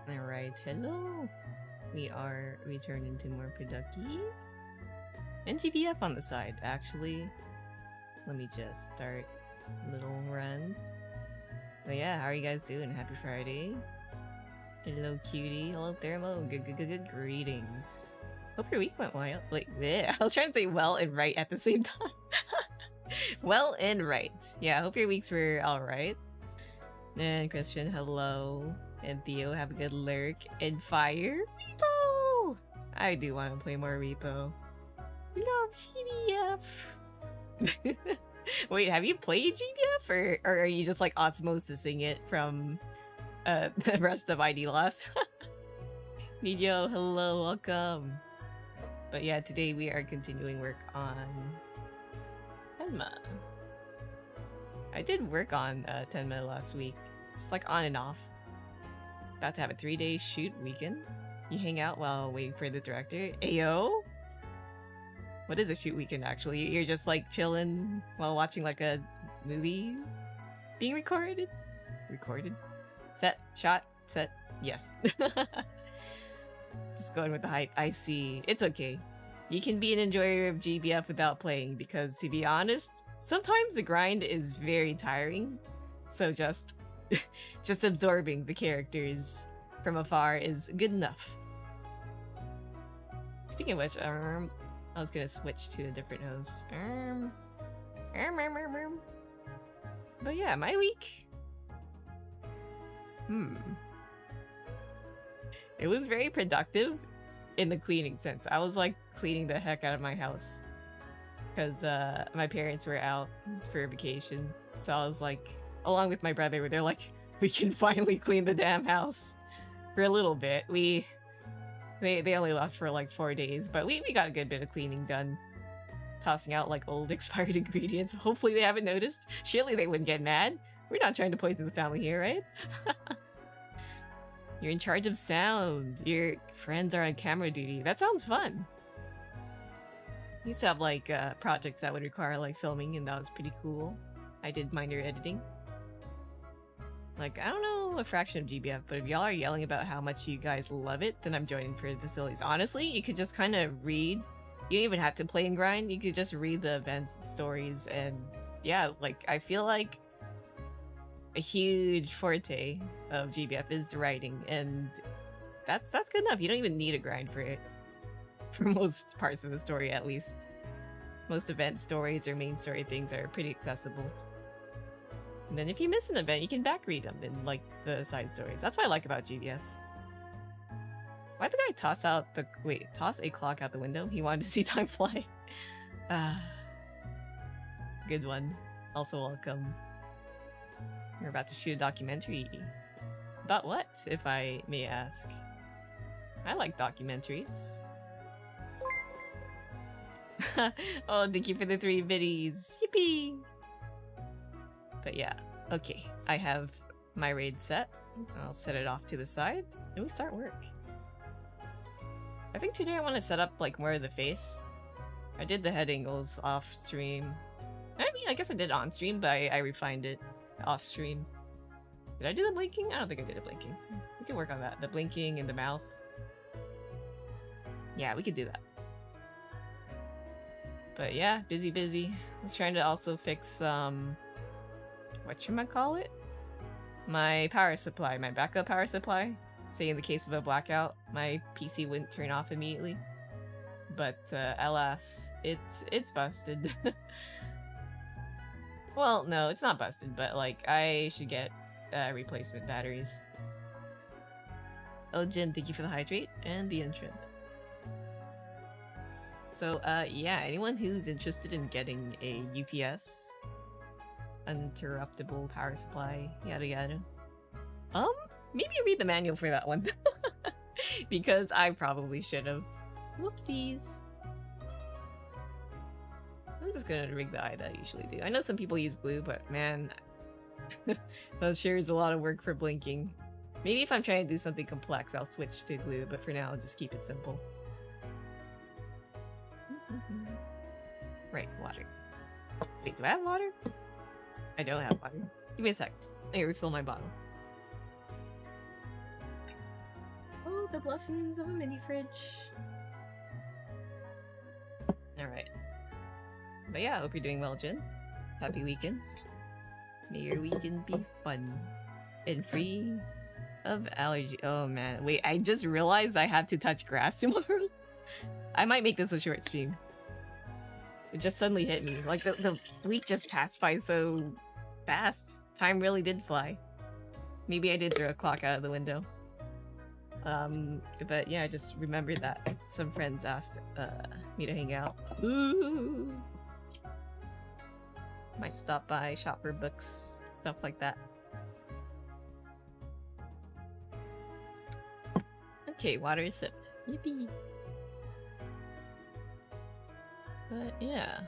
Alright, hello. We are returning to more productive. And GBF on the side, actually. Let me just start a little run. But yeah, how are you guys doing? Happy Friday. Hello, cutie. Hello, Thermo. Good greetings. Hope your week went well. Like, bleh. I was trying to say well and right at the same time. Well and right. Yeah, I hope your weeks were alright. And Christian, hello. And Theo, have a good lurk. And Fire, Repo! I do want to play more Repo. Love GDF. Wait, have you played GDF? Or are you just like osmosising it from the rest of ID Lost? Nidio, hello, welcome. But yeah, today we are continuing work on Tenma. I did work on Tenma last week. Just like on and off. About to have a 3-day shoot weekend. You hang out while waiting for the director. Ayo? What is a shoot weekend actually? You're just like chilling while watching like a movie being recorded? Recorded? Set? Shot? Set? Yes. Just going with the hype. I see. It's okay. You can be an enjoyer of GBF without playing because, to be honest, sometimes the grind is very tiring. So just absorbing the characters from afar is good enough. Speaking of which, I was gonna switch to a different host. But yeah, my week. It was very productive in the cleaning sense. I was like cleaning the heck out of my house because my parents were out for vacation. So I was like, along with my brother, where they're like, we can finally clean the damn house for a little bit. They only left for like 4 days, but we got a good bit of cleaning done. Tossing out like old expired ingredients. Hopefully they haven't noticed. Surely they wouldn't get mad. We're not trying to poison the family here, right? You're in charge of sound. Your friends are on camera duty. That sounds fun. I used to have like projects that would require like filming, and that was pretty cool. I did minor editing. Like, I don't know a fraction of GBF, but if y'all are yelling about how much you guys love it, then I'm joining for the facilities. Honestly, you could just kind of read. You don't even have to play and grind. You could just read the events and stories, and yeah, like, I feel like a huge forte of GBF is the writing, and that's good enough. You don't even need a grind for it. For most parts of the story, at least. Most event stories or main story things are pretty accessible. And then if you miss an event, you can back read them in like the side stories. That's what I like about GBF. Why'd the guy toss a clock out the window? He wanted to see time fly. Good one. Also welcome. We're about to shoot a documentary. About what, if I may ask? I like documentaries. Oh, thank you for the 3 biddies. Yippee! But yeah, okay. I have my raid set. I'll set it off to the side, and we start work. I think today I want to set up like more of the face. I did the head angles off stream. I mean, I guess I did on stream, but I refined it off stream. Did I do the blinking? I don't think I did the blinking. We can work on that. The blinking and the mouth. Yeah, we could do that. But yeah, busy. I was trying to also fix, whatchamacallit? My power supply, my backup power supply. Say in the case of a blackout, my PC wouldn't turn off immediately. But, alas, it's busted. Well, no, it's not busted, but like, I should get replacement batteries. Oh, Jin, thank you for the hydrate and the intro. So, yeah, anyone who's interested in getting a UPS, uninterruptible power supply, yada yada. Maybe read the manual for that one. Because I probably should have. Whoopsies. I'm just gonna rig the eye that I usually do. I know some people use glue, but man, that sure is a lot of work for blinking. Maybe if I'm trying to do something complex, I'll switch to glue, but for now, I'll just keep it simple. Right, water. Wait, do I have water? I don't have water. Give me a sec. I need to refill my bottle. Oh, the blessings of a mini fridge. Alright. But yeah, I hope you're doing well, Jen. Happy weekend. May your weekend be fun. And free of allergy. Oh man. Wait, I just realized I have to touch grass tomorrow. I might make this a short stream. It just suddenly hit me. Like, the week just passed by so fast. Time really did fly. Maybe I did throw a clock out of the window. But yeah, I just remembered that some friends asked me to hang out. Ooh. Might stop by, shop for books, stuff like that. Okay, water is sipped. Yippee! But yeah.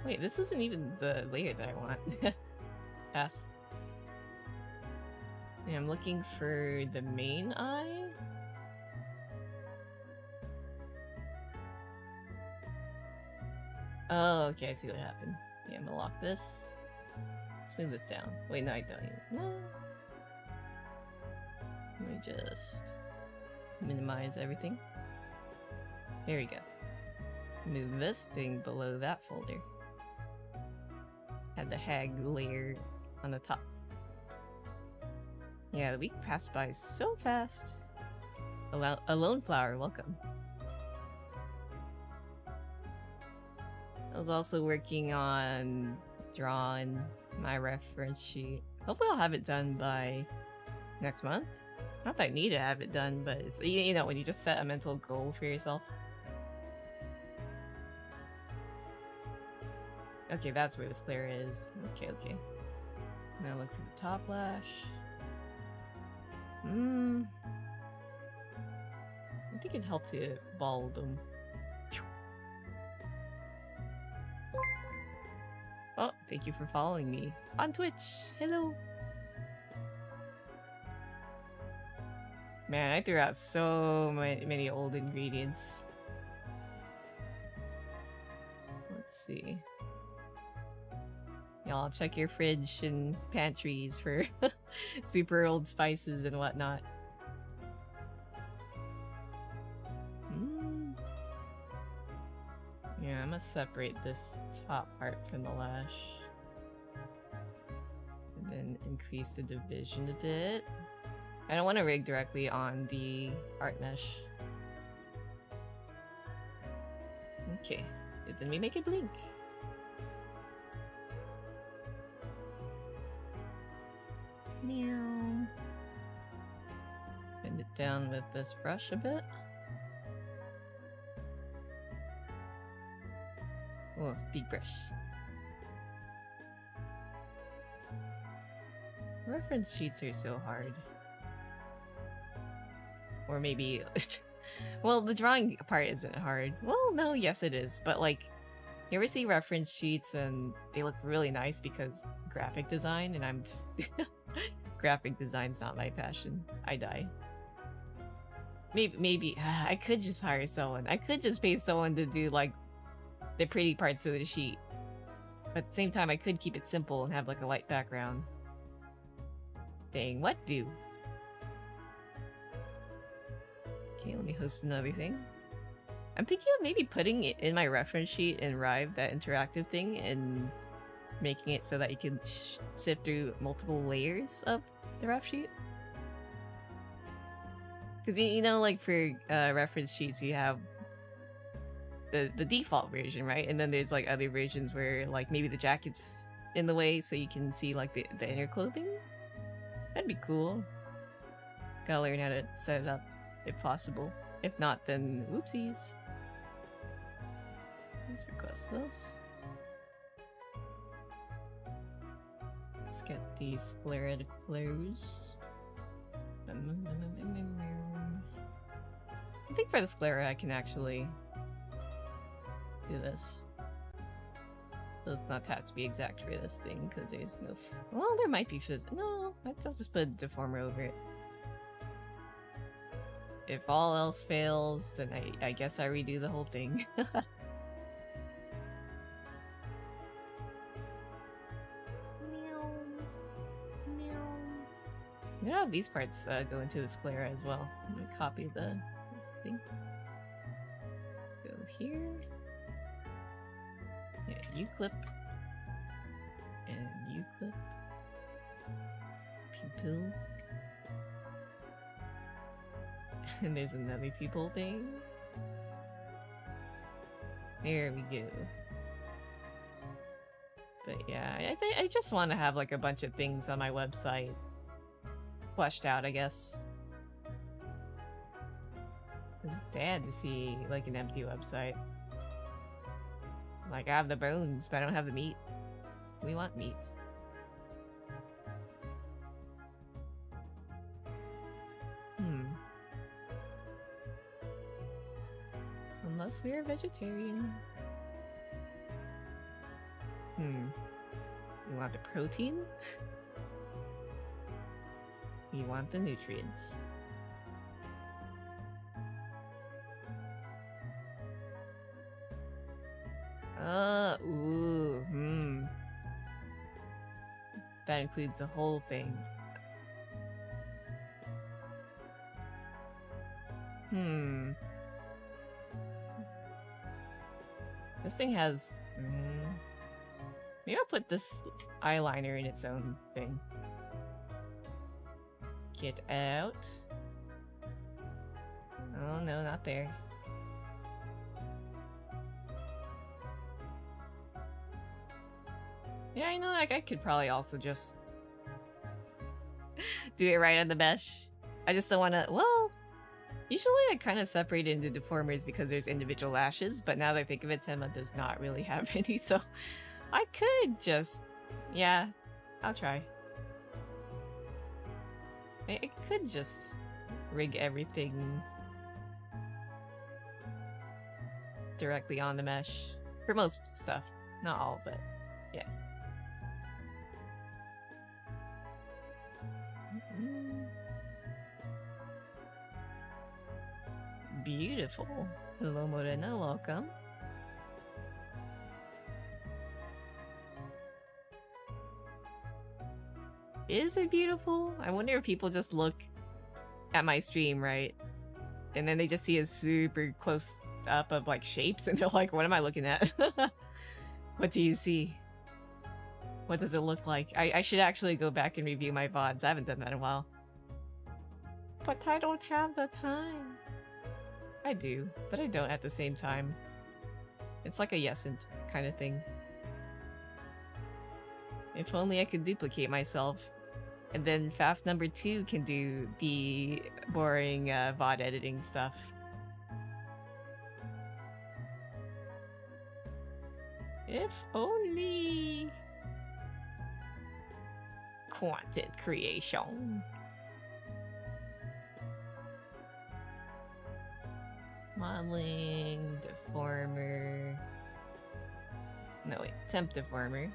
Wait, this isn't even the layer that I want. Pass. Yeah, I'm looking for the main eye. Oh, okay, I see what happened. Yeah, I'm gonna lock this. Let's move this down. Wait, no, I don't even. No. Let me just minimize everything. There we go. Move this thing below that folder. Had the hag layer on the top. Yeah, the week passed by so fast. A lone flower, welcome. I was also working on drawing my reference sheet. Hopefully I'll have it done by next month. Not that I need to have it done, but it's, you know, when you just set a mental goal for yourself. Okay, that's where the sclera is. Okay, okay. Now look for the top lash. I think it'd help to bald them. Oh, thank you for following me on Twitch. Hello. Man, I threw out so many old ingredients. Let's see. Y'all check your fridge and pantries for super old spices and whatnot. Yeah, I'm gonna separate this top part from the lash. And then increase the division a bit. I don't want to rig directly on the art mesh. Okay, then we make it blink. Meow. Bend it down with this brush a bit. Oh, big brush. Reference sheets are so hard. Or maybe... well, the drawing part isn't hard. Well, no, yes it is. But like, you ever see reference sheets and they look really nice because graphic design, and I'm just... graphic design's not my passion. I die. Maybe I could just hire someone. I could just pay someone to do like the pretty parts of the sheet. But at the same time, I could keep it simple and have like a white background. Dang, what do? Okay, let me host another thing. I'm thinking of maybe putting it in my reference sheet in Rive, that interactive thing, and making it so that you can sift through multiple layers of the ref sheet. Because you know, like for reference sheets, you have the default version, right? And then there's like other versions where like maybe the jacket's in the way, so you can see like the inner clothing. That'd be cool. Gotta learn how to set it up if possible. If not, then whoopsies. Let's request this. Let's get the sclera to close. I think for the sclera I can actually do this. Does not have to be exact for this thing because there's no. Well, there might be no, I'll just put a deformer over it. If all else fails, then I guess I redo the whole thing. Yeah, have these parts go into the sclera as well. Let me copy the thing. Go here. Yeah, you clip. And you clip. Pupil. And there's another pupil thing. There we go. But yeah, I think I just want to have like a bunch of things on my website fleshed out, I guess. It's sad to see like an empty website. Like, I have the bones, but I don't have the meat. We want meat. Unless we're a vegetarian. You want the protein? You want the nutrients. That includes the whole thing. This thing has... Maybe I'll put this eyeliner in its own thing. Get out. Oh no, not there. Yeah, I know, like, I could probably also just do it right on the mesh. I just don't want to... Well, usually I kind of separate it into deformers because there's individual lashes, but now that I think of it, Tenma does not really have any, so I could just... Yeah, I'll try. I could just rig everything directly on the mesh. For most stuff. Not all, but yeah. Beautiful. Hello, Morena. Welcome. Is it beautiful? I wonder if people just look at my stream, right? And then they just see a super close up of like shapes and they're like, what am I looking at? What do you see? What does it look like? I should actually go back and review my VODs. I haven't done that in a while. But I don't have the time. I do, but I don't at the same time. It's like a yesent kind of thing. If only I could duplicate myself. And then Faf number 2 can do the boring VOD editing stuff. If only... Content creation. Modeling, deformer. No, wait, temp deformer.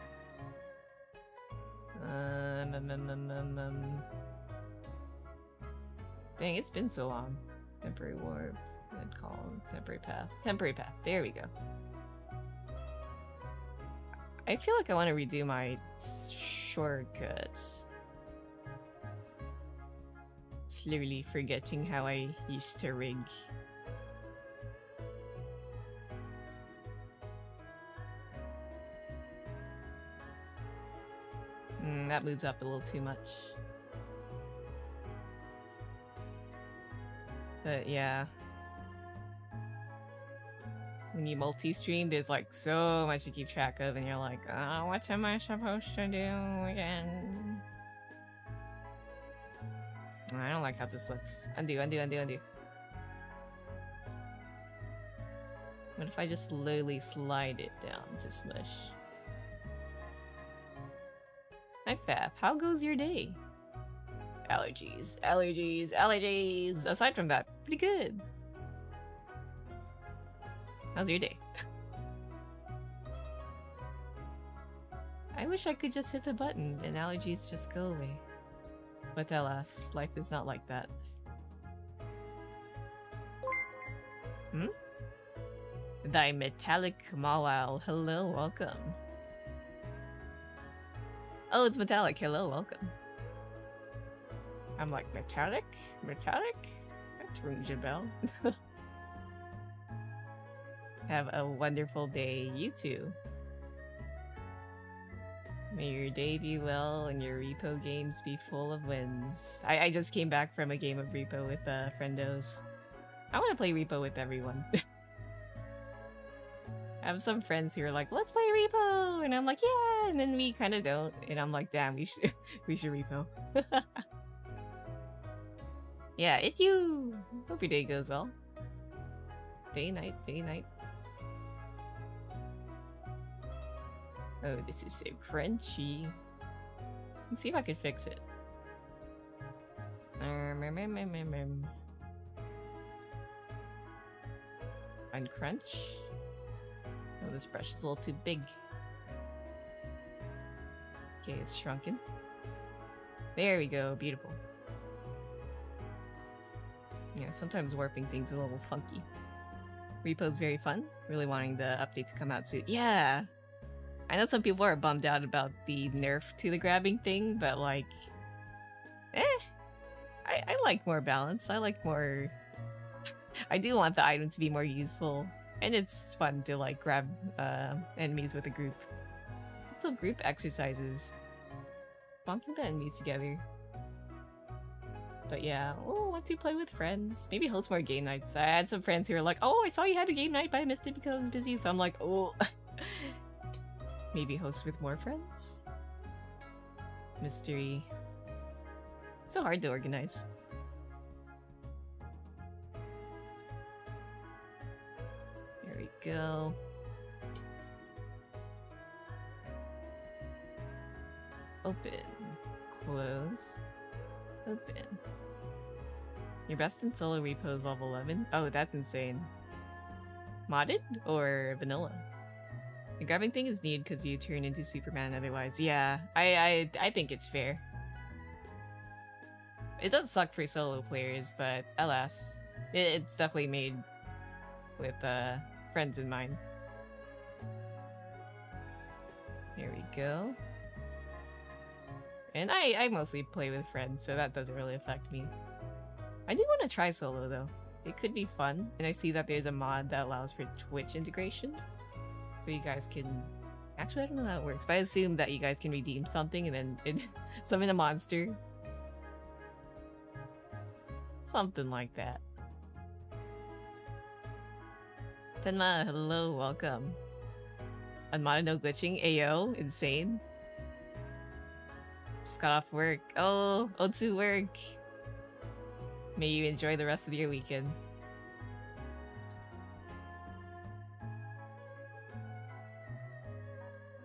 Dang, it's been so long. Temporary warp, red column, temporary path. Temporary path, there we go. I feel like I want to redo my shortcuts. Slowly forgetting how I used to rig. That moves up a little too much. But yeah. When you multi-stream, there's like so much to keep track of and you're like, oh, what am I supposed to do again? I don't like how this looks. Undo, undo, undo, undo. What if I just slowly slide it down to smush? Hi Faf, how goes your day? Allergies, allergies, allergies. Aside from that, pretty good. How's your day? I wish I could just hit a button and allergies just go away. But alas, life is not like that. Thy metallic Mawal, hello, welcome. Oh, it's metallic. Hello, welcome. I'm like, metallic? Metallic? That rings a bell. Have a wonderful day, you too. May your day be well and your repo games be full of wins. I just came back from a game of repo with friendos. I want to play repo with everyone. I have some friends who are like, let's play repo! And I'm like, yeah! And then we kind of don't. And I'm like, damn, we should repo. Yeah, it you! Hope your day goes well. Day, night, day, night. Oh, this is so crunchy. Let's see if I can fix it. Uncrunch. Oh, this brush is a little too big. Okay, it's shrunken. There we go, beautiful. Yeah, sometimes warping things is a little funky. Repo's very fun. Really wanting the update to come out soon. Yeah! I know some people are bummed out about the nerf to the grabbing thing, but like... I like more balance. I like more... I do want the item to be more useful. And it's fun to like grab enemies with a group. Little group exercises. Bonking the enemies together. But yeah, oh, want to play with friends. Maybe host more game nights. I had some friends who were like, oh, I saw you had a game night, but I missed it because I was busy. So I'm like, oh. Maybe host with more friends? Mystery. So hard to organize. There we go. Open. Close. Open. Your best in solo repo is level 11? Oh, that's insane. Modded or vanilla? The grabbing thing is needed because you turn into Superman otherwise. Yeah, I think it's fair. It does suck for solo players, but alas, it's definitely made with friends in mind. There we go. And I mostly play with friends, so that doesn't really affect me. I do want to try solo though. It could be fun, and I see that there's a mod that allows for Twitch integration. So you guys can... Actually, I don't know how it works, but I assume that you guys can redeem something and then summon a monster. Something like that. Tenma, hello, welcome. Unmodded, no glitching. Ayo, insane. Just got off work. Oh, to work. May you enjoy the rest of your weekend.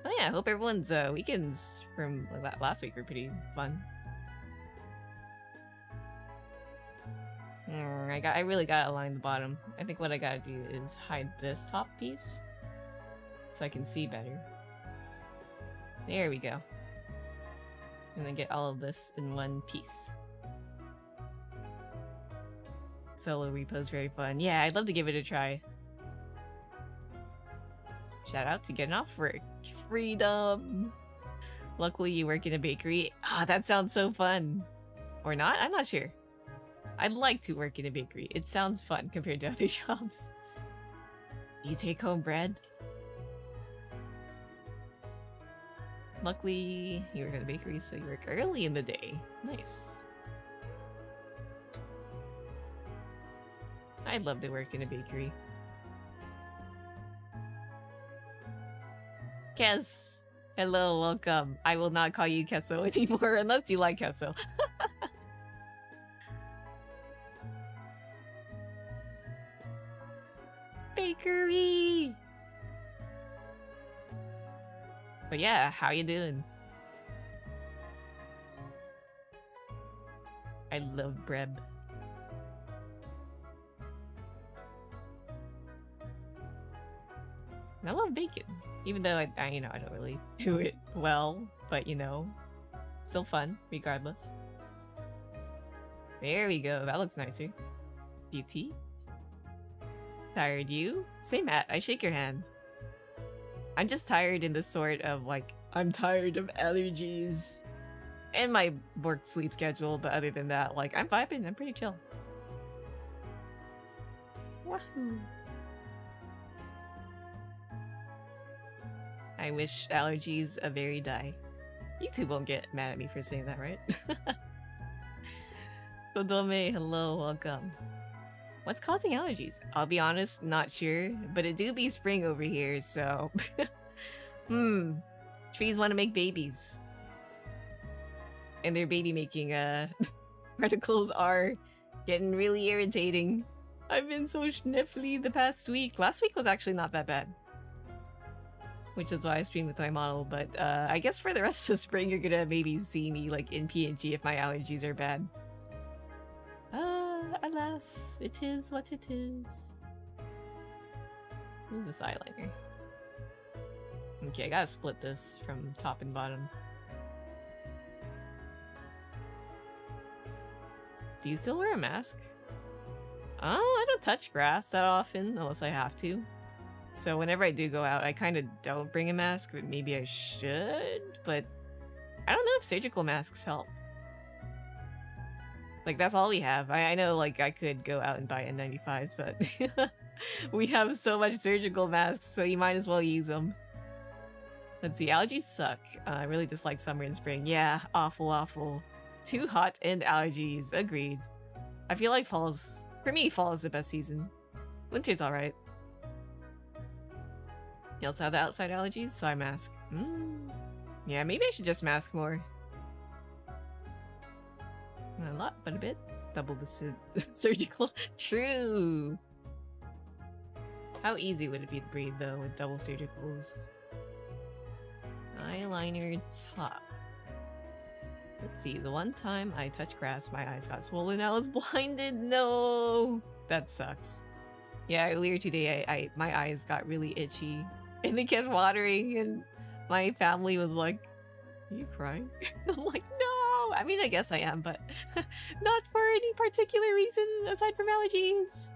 Oh yeah, I hope everyone's weekends from last week were pretty fun. I really gotta align the bottom. I think what I gotta do is hide this top piece so I can see better. There we go. And then get all of this in one piece. Solo repo's very fun. Yeah, I'd love to give it a try. Shout out to getting off work. Freedom! Luckily you work in a bakery. Ah, that sounds so fun. Or not? I'm not sure. I'd like to work in a bakery. It sounds fun compared to other jobs. You take home bread? Luckily, you work at a bakery, so you work early in the day. Nice. I'd love to work in a bakery. Kes! Hello, welcome. I will not call you Kesso anymore unless you like Kesso. Bakery! But yeah, how you doing? I love bread. And I love bacon, even though I don't really do it well, but you know, still fun regardless. There we go. That looks nicer. Beauty. Tired you? Say Matt, I shake your hand. I'm just tired in the sort of like, I'm tired of allergies and my work sleep schedule, but other than that, like, I'm vibing, I'm pretty chill. Wahoo. I wish allergies a very die. YouTube won't get mad at me for saying that, right? Dodome, hello, welcome. What's causing allergies? I'll be honest, not sure, but it do be spring over here, so... Trees want to make babies. And their baby making particles are getting really irritating. I've been so sniffly the past week. Last week was actually not that bad. Which is why I stream with my model, but I guess for the rest of spring you're gonna maybe see me like in PNG if my allergies are bad. Alas, it is what it is. Who's this eyeliner? Okay, I gotta split this from top and bottom. Do you still wear a mask? Oh, I don't touch grass that often, unless I have to. So whenever I do go out, I kind of don't bring a mask, but maybe I should? But I don't know if surgical masks help. Like, that's all we have. I know, like, I could go out and buy N95s, but we have so much surgical masks, so you might as well use them. Let's see, allergies suck. I really dislike summer and spring. Yeah, awful, awful. Too hot and allergies. Agreed. I feel like fall's... For me, fall is the best season. Winter's alright. You also have the outside allergies, so I mask. Yeah, maybe I should just mask more. Not a lot, but a bit. Double the surgicals. True! How easy would it be to breathe, though, with double surgicals? Eyeliner top. Let's see, the one time I touched grass, my eyes got swollen. I was blinded. No! That sucks. Yeah, earlier today, my eyes got really itchy. And they kept watering, and my family was like, "Are you crying?" I'm like, "No!" I mean, I guess I am, but not for any particular reason aside from allergies.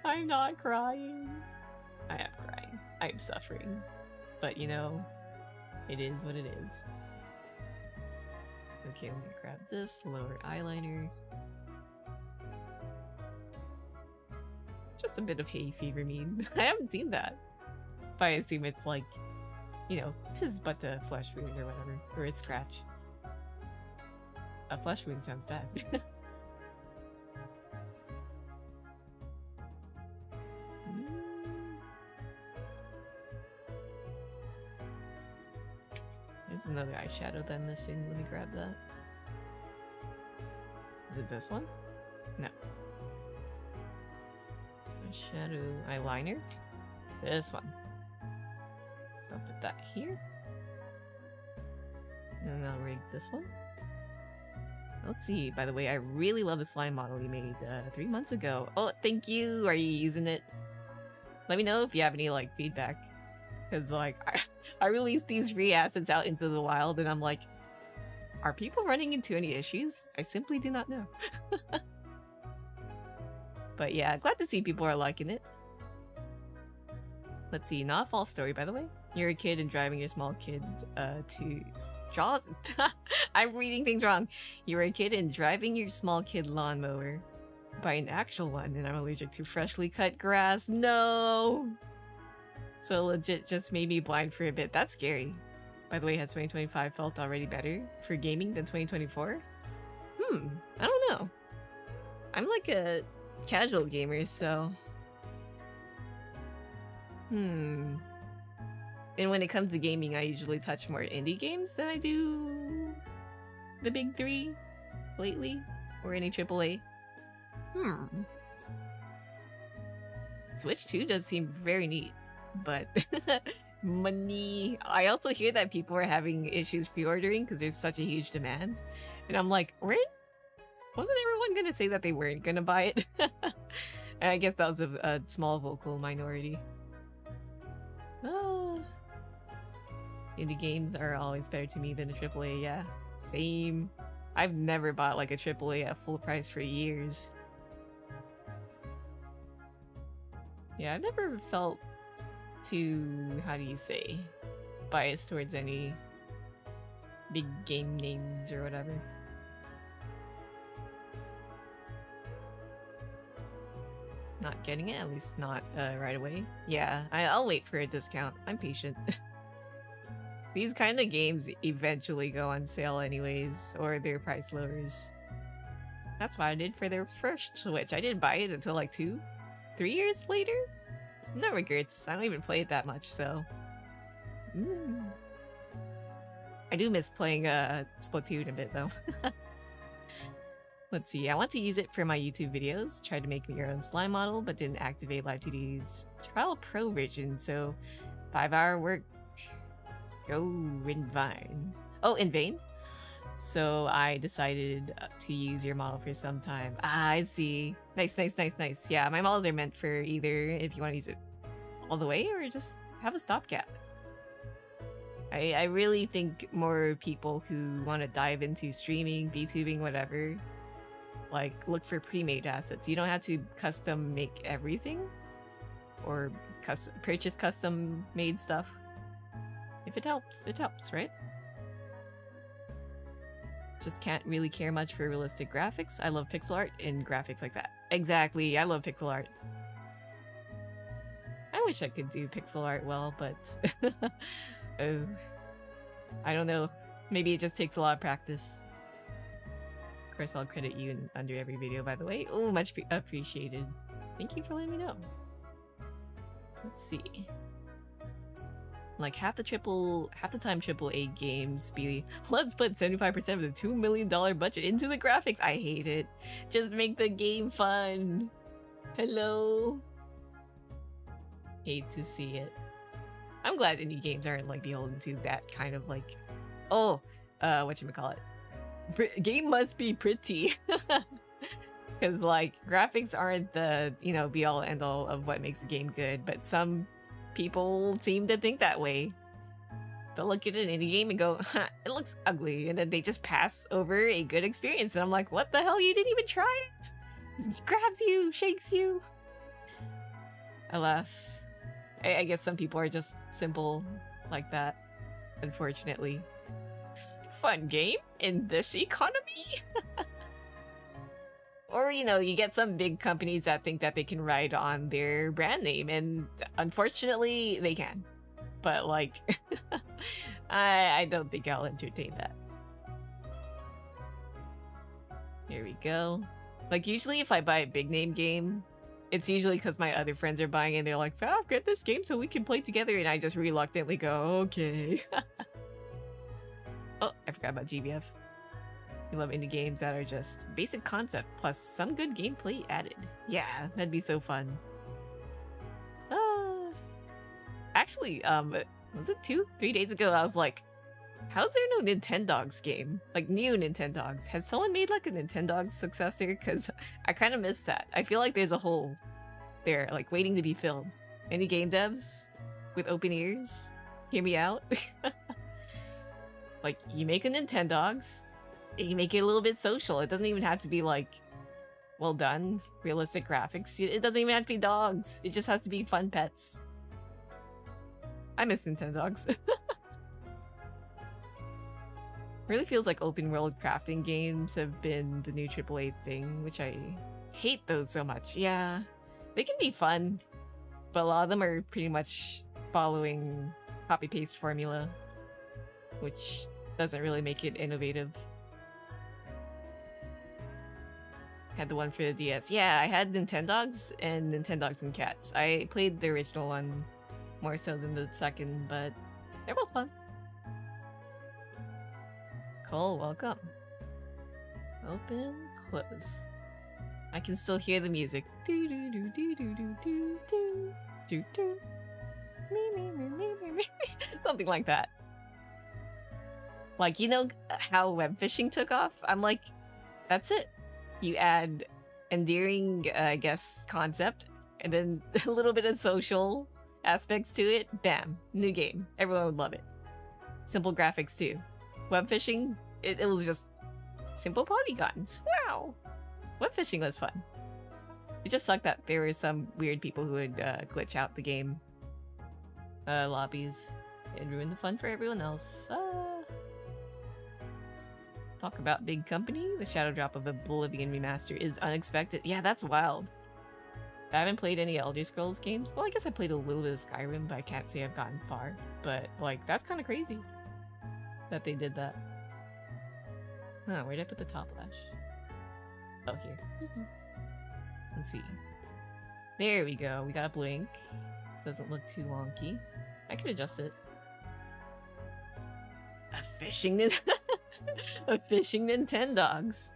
I'm not crying. I am crying. I'm suffering. But, you know, it is what it is. Okay, let me grab this lower eyeliner. Just a bit of hay fever mean. I haven't seen that. But I assume it's like, you know, 'tis but a flesh wound or whatever. Or a scratch. A flesh wound sounds bad. There's another eyeshadow that I'm missing. Let me grab that. Is it this one? No. Eyeshadow eyeliner. This one. So I'll put that here. And then I'll rig this one. Let's see. By the way, I really love the slime model you made 3 months ago. Oh, thank you! Are you using it? Let me know if you have any, like, feedback. Because, like, I released these free assets out into the wild, and I'm like, are people running into any issues? I simply do not know. But yeah, glad to see people are liking it. Let's see, not a false story, by the way. You're a kid and driving your small kid to Jaws. I'm reading things wrong. You're a kid and driving your small kid lawnmower by an actual one, and I'm allergic to freshly cut grass. No! So legit just made me blind for a bit. That's scary. By the way, has 2025 felt already better for gaming than 2024? I don't know. I'm like a casual gamer, so... And when it comes to gaming, I usually touch more indie games than I do the big three lately, or any AAA. Switch 2 does seem very neat, but money. I also hear that people are having issues pre-ordering because there's such a huge demand, and I'm like, wasn't everyone gonna say that they weren't gonna buy it? And I guess that was a small vocal minority. Indie games are always better to me than a AAA, yeah. Same. I've never bought like a AAA at full price for years. Yeah, I've never felt too, how do you say, biased towards any big game names or whatever. Not getting it, at least not right away. Yeah, I'll wait for a discount. I'm patient. These kind of games eventually go on sale anyways, or their price lowers. That's what I did for their first Switch. I didn't buy it until like 2-3 years later. No regrets. I don't even play it that much, so... I do miss playing Splatoon a bit though. Let's see, I want to use it for my YouTube videos. Tried to make your own slime model, but didn't activate Live2D's Trial Pro version, so 5-hour work. Go in vain. Oh, in vain? So I decided to use your model for some time. Ah, I see. Nice, nice, nice, nice. Yeah, my models are meant for either if you want to use it all the way or just have a stopgap. I really think more people who want to dive into streaming, VTubing, whatever, like, look for pre-made assets. You don't have to custom make everything or purchase custom made stuff. If it helps, right? Just can't really care much for realistic graphics. I love pixel art and graphics like that. Exactly, I love pixel art. I wish I could do pixel art well, but oh, I don't know. Maybe it just takes a lot of practice. Of course, I'll credit you under every video, by the way. Oh, much appreciated. Thank you for letting me know. Let's see. Like half the time AAA games be, let's put 75% of the $2 million budget into the graphics. I hate it. Just make the game fun. Hello. Hate to see it. I'm glad indie games aren't like beholden to that kind of like, oh, whatchamacallit. Game must be pretty. Because like graphics aren't the, you know, be all end all of what makes a game good, but some people seem to think that way. They'll look at an indie game and go, huh, it looks ugly, and then they just pass over a good experience, and I'm like, what the hell, you didn't even try it? Grabs you, shakes you. Alas, I guess some people are just simple like that, unfortunately. Fun game in this economy? Or, you know, you get some big companies that think that they can ride on their brand name, and unfortunately, they can. But, like, I don't think I'll entertain that. Here we go. Like, usually if I buy a big name game, it's usually because my other friends are buying it and they're like, Faf, get this game so we can play together, and I just reluctantly go, okay. Oh, I forgot about GBF. I love indie games that are just basic concept plus some good gameplay added. Yeah, that'd be so fun. Actually, was it 2-3 days ago? I was like, how's there no Nintendogs game? Like, new Nintendogs. Has someone made like a Nintendogs successor? Because I kind of missed that. I feel like there's a hole there, like, waiting to be filled. Any game devs with open ears? Hear me out? Like, you make a Nintendogs, you make it a little bit social. It doesn't even have to be like, well done, realistic graphics. It doesn't even have to be dogs. It just has to be fun pets. I miss Nintendogs. Really feels like open world crafting games have been the new AAA thing, which I hate those so much. Yeah, they can be fun, but a lot of them are pretty much following copy-paste formula, which doesn't really make it innovative. Had the one for the DS. Yeah, I had Nintendogs and Nintendogs and Cats. I played the original one more so than the second, but they're both fun. Cole, welcome. Open, close. I can still hear the music. Do do do do do do do do do do. Me me me me me me. Something like that. Like, you know how web fishing took off? I'm like, that's it. You add endearing, I guess, concept, and then a little bit of social aspects to it. Bam, new game. Everyone would love it. Simple graphics too. Web fishing, it was just simple polygons. Wow. Web fishing was fun. It just sucked that there were some weird people who would glitch out the game lobbies and ruin the fun for everyone else. Talk about big company. The shadow drop of Oblivion remaster is unexpected. Yeah, that's wild. I haven't played any Elder Scrolls games. Well, I guess I played a little bit of Skyrim, but I can't say I've gotten far. But, like, that's kind of crazy that they did that. Huh, where'd I put the top lash? Oh, here. Let's see. There we go. We got a blink. Doesn't look too wonky. I could adjust it. A fishing Nintendogs.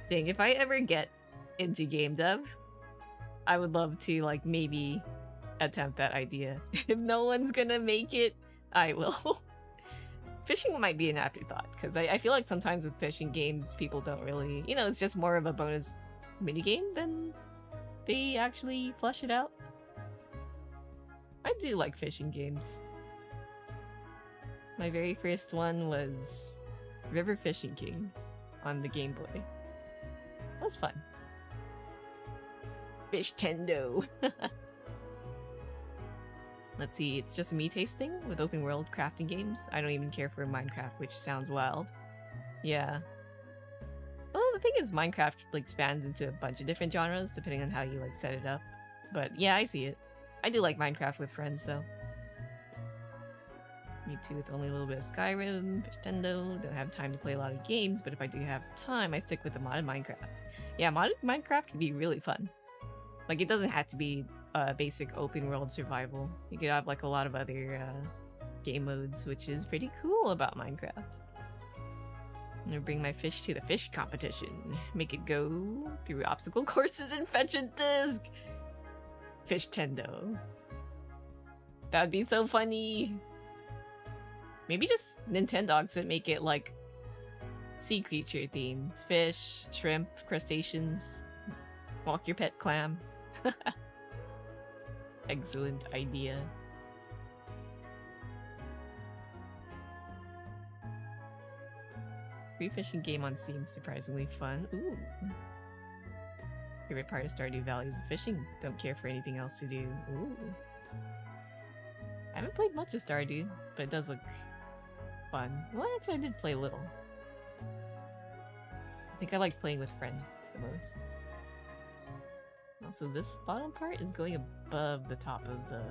Dang, if I ever get into game dev, I would love to, like, maybe attempt that idea. If no one's gonna make it, I will. Fishing might be an afterthought, because I feel like sometimes with fishing games, people don't really... You know, it's just more of a bonus minigame than they actually flesh it out. I do like fishing games. My very first one was River Fishing King on the Game Boy. That was fun. Fish Tendo. Let's see, it's just me tasting with open world crafting games. I don't even care for Minecraft, which sounds wild. Yeah. Well, the thing is, Minecraft like spans into a bunch of different genres depending on how you like set it up. But yeah, I see it. I do like Minecraft with friends though. Me too, with only a little bit of Skyrim, Nintendo. Don't have time to play a lot of games, but if I do have time, I stick with the modded Minecraft. Yeah, modded Minecraft can be really fun. Like, it doesn't have to be basic open world survival. You could have like a lot of other game modes, which is pretty cool about Minecraft. I'm gonna bring my fish to the fish competition. Make it go through obstacle courses and fetch a disc! Fish Tendo. That'd be so funny! Maybe just Nintendogs would make it like sea creature themed. Fish, shrimp, crustaceans. Walk your pet clam. Excellent idea. Free fishing game on Steam, surprisingly fun. Ooh. Favorite part of Stardew Valley is fishing. Don't care for anything else to do. Ooh. I haven't played much of Stardew, but it does look fun. Well, actually I did play a little. I think I like playing with friends the most. Also, this bottom part is going above the top of the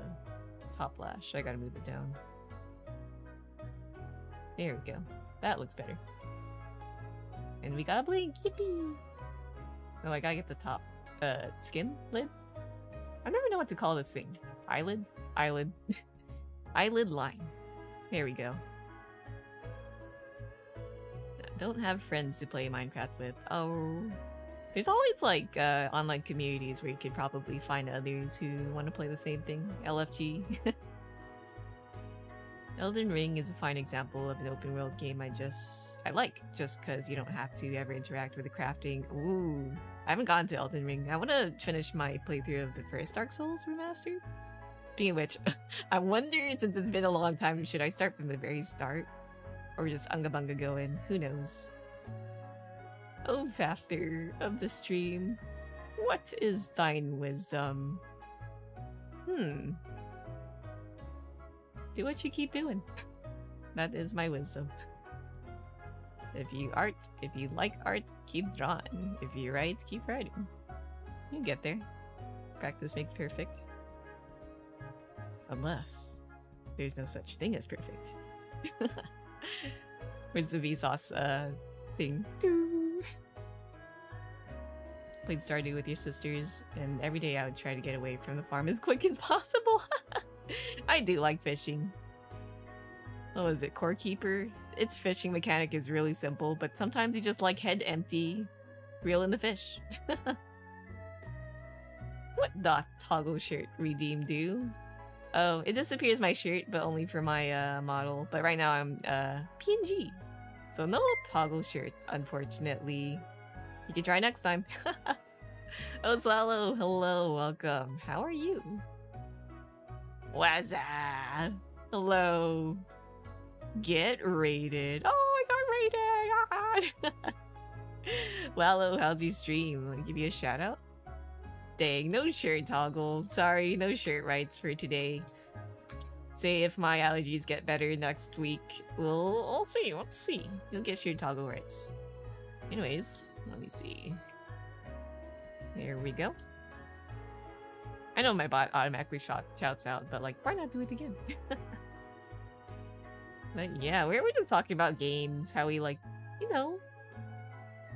top lash. I gotta move it down. There we go. That looks better. And we got a blink! Yippee! Oh, I gotta get the top skin lid? I never know what to call this thing. Eyelid? Eyelid. Eyelid line. There we go. Don't have friends to play Minecraft with. Oh. There's always like online communities where you could probably find others who want to play the same thing. LFG. Elden Ring is a fine example of an open world game I like, just because you don't have to ever interact with the crafting. Ooh, I haven't gotten to Elden Ring. I want to finish my playthrough of the first Dark Souls remastered. Speaking of which, I wonder, since it's been a long time, should I start from the very start? Or just unga bunga go in? Who knows? O Factor of the stream, what is thine wisdom? Do what you keep doing. That is my wisdom. If you like art, keep drawing. If you write, keep writing. You get there. Practice makes perfect. Unless there's no such thing as perfect. Where's the Vsauce thing? Played Stardew with your sisters, and every day I would try to get away from the farm as quick as possible. I do like fishing. What was it, Core Keeper? Its fishing mechanic is really simple, but sometimes you just like head empty, reel in the fish. What doth toggle shirt redeem do? Oh, it disappears my shirt, but only for my model. But right now I'm PNG, so no toggle shirt, unfortunately. You can try next time. Oh, Slalo, hello, welcome. How are you? What's up? Hello. Get rated. Oh, I got rated. Wallow, how'd you stream? Want to give you a shout out? Dang, no shirt toggle. Sorry, no shirt rights for today. say if my allergies get better next week. We'll see. We'll see. You'll get your toggle rights. Anyways, let me see. There we go. I know my bot automatically shouts out, but like, why not do it again? But yeah, we're just talking about games, how we like, you know,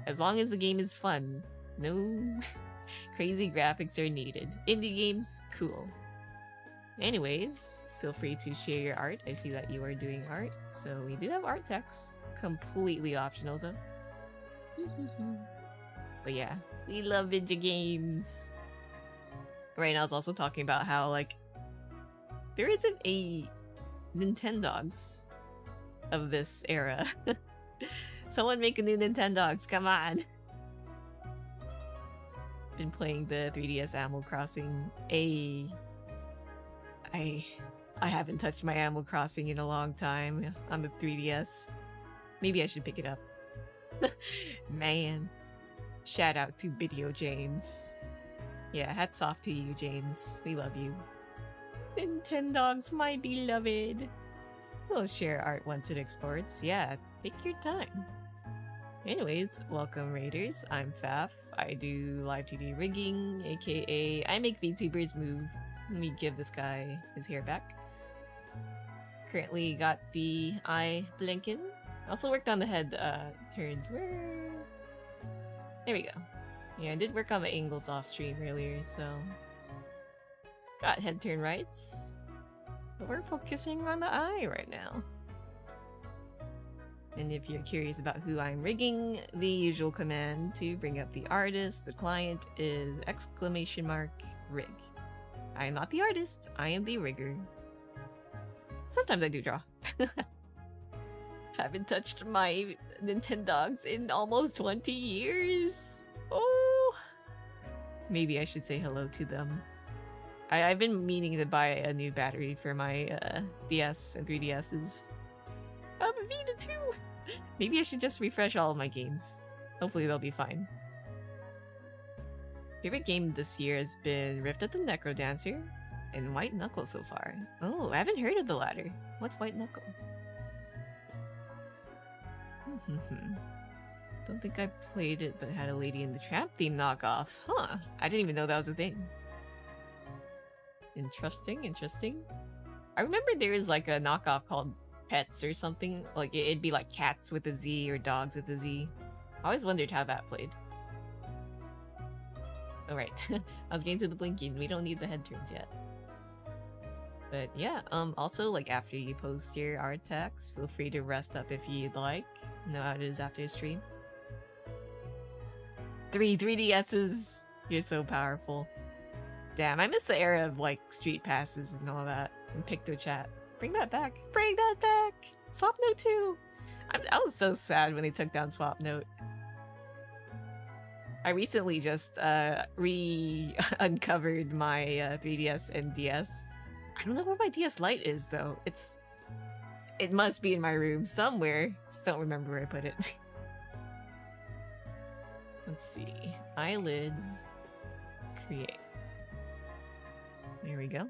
as long as the game is fun, no crazy graphics are needed. Indie games, cool. Anyways, feel free to share your art. I see that you are doing art, so we do have art text. Completely optional though. But yeah, we love video games. Right now, I was also talking about how like there isn't a Nintendogs of this era. Someone make a new Nintendogs, come on! Been playing the 3DS Animal Crossing. I haven't touched my Animal Crossing in a long time on the 3DS. Maybe I should pick it up. Man. Shout out to Video James. Yeah, hats off to you, James. We love you. Nintendogs, my beloved. We'll share art once it exports. Yeah, take your time. Anyways, welcome Raiders. I'm Faf. I do Live2D rigging, aka I make VTubers move. Let me give this guy his hair back. Currently got the eye blinking. Also worked on the head turns. Where? There we go. Yeah, I did work on the angles off stream earlier, so got head turn rights. But we're focusing on the eye right now. And if you're curious about who I'm rigging, the usual command to bring up the artist, the client, is !rig. I am not the artist, I am the rigger. Sometimes I do draw. Haven't touched my Nintendogs in almost 20 years. Oh, maybe I should say hello to them. I've been meaning to buy a new battery for my DS and 3DSs. I'm a Vita too! Maybe I should just refresh all of my games. Hopefully they'll be fine. Favorite game this year has been Rift of the Necrodancer and White Knuckle so far. Oh, I haven't heard of the latter. What's White Knuckle? Don't think I played it, but had a Lady in the Tramp theme knockoff. Huh, I didn't even know that was a thing. Interesting, interesting. I remember there was like a knockoff called Pets or something. Like it'd be like cats with a Z or dogs with a Z. I always wondered how that played. Alright, I was getting to the blinking. We don't need the head turns yet. But yeah, also like after you post your art text, feel free to rest up if you'd like. Know how it is after a stream. 3DSs! You're so powerful. Damn, I miss the era of like street passes and all that. And PictoChat. Bring that back. Bring that back! Swapnote 2! I was so sad when they took down Swapnote. I recently just uncovered my 3DS and DS. I don't know where my DS Lite is though. It must be in my room somewhere. Just don't remember where I put it. Let's see. Eyelid. Create. There we go.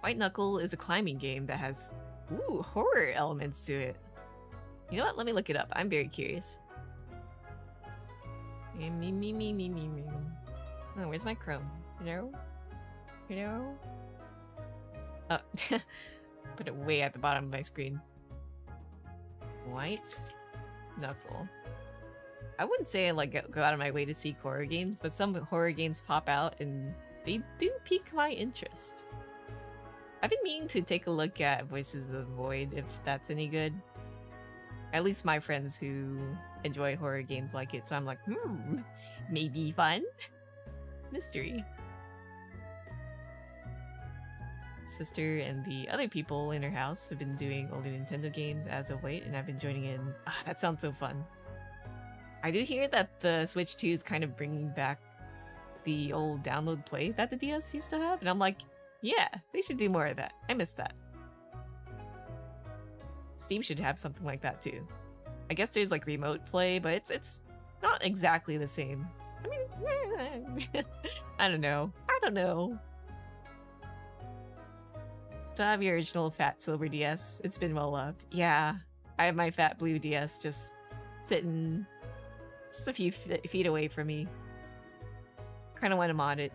White Knuckle is a climbing game that has horror elements to it. You know what? Let me look it up. I'm very curious. Oh, where's my Chrome? You know? Oh, put it way at the bottom of my screen. White Knuckle. I wouldn't say I like go out of my way to seek horror games, but some horror games pop out and they do pique my interest. I've been meaning to take a look at Voices of the Void if that's any good. At least my friends who enjoy horror games like it, so I'm like, maybe fun? Mystery. Sister and the other people in her house have been doing older Nintendo games as of late, and I've been joining in. Ah, that sounds so fun. I do hear that the Switch 2 is kind of bringing back the old download play that the DS used to have, and I'm like, yeah, they should do more of that. I miss that. Steam should have something like that too. I guess there's like remote play, but it's not exactly the same. I mean, I don't know. Still have your original fat silver DS. It's been well loved. Yeah, I have my fat blue DS just sitting just a few feet away from me. Kind of want to mod it.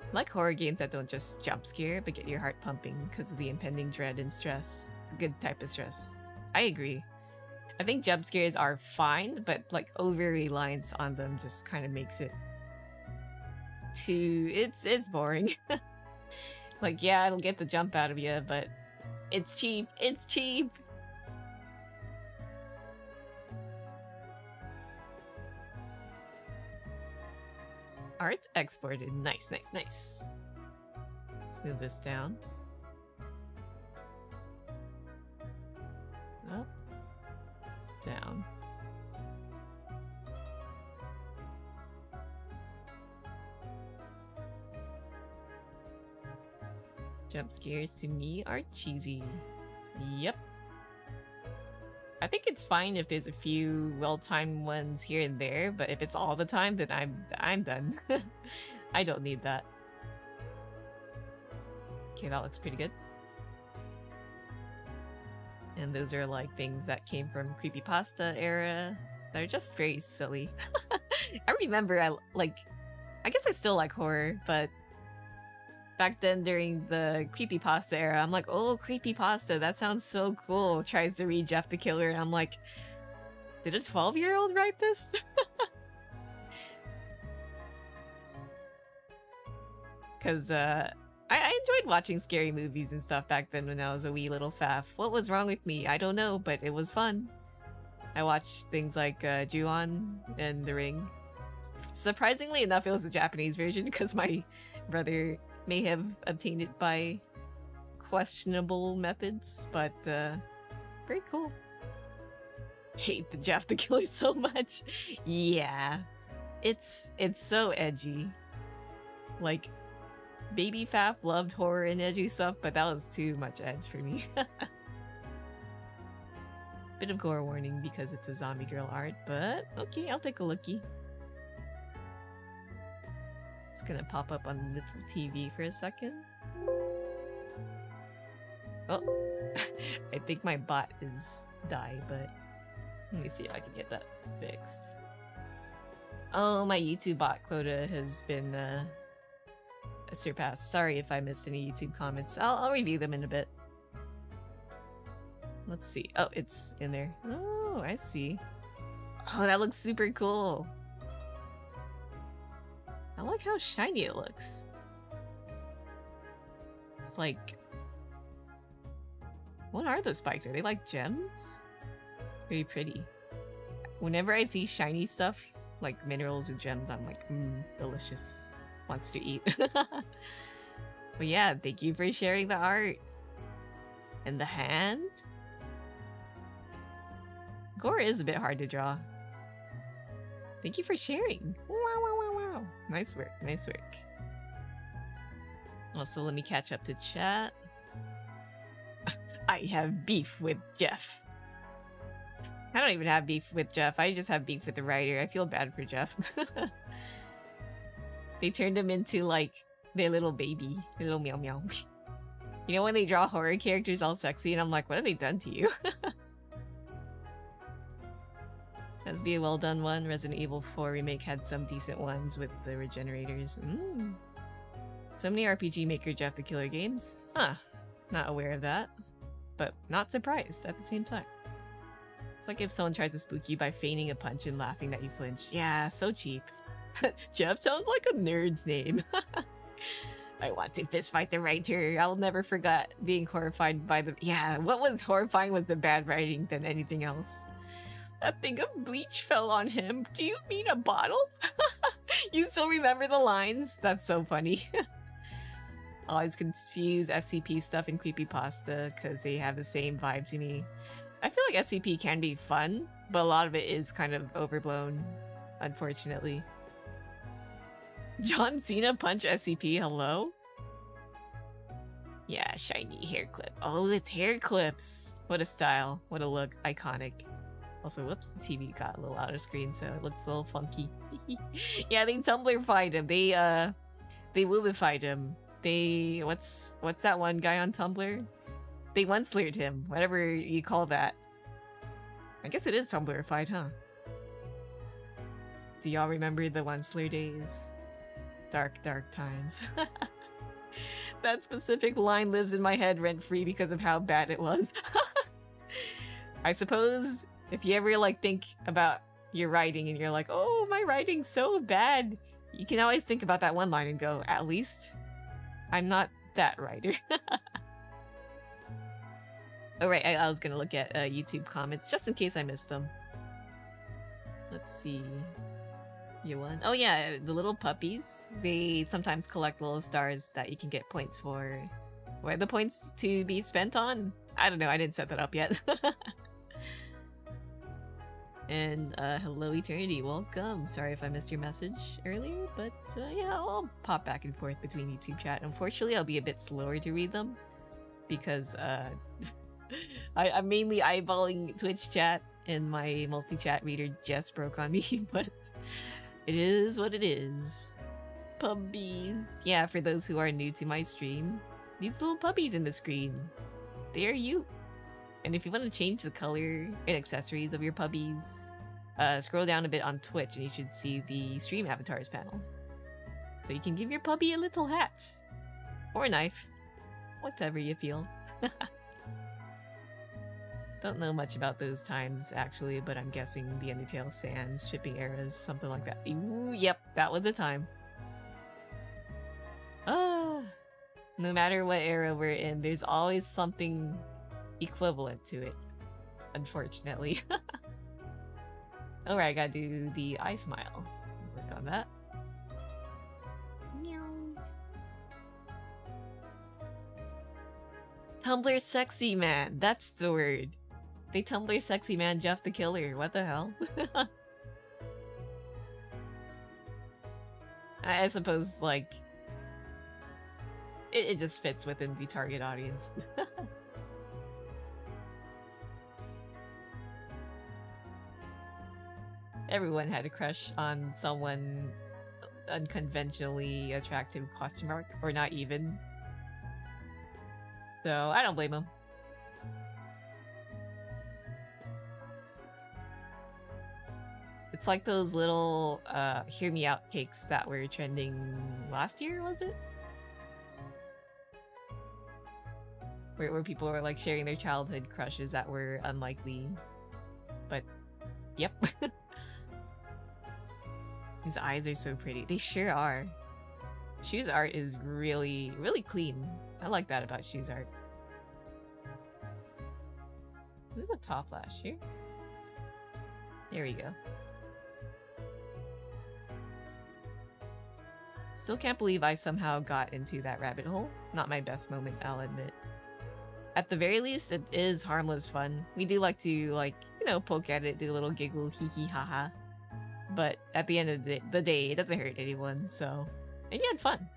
I like horror games that don't just jump scare, but get your heart pumping because of the impending dread and stress. It's a good type of stress. I agree. I think jump scares are fine, but like over-reliance on them just kind of makes it too... It's boring. Like, yeah, it'll get the jump out of you, but it's cheap. It's cheap! Art exported. Nice, nice, nice. Let's move this down. Up. Down. Jump scares to me are cheesy. Yep. I think it's fine if there's a few well-timed ones here and there, but if it's all the time, then I'm done. I don't need that. Okay, that looks pretty good. And those are like things that came from creepypasta era. They're just very silly. I remember I guess I still like horror, but back then during the creepypasta era, I'm like, oh, creepypasta, that sounds so cool. Tries to read Jeff the Killer, and I'm like, did a 12-year-old write this? Because I enjoyed watching scary movies and stuff back then when I was a wee little faff. What was wrong with me? I don't know, but it was fun. I watched things like Ju-on and The Ring. Surprisingly enough, it was the Japanese version because my brother may have obtained it by questionable methods, but very cool. Hate the Jeff the Killer so much. Yeah, it's so edgy. Like, Baby Faf loved horror and edgy stuff, but that was too much edge for me. Bit of gore warning because it's a zombie girl art, but okay, I'll take a lookie. It's gonna pop up on the little TV for a second. Oh, I think my bot is die, but let me see if I can get that fixed. Oh, my YouTube bot quota has been surpassed. Sorry if I missed any YouTube comments. I'll review them in a bit. Let's see. Oh, it's in there. Oh, I see. Oh, that looks super cool. I like how shiny it looks. It's like... What are the spikes? Are they like gems? Very pretty. Whenever I see shiny stuff, like minerals or gems, I'm like, delicious. Wants to eat. But yeah, thank you for sharing the art. And the hand? Gore is a bit hard to draw. Thank you for sharing. Wow, wow, wow, wow. Nice work, nice work. Also, let me catch up to chat. I have beef with Jeff. I don't even have beef with Jeff. I just have beef with the writer. I feel bad for Jeff. They turned him into, like, their little baby. Their little meow meow. You know when they draw horror characters all sexy and I'm like, what have they done to you? Let's be a well done one. Resident Evil 4 Remake had some decent ones with the regenerators. So many RPG Maker Jeff the Killer games? Huh. Not aware of that. But not surprised at the same time. It's like if someone tries to spook you by feigning a punch and laughing that you flinch. Yeah, so cheap. Jeff sounds like a nerd's name. I want to fistfight the writer. I'll never forget being horrified by the... Yeah, what was horrifying was the bad writing than anything else. A thing of bleach fell on him. Do you mean a bottle? You still remember the lines? That's so funny. I always confuse SCP stuff and creepypasta because they have the same vibe to me. I feel like SCP can be fun, but a lot of it is kind of overblown, unfortunately. John Cena punch SCP, hello? Yeah, shiny hair clip. Oh, it's hair clips. What a style. What a look. Iconic. Also, whoops, the TV got a little out of screen, so it looks a little funky. Yeah, they Tumblr-fied him. They They woobified him. They... What's that one guy on Tumblr? They one-sleared him. Whatever you call that. I guess it is Tumblrified, huh? Do y'all remember the one-slear days? Dark, dark times. That specific line lives in my head rent-free because of how bad it was. I suppose if you ever like think about your writing and you're like, oh, my writing's so bad, you can always think about that one line and go, at least I'm not that writer. Oh right, I was gonna look at YouTube comments just in case I missed them. Let's see. You won? Oh yeah, the little puppies. They sometimes collect little stars that you can get points for. What are the points to be spent on? I don't know, I didn't set that up yet. And hello Eternity, welcome. Sorry if I missed your message earlier, but yeah, I'll pop back and forth between YouTube chat. Unfortunately, I'll be a bit slower to read them because I'm mainly eyeballing Twitch chat and my multi-chat reader just broke on me, but it is what it is. Puppies. Yeah, for those who are new to my stream, these little puppies in the screen, they are you. And if you want to change the color and accessories of your puppies, scroll down a bit on Twitch and you should see the stream avatars panel. So you can give your puppy a little hat. Or a knife. Whatever you feel. Don't know much about those times, actually, but I'm guessing the Undertale Sans shipping eras, something like that. Ooh, yep, that was a time. No matter what era we're in, there's always something equivalent to it, unfortunately. Alright, I gotta do the eye smile. Work on that. Tumblr sexy man, that's the word. They Tumblr sexy man Jeff the Killer, what the hell? I suppose, like, it just fits within the target audience. Everyone had a crush on someone unconventionally attractive, question mark, or not even. So, I don't blame him. It's like those little hear me out cakes that were trending last year, was it? Where people were like sharing their childhood crushes that were unlikely. But, yep. His eyes are so pretty. They sure are. Shu's art is really, really clean. I like that about Shu's art. This is a top flash here. There we go. Still can't believe I somehow got into that rabbit hole. Not my best moment, I'll admit. At the very least, it is harmless fun. We do like to, like, you know, poke at it, do a little giggle, hee hee ha ha. But at the end of the day, it doesn't hurt anyone, so... And you had fun.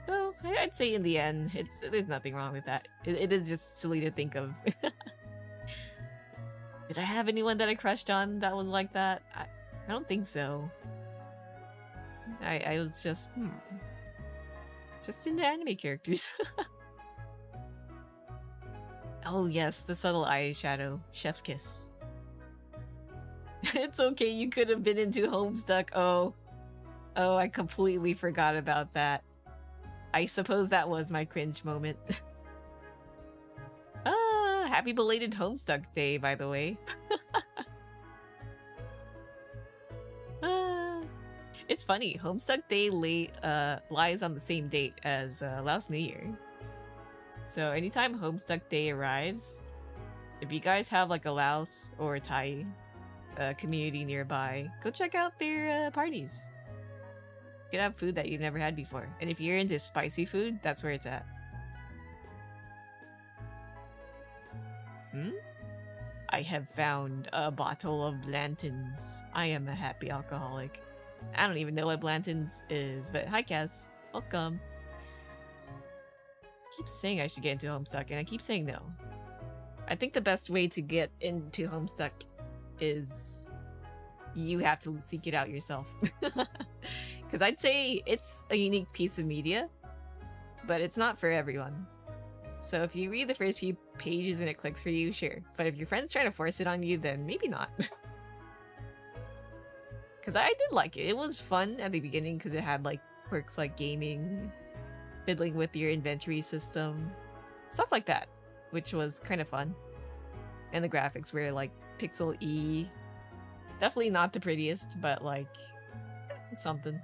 So, I'd say in the end, there's nothing wrong with that. It is just silly to think of. Did I have anyone that I crushed on that was like that? I don't think so. I was just, just into anime characters. Oh yes, the subtle eyeshadow. Chef's kiss. It's okay, you could have been into Homestuck. Oh, I completely forgot about that. I suppose that was my cringe moment. Happy belated Homestuck Day, by the way. It's funny, Homestuck Day lies on the same date as Laos New Year. So anytime Homestuck Day arrives, if you guys have like a Laos or a Thai community nearby, go check out their parties. You can have food that you've never had before. And if you're into spicy food, that's where it's at. I have found a bottle of Blanton's. I am a happy alcoholic. I don't even know what Blanton's is, but hi Kaz. Welcome. I keep saying I should get into Homestuck, and I keep saying no. I think the best way to get into Homestuck is you have to seek it out yourself. Because I'd say it's a unique piece of media, but it's not for everyone. So if you read the first few pages and it clicks for you, sure. But if your friend's trying to force it on you, then maybe not. Because I did like it. It was fun at the beginning because it had like perks like gaming, fiddling with your inventory system, stuff like that, which was kind of fun. And the graphics were like pixel E. Definitely not the prettiest, but like something.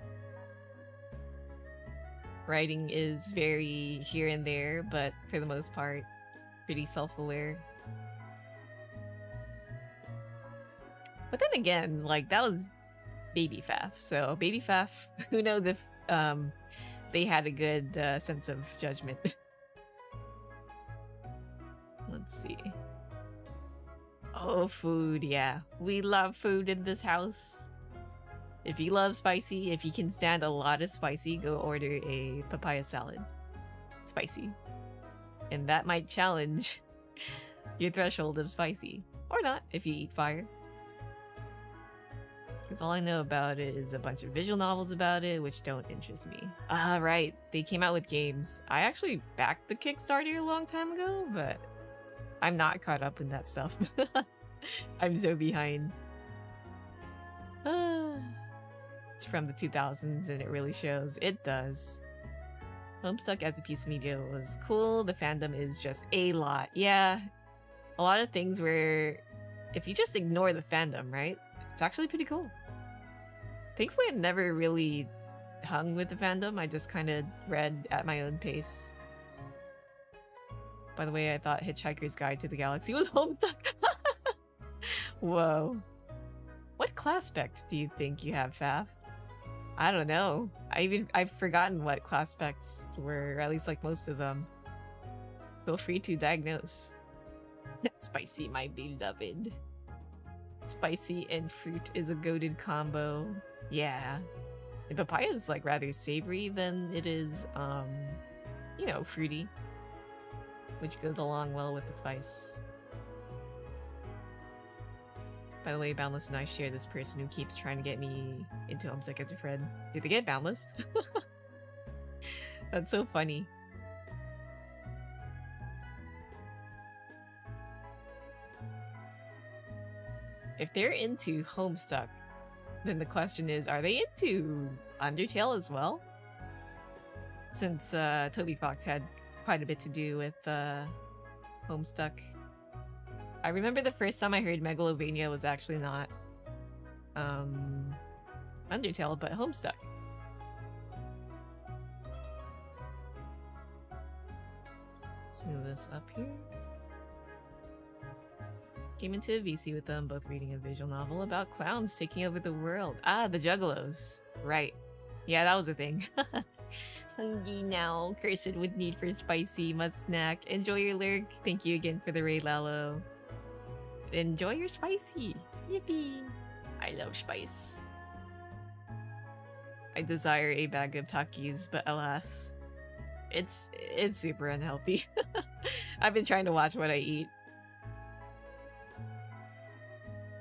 Writing is very here and there, but for the most part, pretty self-aware. But then again, like that was Baby Faf, so Baby Faf, who knows if they had a good sense of judgment. Let's see. Oh, food, yeah. We love food in this house. If you love spicy, if you can stand a lot of spicy, go order a papaya salad. Spicy. And that might challenge your threshold of spicy. Or not, if you eat fire. Because all I know about it is a bunch of visual novels about it, which don't interest me. Ah, right. They came out with games. I actually backed the Kickstarter a long time ago, but I'm not caught up in that stuff. I'm so behind. It's from the 2000s and it really shows. It does. Homestuck as a piece of media was cool. The fandom is just a lot. Yeah. A lot of things where if you just ignore the fandom, right? It's actually pretty cool. Thankfully, I never really hung with the fandom. I just kind of read at my own pace. By the way, I thought Hitchhiker's Guide to the Galaxy was Homestuck. Whoa. What class specs do you think you have, Faf? I don't know. I've forgotten what class specs were, at least like most of them. Feel free to diagnose. Spicy, my beloved. Spicy and fruit is a goated combo. Yeah. The papaya is like rather savory than it is, you know, fruity. Which goes along well with the spice. By the way, Boundless and I share this person who keeps trying to get me into Homestuck as a friend. Did they get Boundless? That's so funny. If they're into Homestuck, then the question is, are they into Undertale as well? Since Toby Fox had quite a bit to do with Homestuck. I remember the first time I heard Megalovania was actually not Undertale, but Homestuck. Let's move this up here. Came into a VC with them, both reading a visual novel about clowns taking over the world. Ah, the Juggalos. Right. Yeah, that was a thing. Hungry now, cursed with need for spicy, must snack. Enjoy your lurk. Thank you again for the raid, Lalo. Enjoy your spicy. Yippee. I love spice. I desire a bag of Takis, but alas, it's super unhealthy. I've been trying to watch what I eat.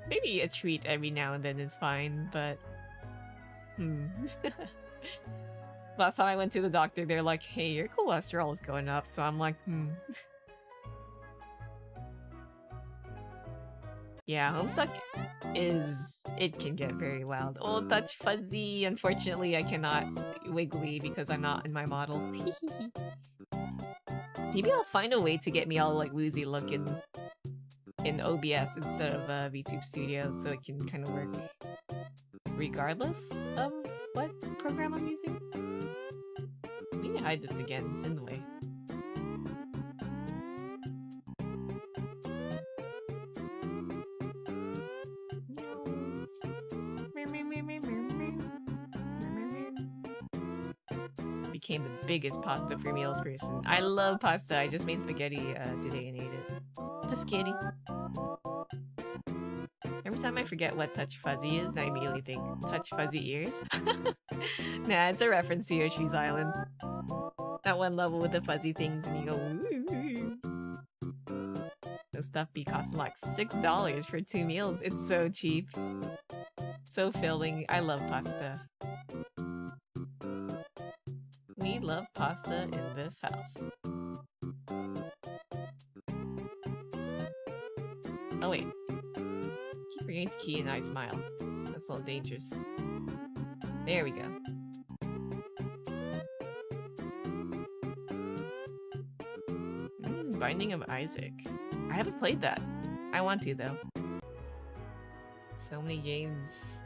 Maybe a treat every now and then is fine, but last time I went to the doctor, they're like, hey, your cholesterol is going up, so I'm like, Yeah, Homestuck it can get very wild. Oh, touch fuzzy. Unfortunately, I cannot wiggly because I'm not in my model. Maybe I'll find a way to get me all like woozy looking in OBS instead of VTube Studio, so it can kind of work regardless of what program I'm using. I need to hide this again, it's in the way. Became the biggest pasta for meals person. I love pasta. I just made spaghetti today and ate it. Paschetti. Every time I forget what Touch Fuzzy is, I immediately think Touch Fuzzy Ears. Nah, it's a reference to Yoshi's Island. That one level with the fuzzy things and you go woo. Those stuff be costing like $6 for 2 meals. It's so cheap. So filling. I love pasta. We love pasta in this house. Oh wait. Keep forgetting to key and I smile. That's a little dangerous. There we go. Binding of Isaac. I haven't played that. I want to though. So many games.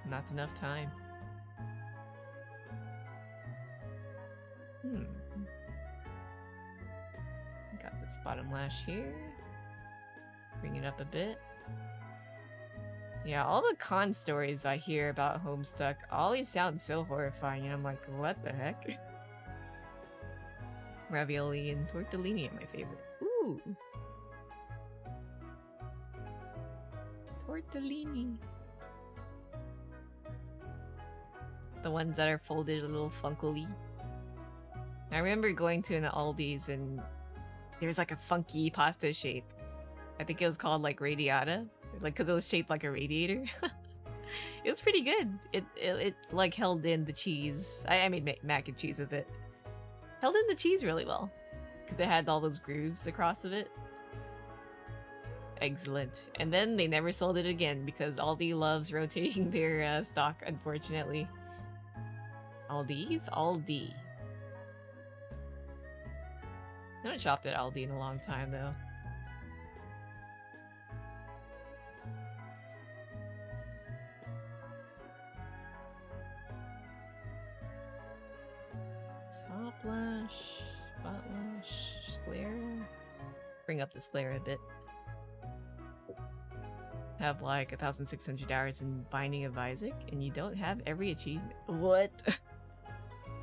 Not enough time. Got this bottom lash here. Bring it up a bit. Yeah, all the con stories I hear about Homestuck always sound so horrifying, and I'm like, what the heck? Ravioli and tortellini are my favorite. Ooh! Tortellini. The ones that are folded a little funkily. I remember going to an Aldi's and there's like a funky pasta shape. I think it was called like radiata, like because it was shaped like a radiator. It was pretty good. It like held in the cheese. I made mac and cheese with it. Held in the cheese really well because it had all those grooves across of it. Excellent. And then they never sold it again because Aldi loves rotating their stock, unfortunately. Aldi's? Aldi. I haven't shopped at Aldi in a long time though. Top lash, bot lash, sclera. Bring up the sclera a bit. Have like 1,600 hours in Binding of Isaac, and you don't have every achievement. What?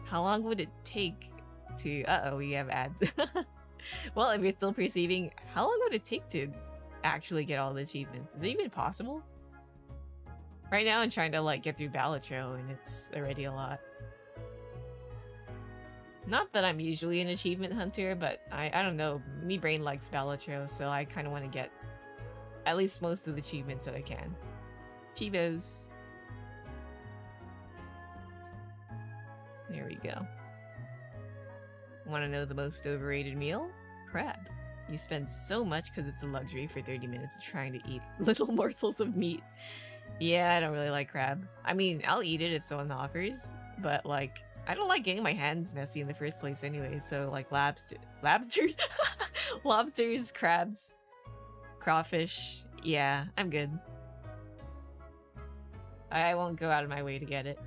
How long would it take to... Uh-oh, we have ads. Well, if you're still perceiving, how long would it take to actually get all the achievements? Is it even possible? Right now I'm trying to like get through Balatro, and it's already a lot. Not that I'm usually an achievement hunter, but I don't know, me brain likes Balatro, so I kind of want to get at least most of the achievements that I can. Chivos. There we go. Want to know the most overrated meal? Crab. You spend so much because it's a luxury for 30 minutes of trying to eat little morsels of meat. Yeah, I don't really like crab. I mean, I'll eat it if someone offers, but like, I don't like getting my hands messy in the first place anyway, so like lobsters, lobsters, crabs, crawfish, yeah, I'm good. I won't go out of my way to get it.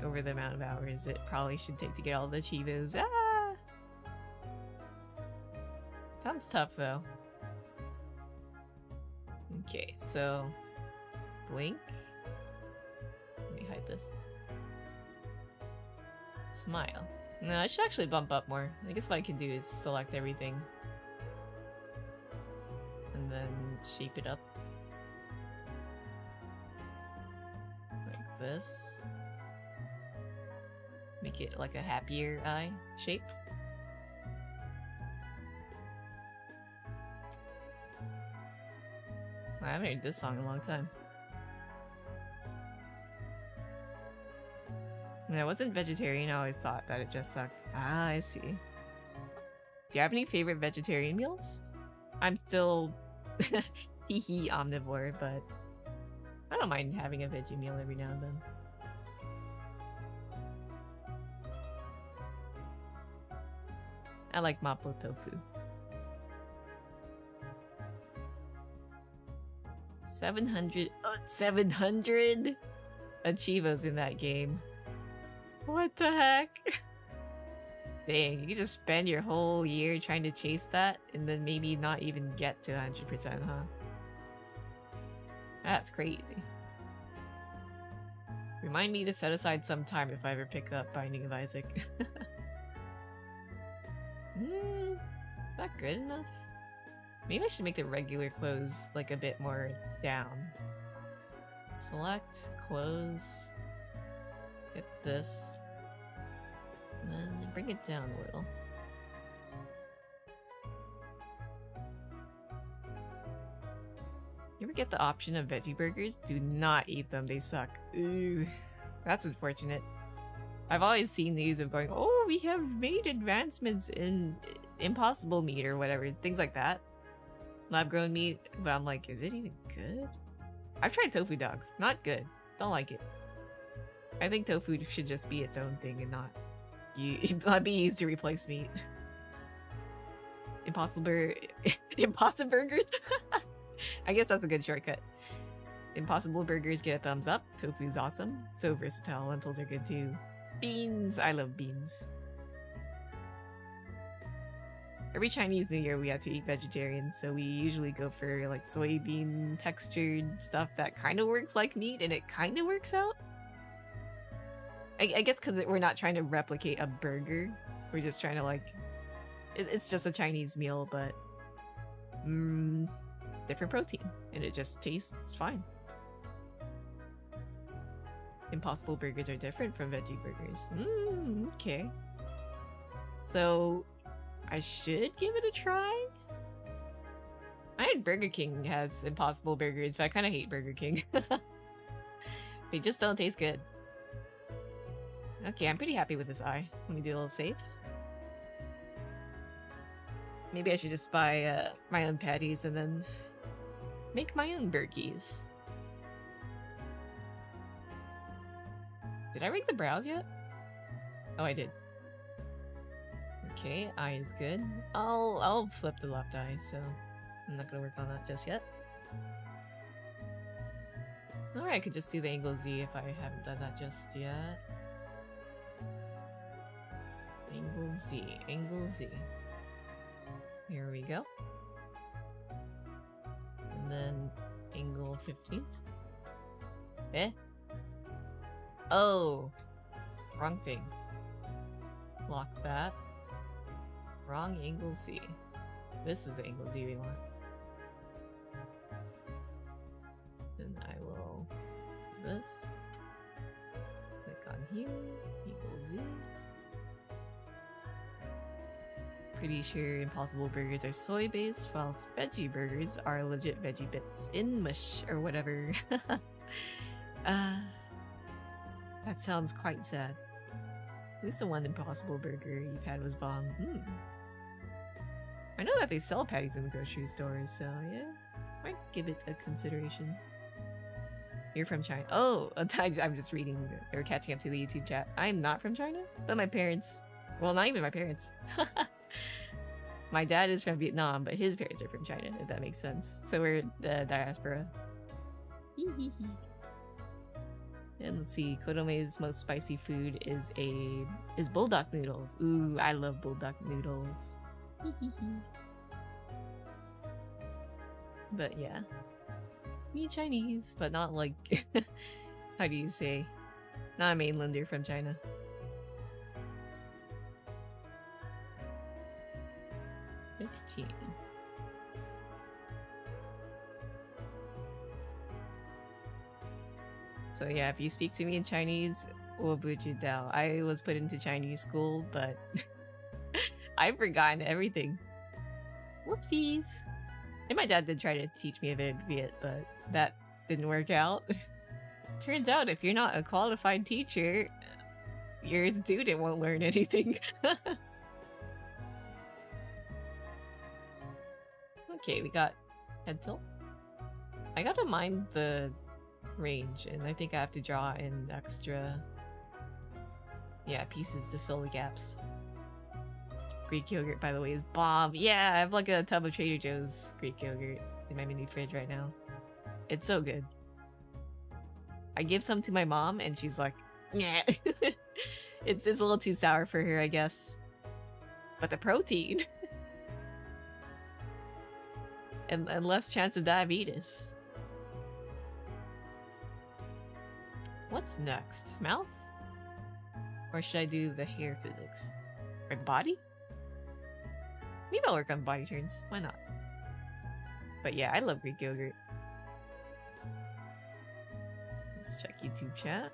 Over the amount of hours it probably should take to get all the Chivos. Ah! Sounds tough though. Okay, so blink. Let me hide this. Smile. No, I should actually bump up more. I guess what I can do is select everything. And then shape it up. Like this. Make it like a happier eye shape. I haven't heard this song in a long time. When I wasn't vegetarian, I always thought that it just sucked. Ah, I see. Do you have any favorite vegetarian meals? I'm still hee omnivore, but I don't mind having a veggie meal every now and then. I like mapo tofu. 700 achievos in that game. What the heck? Dang, you just spend your whole year trying to chase that and then maybe not even get to 100%, huh? That's crazy. Remind me to set aside some time if I ever pick up Binding of Isaac. Not good enough? Maybe I should make the regular clothes like a bit more down. Select, close, get this, and then bring it down a little. You ever get the option of veggie burgers? Do not eat them, they suck. Ooh. That's unfortunate. I've always seen news of going, oh, we have made advancements in impossible meat or whatever, things like that. Lab-grown meat, but I'm like, is it even good? I've tried tofu dogs. Not good. Don't like it. I think tofu should just be its own thing and not be used to replace meat. Impossible burgers? I guess that's a good shortcut. Impossible burgers get a thumbs up. Tofu's awesome. So versatile. Lentils are good too. Beans. I love beans. Every Chinese New Year we have to eat vegetarian, so we usually go for like soybean textured stuff that kind of works like meat and it kind of works out. I guess because we're not trying to replicate a burger. We're just trying to like... It's just a Chinese meal, but... different protein. And it just tastes fine. Impossible burgers are different from veggie burgers. Okay. So... I should give it a try? I heard Burger King has Impossible Burgers, but I kind of hate Burger King. They just don't taste good. Okay, I'm pretty happy with this eye. Let me do a little save. Maybe I should just buy my own patties and then make my own burgies. Did I rig the brows yet? Oh, I did. Okay, eye is good. I'll flip the left eye, so I'm not gonna work on that just yet. Or I could just do the angle Z if I haven't done that just yet. Angle Z, angle Z. Here we go. And then angle 15. Eh? Oh! Wrong thing. Lock that. Wrong angle Z. This is the angle Z we want. Then I will do this. Click on here. Angle Z. Pretty sure Impossible Burgers are soy-based, whilst veggie burgers are legit veggie bits in mush or whatever. That sounds quite sad. At least the one Impossible Burger you've had was bomb. I know that they sell patties in the grocery stores, so yeah, might give it a consideration. You're from China. Oh, I'm just reading or catching up to the YouTube chat. I'm not from China, but my parents, well, not even my parents. My dad is from Vietnam, but his parents are from China, if that makes sense. So we're the diaspora. And let's see, Kodomei's most spicy food is bulldog noodles. Ooh, I love bulldog noodles. But yeah, me Chinese, but not like how do you say? Not a mainlander from China. $15. So yeah, if you speak to me in Chinese, 我不知道. I was put into Chinese school, but I've forgotten everything. Whoopsies. And my dad did try to teach me a bit of Viet, but that didn't work out. Turns out if you're not a qualified teacher, your student won't learn anything. Okay, we got head tilt. I gotta mind the range, and I think I have to draw in extra, yeah, pieces to fill the gaps. Greek yogurt, by the way, is bomb. Yeah, I have like a tub of Trader Joe's Greek yogurt in my mini fridge right now. It's so good. I give some to my mom, and she's like, yeah. It's a little too sour for her, I guess. But the protein. and less chance of diabetes. What's next? Mouth? Or should I do the hair physics? Or the body? Maybe I'll work on body turns. Why not? But yeah, I love Greek yogurt. Let's check YouTube chat.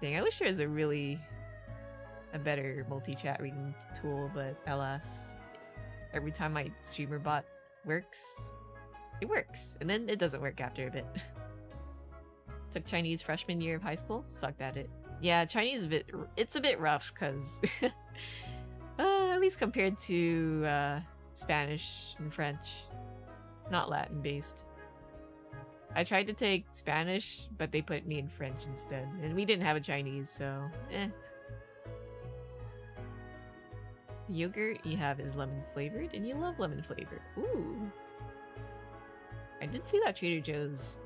Dang, I wish there was a better multi-chat reading tool, but alas, every time my streamer bot works, it works, and then it doesn't work after a bit. Took Chinese freshman year of high school. Sucked at it. Yeah, Chinese it's a bit rough because at least compared to Spanish and French, not Latin based. I tried to take Spanish, but they put me in French instead, and we didn't have a Chinese, so eh. The yogurt you have is lemon flavored, and you love lemon flavor. Ooh. I did see that Trader Joe's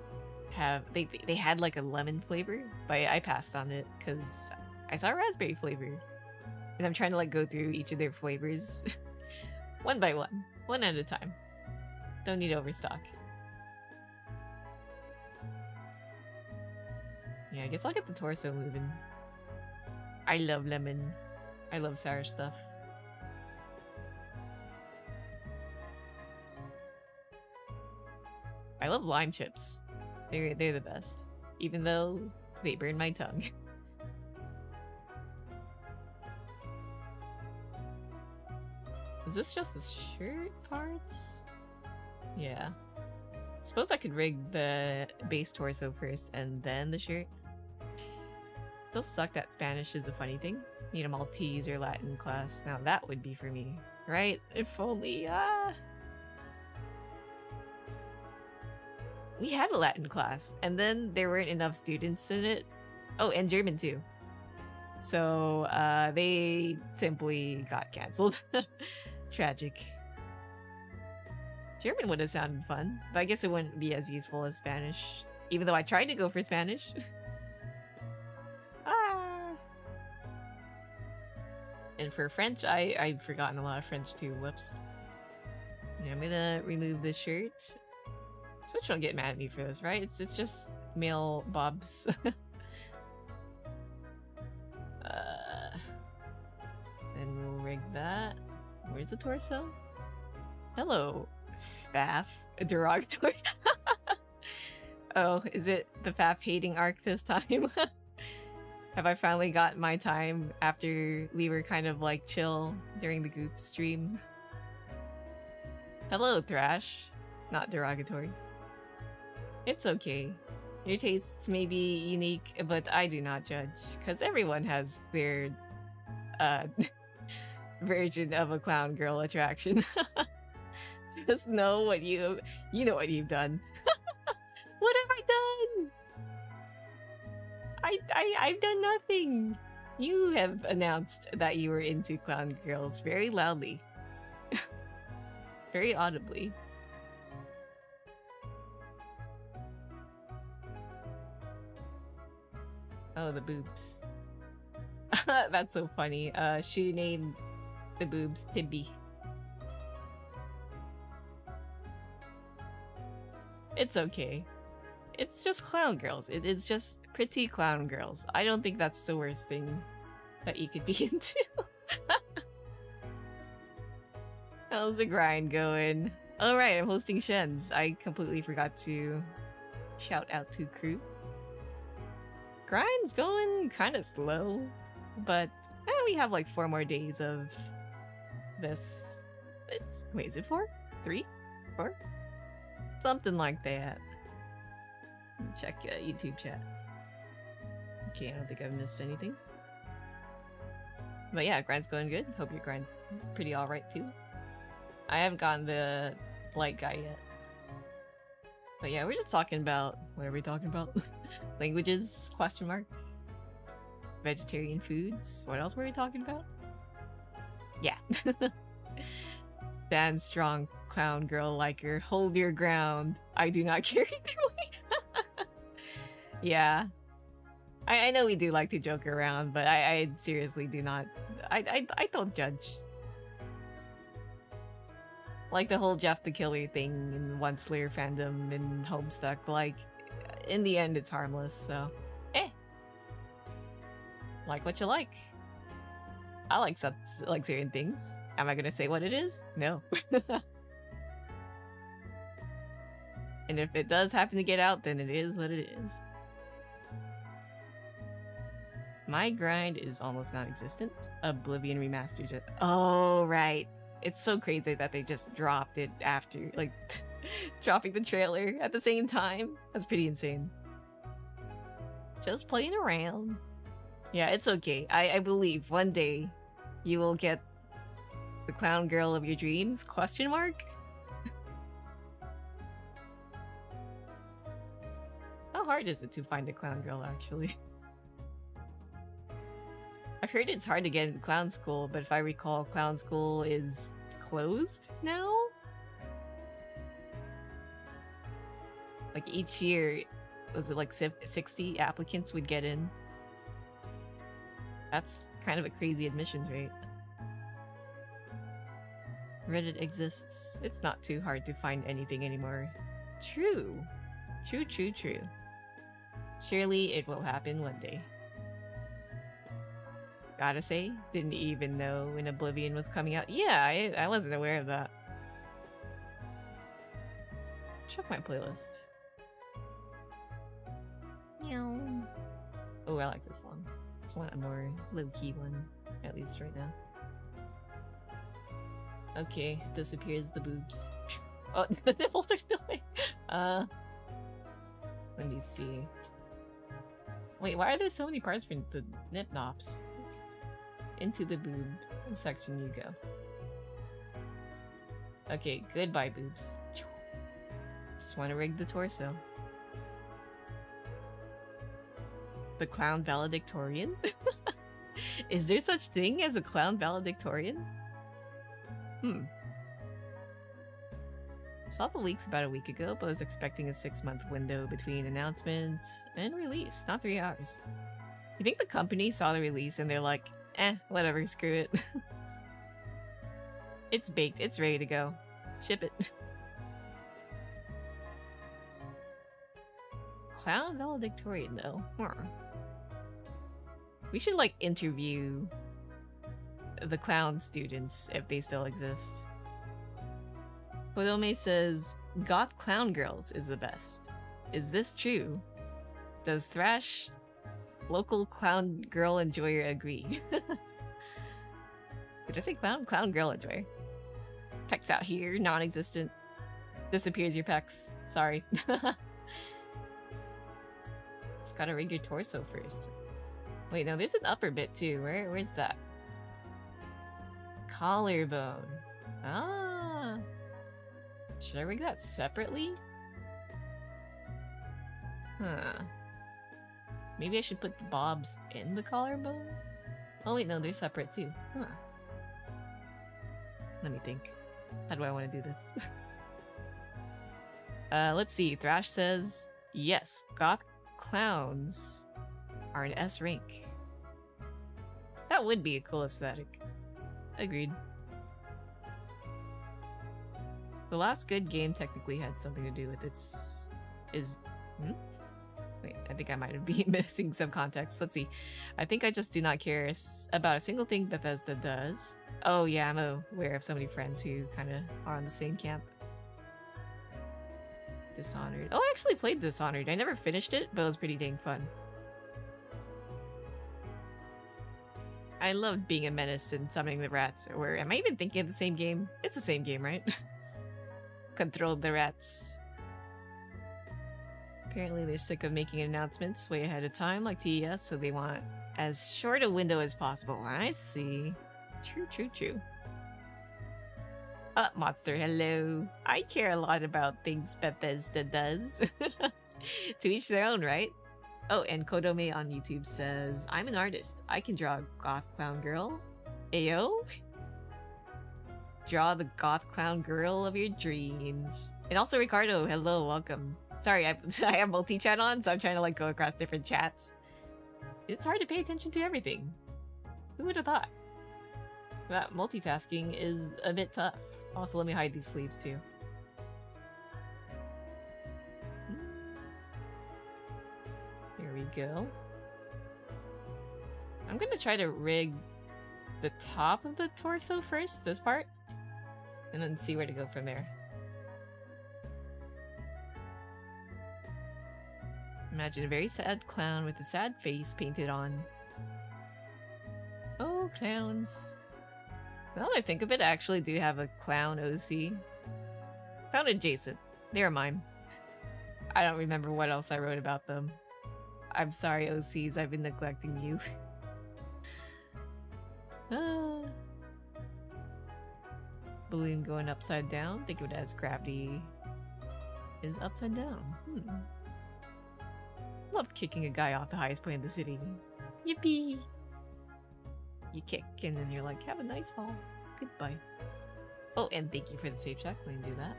they had like a lemon flavor, but I passed on it because I saw raspberry flavor, and I'm trying to like go through each of their flavors one by one at a time. Don't need to overstock. Yeah, I guess I'll get the torso moving. I love lemon. I love sour stuff. I love lime chips. They're the best, even though they burn my tongue. Is this just the shirt parts? Yeah. Suppose I could rig the base torso first and then the shirt. They'll suck that Spanish is a funny thing. Need a Maltese or Latin class. Now that would be for me, right? If only, we had a Latin class, and then there weren't enough students in it. Oh, and German too. So, they simply got cancelled. Tragic. German would have sounded fun, but I guess it wouldn't be as useful as Spanish. Even though I tried to go for Spanish. And for French, I've forgotten a lot of French too. Whoops. Yeah, I'm gonna remove this shirt. Twitch don't get mad at me for this, right? It's just male bobs. And we'll rig that. Where's the torso? Hello, Faf. Derogatory. Oh, is it the Faf hating arc this time? Have I finally got my time after we were kind of like chill during the Goop stream? Hello, Thrash. Not derogatory. It's okay. Your tastes may be unique, but I do not judge, because everyone has their version of a clown girl attraction. Just know what you know what you've done. What have I done? I've done nothing. You have announced that you were into clown girls very loudly. Very audibly. Oh, the boobs. That's so funny. She named the boobs Tibby. It's okay. It's just clown girls. It's just pretty clown girls. I don't think that's the worst thing that you could be into. How's the grind going? Oh right, I'm hosting Shens. I completely forgot to shout out to crew. Grind's going kind of slow, but we have like 4 more days of this. Wait, is it 4? 3? 4? Something like that. Check YouTube chat. Okay, I don't think I've missed anything. But yeah, grind's going good. Hope your grind's pretty alright too. I haven't gotten the light guy yet. But yeah, we're just talking about... What are we talking about? Languages? Question mark? Vegetarian foods? What else were we talking about? Yeah. Stand strong, clown girl liker. Hold your ground. I do not care either way. Yeah. I know we do like to joke around, but I seriously do not... I don't judge. Like the whole Jeff the Killer thing in One Slayer fandom and Homestuck, like, in the end it's harmless, so... Like what you like. I like certain things. Am I gonna say what it is? No. And if it does happen to get out, then it is what it is. My grind is almost non-existent. Oblivion Remastered. Oh, right. It's so crazy that they just dropped it after, like, dropping the trailer at the same time. That's pretty insane. Just playing around. Yeah, it's okay. I believe one day you will get the clown girl of your dreams? Question mark? How hard is it to find a clown girl, actually? I've heard it's hard to get into clown school, but if I recall, clown school is closed now? Like each year, was it like 60 applicants would get in? That's kind of a crazy admissions rate. Reddit exists. It's not too hard to find anything anymore. True. True, true, true. Surely it will happen one day. Gotta say, didn't even know when Oblivion was coming out. Yeah, I wasn't aware of that. Check my playlist. Oh, I like this one. It's one a more low-key one, at least right now. Okay, disappears the boobs. Oh, the nipples are still there. Let me see. Wait, why are there so many parts for the nip nops? Into the boob section you go. Okay, goodbye boobs. Just want to rig the torso. The clown valedictorian? Is there such thing as a clown valedictorian? Saw the leaks about a week ago, but was expecting a 6-month window between announcement and release, not 3 hours. You think the company saw the release and they're like, whatever, screw it. It's baked, it's ready to go. Ship it. Clown valedictorian, though. We should, like, interview the clown students if they still exist. Kodome says, Goth Clown Girls is the best. Is this true? Does Thrash, local clown girl enjoyer, agree? Did I say clown girl enjoyer? Pecs out here, non-existent. Disappears your pecs. Sorry. It's gotta rig your torso first. Wait, no, there's an upper bit too. Where's that? Collarbone. Ah. Should I rig that separately? Huh. Maybe I should put the bobs in the collarbone? Oh wait, no, they're separate too. Huh. Let me think. How do I want to do this? Let's see. Thrash says, yes, goth clowns are an S rank. That would be a cool aesthetic. Agreed. The last good game technically had something to do with its... Wait, I think I might be missing some context. Let's see. I think I just do not care about a single thing Bethesda does. Oh yeah, I'm aware of so many friends who kind of are on the same camp. Dishonored. Oh, I actually played Dishonored. I never finished it, but it was pretty dang fun. I loved being a menace and summoning the rats. Or am I even thinking of the same game? It's the same game, right? Controlled the rats. Apparently they're sick of making announcements way ahead of time, like TES, so they want as short a window as possible. I see. True, true, true. Monster, hello. I care a lot about things Bethesda does. To each their own, right? Oh, and Kodome on YouTube says, I'm an artist. I can draw a goth clown girl. Ayo? Draw the goth clown girl of your dreams. And also Ricardo, hello, welcome. Sorry, I have multi-chat on, so I'm trying to like go across different chats. It's hard to pay attention to everything. Who would have thought? That multitasking is a bit tough. Also, let me hide these sleeves too. Here we go. I'm gonna try to rig the top of the torso first, this part, and then see where to go from there. Imagine a very sad clown with a sad face painted on. Oh, clowns. Now that I think of it, I actually do have a clown OC. Clown adjacent. They are mine. I don't remember what else I wrote about them. I'm sorry, OCs, I've been neglecting you. Balloon going upside down? Think of it as gravity is upside down. Loved kicking a guy off the highest point of the city. Yippee! You kick and then you're like, have a nice fall. Goodbye. Oh, and thank you for the safe check. Let me do that.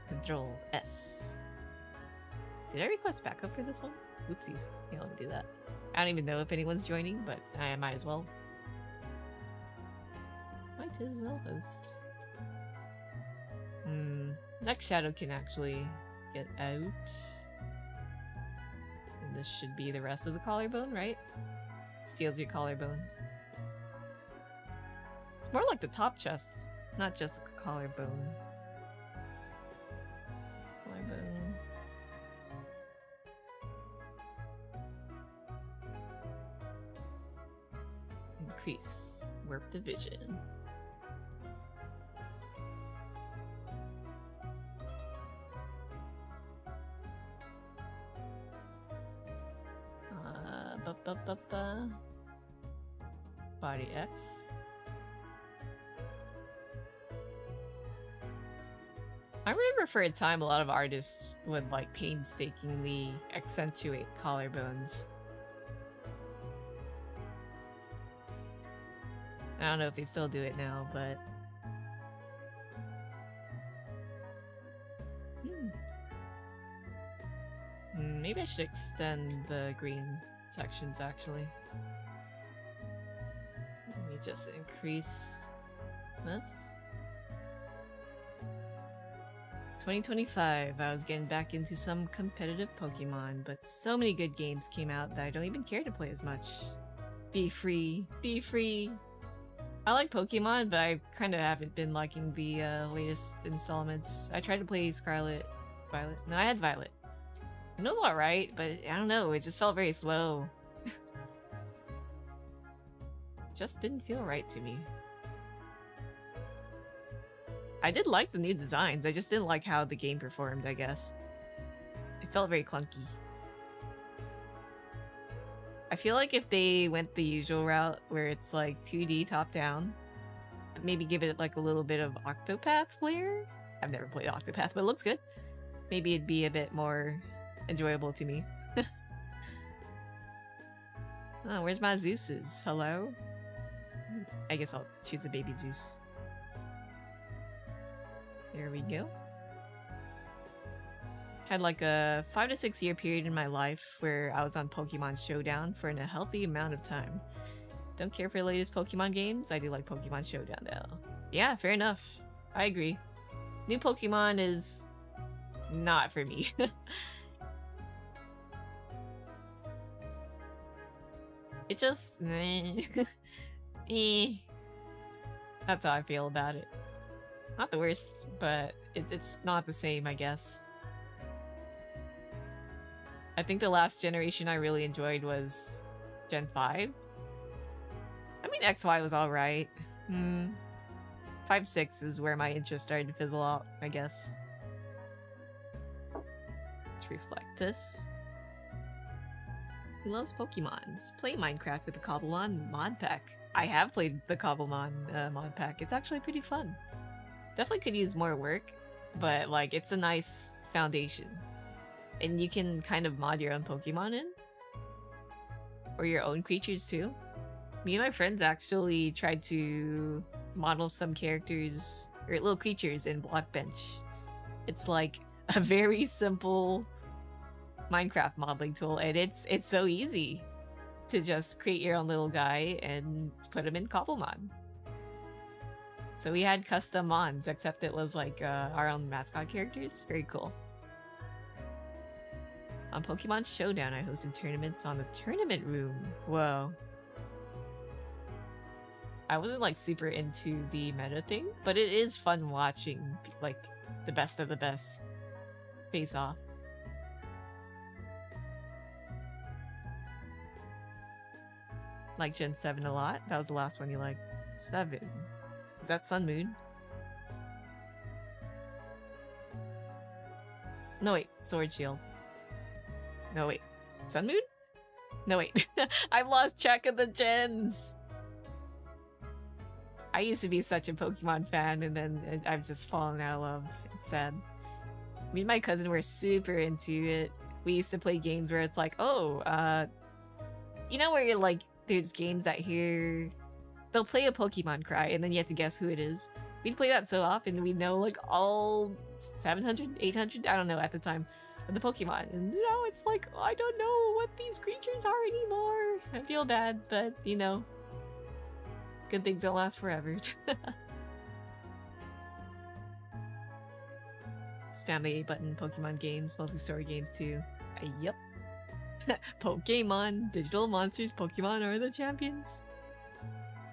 Control S. Did I request backup for this one? Oopsies. Yeah, let me do that. I don't even know if anyone's joining, but I might as well. Might as well host. Next shadow can actually get out. And this should be the rest of the collarbone, right? Steals your collarbone. It's more like the top chest, not just the collarbone. Collarbone. Increase warp division. Body X. I remember for a time a lot of artists would like painstakingly accentuate collarbones. I don't know if they still do it now, but maybe I should extend the green sections actually. Let me just increase this. 2025, I was getting back into some competitive Pokemon, but so many good games came out that I don't even care to play as much. Be free, be free. I like Pokemon, but I kind of haven't been liking the latest installments. I tried to play Scarlet, Violet. No, I had Violet. It was alright, but I don't know, it just felt very slow. Just didn't feel right to me. I did like the new designs, I just didn't like how the game performed, I guess. It felt very clunky. I feel like if they went the usual route, where it's like 2D top-down, but maybe give it like a little bit of Octopath flair? I've never played Octopath, but it looks good. Maybe it'd be a bit more enjoyable to me. Oh, where's my Zeus's? Hello? I guess I'll choose a baby Zeus. There we go. Had like a 5 to 6 year period in my life where I was on Pokemon Showdown for a healthy amount of time. Don't care for the latest Pokemon games, I do like Pokemon Showdown though. Yeah, fair enough. I agree. New Pokemon is not for me. It just... That's how I feel about it. Not the worst, but it's not the same, I guess. I think the last generation I really enjoyed was Gen 5. I mean, XY was alright. 5-6 is where my interest started to fizzle out, I guess. Let's reflect this. Who loves Pokemons? Play Minecraft with the Cobblemon mod pack. I have played the Cobblemon mod pack. It's actually pretty fun. Definitely could use more work, but like it's a nice foundation. And you can kind of mod your own Pokemon in. Or your own creatures too. Me and my friends actually tried to model some characters, or little creatures in Blockbench. It's like a very simple Minecraft modeling tool, and it's so easy to just create your own little guy and put him in Cobblemon. So we had custom mons, except it was like our own mascot characters. Very cool. On Pokemon Showdown, I hosted tournaments on the tournament room. Whoa. I wasn't like super into the meta thing, but it is fun watching like the best of the best face off. Like Gen 7 a lot? That was the last one you liked. 7. Is that Sun Moon? No wait, Sword Shield. No, wait. Sun Moon? No, wait. I've lost track of the gens! I used to be such a Pokemon fan, and then I've just fallen out of love. It's sad. Me and my cousin were super into it. We used to play games where it's like, oh, you know where you're like, there's games that they'll play a Pokemon cry, and then you have to guess who it is. We'd play that so often, we'd know like all 700, 800, I don't know at the time, of the Pokemon. And now it's like, oh, I don't know what these creatures are anymore. I feel bad, but you know, good things don't last forever. Spam the A button, Pokemon games, multi-story games too. Yep. Pokemon, digital monsters, Pokemon are the champions.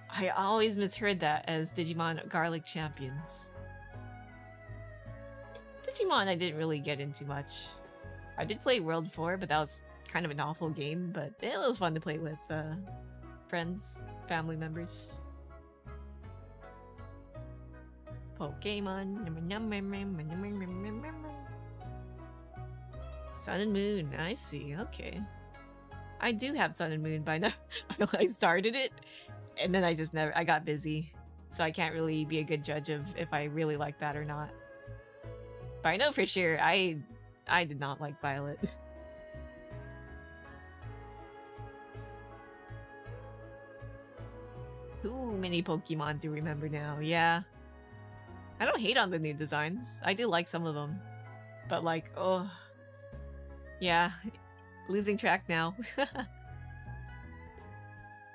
I always misheard that as Digimon Garlic Champions. Digimon I didn't really get into much. I did play World 4, but that was kind of an awful game, but it was fun to play with friends, family members. Pokemon. Sun and Moon, I see, okay. I do have Sun and Moon by now. I started it, and then I got busy. So I can't really be a good judge of if I really like that or not. But I know for sure, I did not like Violet. Too many Pokemon to remember now, yeah. I don't hate on the new designs. I do like some of them. But like, oh... yeah, losing track now.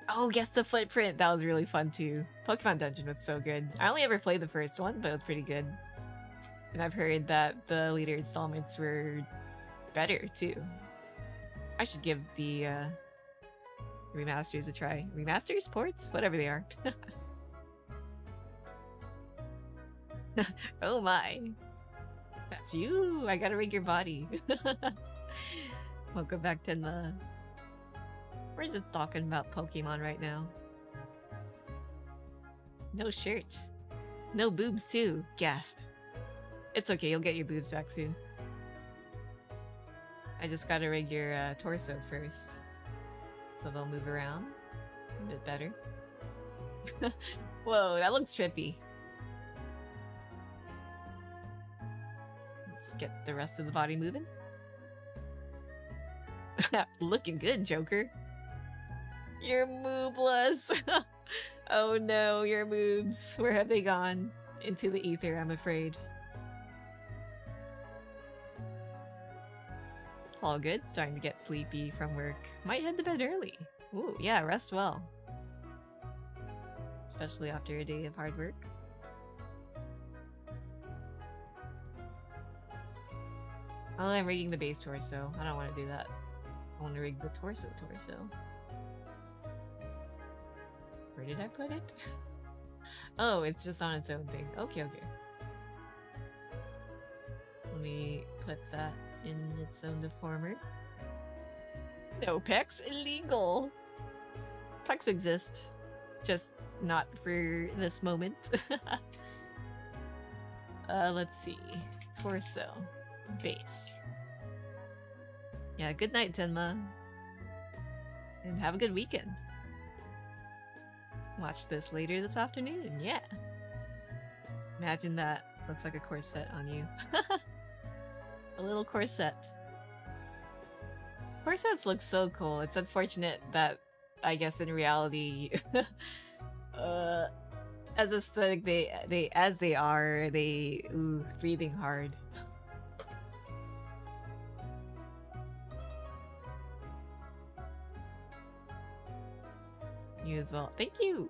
Oh, guess the footprint! That was really fun too. Pokemon Dungeon was so good. I only ever played the first one, but it was pretty good. And I've heard that the later installments were better too. I should give the remasters a try. Remasters? Ports? Whatever they are. Oh my. That's you! I gotta rig your body. Welcome back, Tenma. We're just talking about Pokemon right now. No shirt. No boobs too. Gasp. It's okay, you'll get your boobs back soon. I just gotta rig your torso first. So they'll move around a bit better. Whoa, that looks trippy. Let's get the rest of the body moving. Looking good, Joker. You're moobless. Oh no, your moobs. Where have they gone? Into the ether, I'm afraid. It's all good. Starting to get sleepy from work. Might head to bed early. Ooh, yeah, rest well. Especially after a day of hard work. Oh, I'm rigging the base torso. I don't want to do that. I want to rig the torso. Where did I put it? Oh, it's just on its own thing. Okay. Let me put that in its own deformer. No pecs? Illegal! Pecs exist. Just not for this moment. Let's see. Torso. Base. Yeah, good night, Tenma. And have a good weekend. Watch this later this afternoon, yeah. Imagine that. Looks like a corset on you. A little corset. Corsets look so cool. It's unfortunate that, I guess in reality, as aesthetic they are, breathing hard. You as well. Thank you!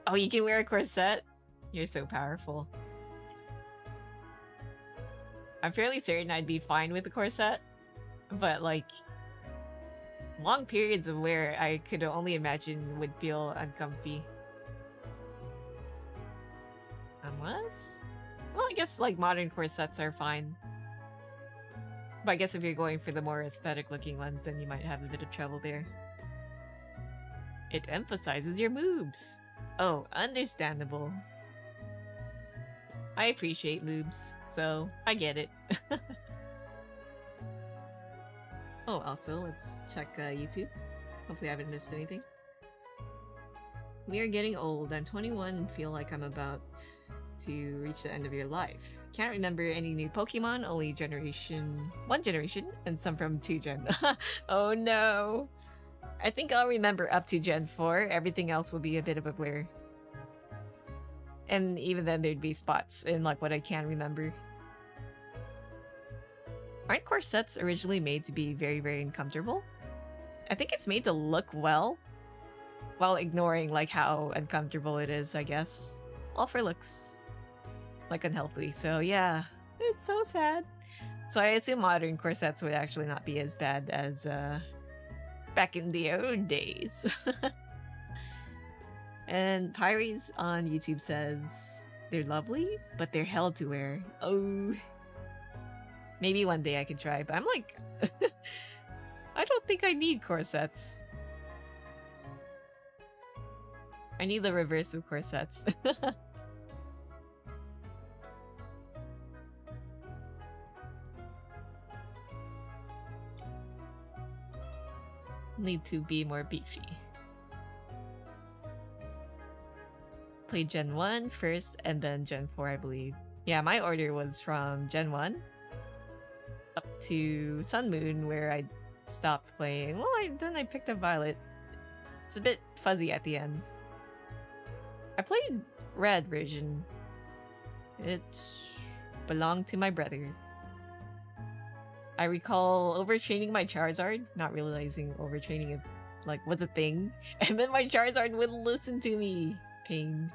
Oh, you can wear a corset? You're so powerful. I'm fairly certain I'd be fine with a corset, but like, long periods of wear I could only imagine would feel uncomfy. Unless? Well, I guess like modern corsets are fine. But I guess if you're going for the more aesthetic looking ones, then you might have a bit of trouble there. It emphasizes your moves. Oh, understandable. I appreciate moves, so I get it. Oh, also, let's check YouTube. Hopefully I haven't missed anything. We are getting old. I'm 21 and feel like I'm about to reach the end of your life. Can't remember any new Pokemon, only one generation, and some from 2 gen. Oh no! I think I'll remember up to Gen 4, everything else will be a bit of a blur. And even then there'd be spots in like what I can remember. Aren't corsets originally made to be very, very uncomfortable? I think it's made to look well, while ignoring like how uncomfortable it is, I guess. All for looks. Like unhealthy, so yeah. It's so sad. So I assume modern corsets would actually not be as bad as back in the old days. And Pyres on YouTube says, they're lovely, but they're hell to wear. Oh. Maybe one day I could try, but I'm like... I don't think I need corsets. I need the reverse of corsets. Need to be more beefy. Played Gen 1 first and then Gen 4, I believe. Yeah, my order was from Gen 1 up to Sun Moon, where I stopped playing. Well, then I picked up Violet. It's a bit fuzzy at the end. I played Red version. It belonged to my brother. I recall overtraining my Charizard, not realizing overtraining it like was a thing, and then my Charizard wouldn't listen to me. Pain.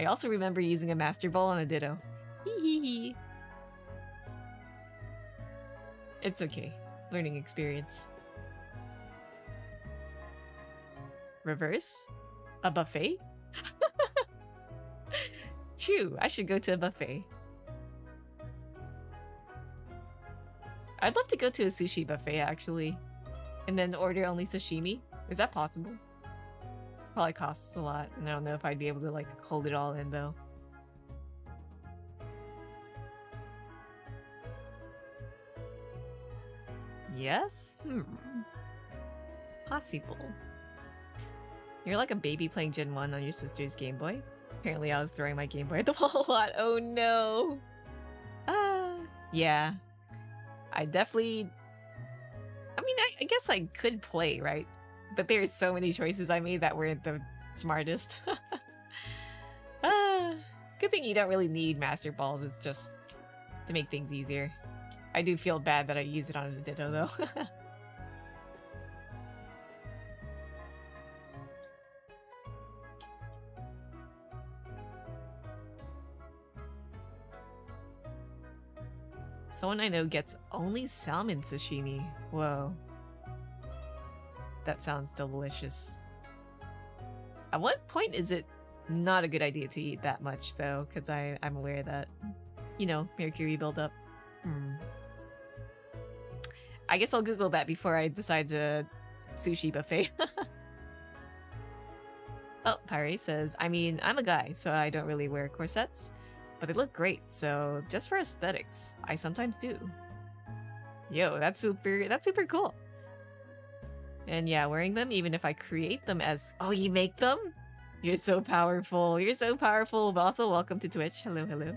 I also remember using a Master Ball on a Ditto. Hee hee hee. It's okay. Learning experience. Reverse? A buffet? True, I should go to a buffet. I'd love to go to a sushi buffet, actually. And then order only sashimi. Is that possible? Probably costs a lot, and I don't know if I'd be able to, like, hold it all in, though. Yes? Possible. You're like a baby playing Gen 1 on your sister's Game Boy. Apparently I was throwing my Game Boy at the wall a lot. Oh no! Yeah. I definitely... I mean, I guess I could play, right? But there's so many choices I made that weren't the smartest. Good thing you don't really need Master Balls, it's just to make things easier. I do feel bad that I use it on a Ditto, though. Someone I know gets only salmon sashimi. Whoa. That sounds delicious. At what point is it not a good idea to eat that much, though? Because I'm aware that, you know, mercury buildup. I guess I'll Google that before I decide to sushi buffet. Oh, Pyre says, I mean, I'm a guy, so I don't really wear corsets. But they look great, so just for aesthetics, I sometimes do. Yo, that's super cool. And yeah, wearing them, even if I create them as... Oh, you make them? You're so powerful. You're so powerful. But also, welcome to Twitch. Hello, hello.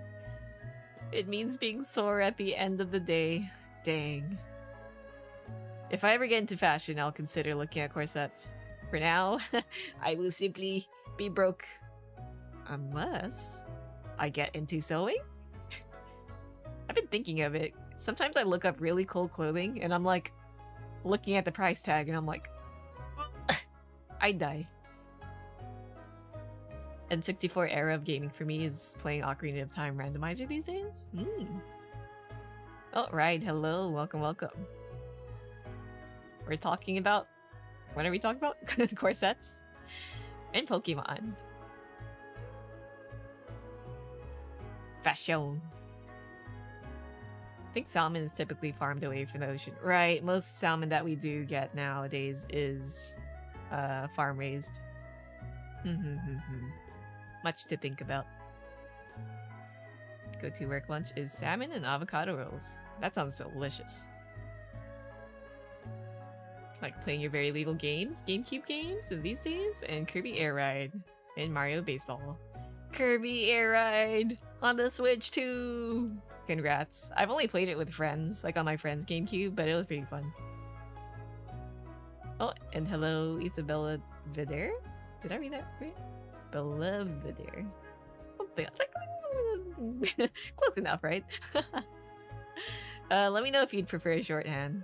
It means being sore at the end of the day. Dang. If I ever get into fashion, I'll consider looking at corsets. For now, I will simply be broke. Unless... I get into sewing? I've been thinking of it. Sometimes I look up really cool clothing and I'm like looking at the price tag and I'm like I'd die. And 64 era of gaming for me is playing Ocarina of Time randomizer these days. Oh, right. Hello. Welcome, welcome. We're talking about... What are we talking about? Corsets? And Pokemon. Fashion. I think salmon is typically farmed away from the ocean. Right, most salmon that we do get nowadays is farm raised. Much to think about. Go to work lunch is salmon and avocado rolls. That sounds delicious. Like playing your very legal games, GameCube games in these days, and Kirby Air Ride and Mario Baseball. Kirby Air Ride on the Switch too! Congrats. I've only played it with friends, like on my friend's GameCube, but it was pretty fun. Oh, and hello Isabella Vider? Did I read that right? Bella Vider. Close enough, right? Let me know if you'd prefer shorthand.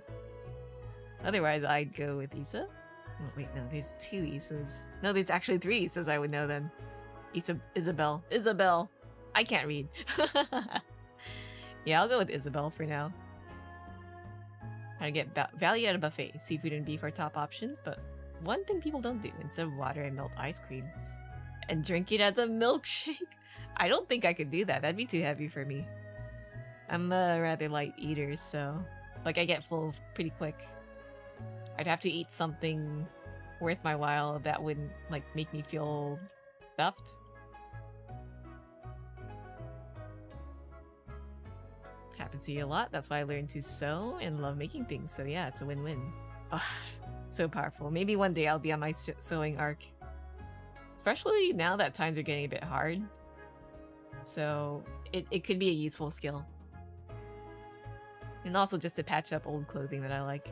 Otherwise, I'd go with Issa. Oh, wait, no, there's 2 Issas. No, there's actually 3 Issas I would know then. Isabel. Isabel! I can't read. Yeah, I'll go with Isabel for now. How to get value at a buffet. Seafood and beef are top options, but one thing people don't do, instead of water, I melt ice cream. And drink it as a milkshake. I don't think I could do that. That'd be too heavy for me. I'm a rather light eater, so... Like, I get full pretty quick. I'd have to eat something worth my while that wouldn't, like, make me feel stuffed. Happens to you a lot. That's why I learned to sew and love making things. So yeah, it's a win-win. Oh, so powerful. Maybe one day I'll be on my sewing arc. Especially now that times are getting a bit hard. So it could be a useful skill. And also just to patch up old clothing that I like.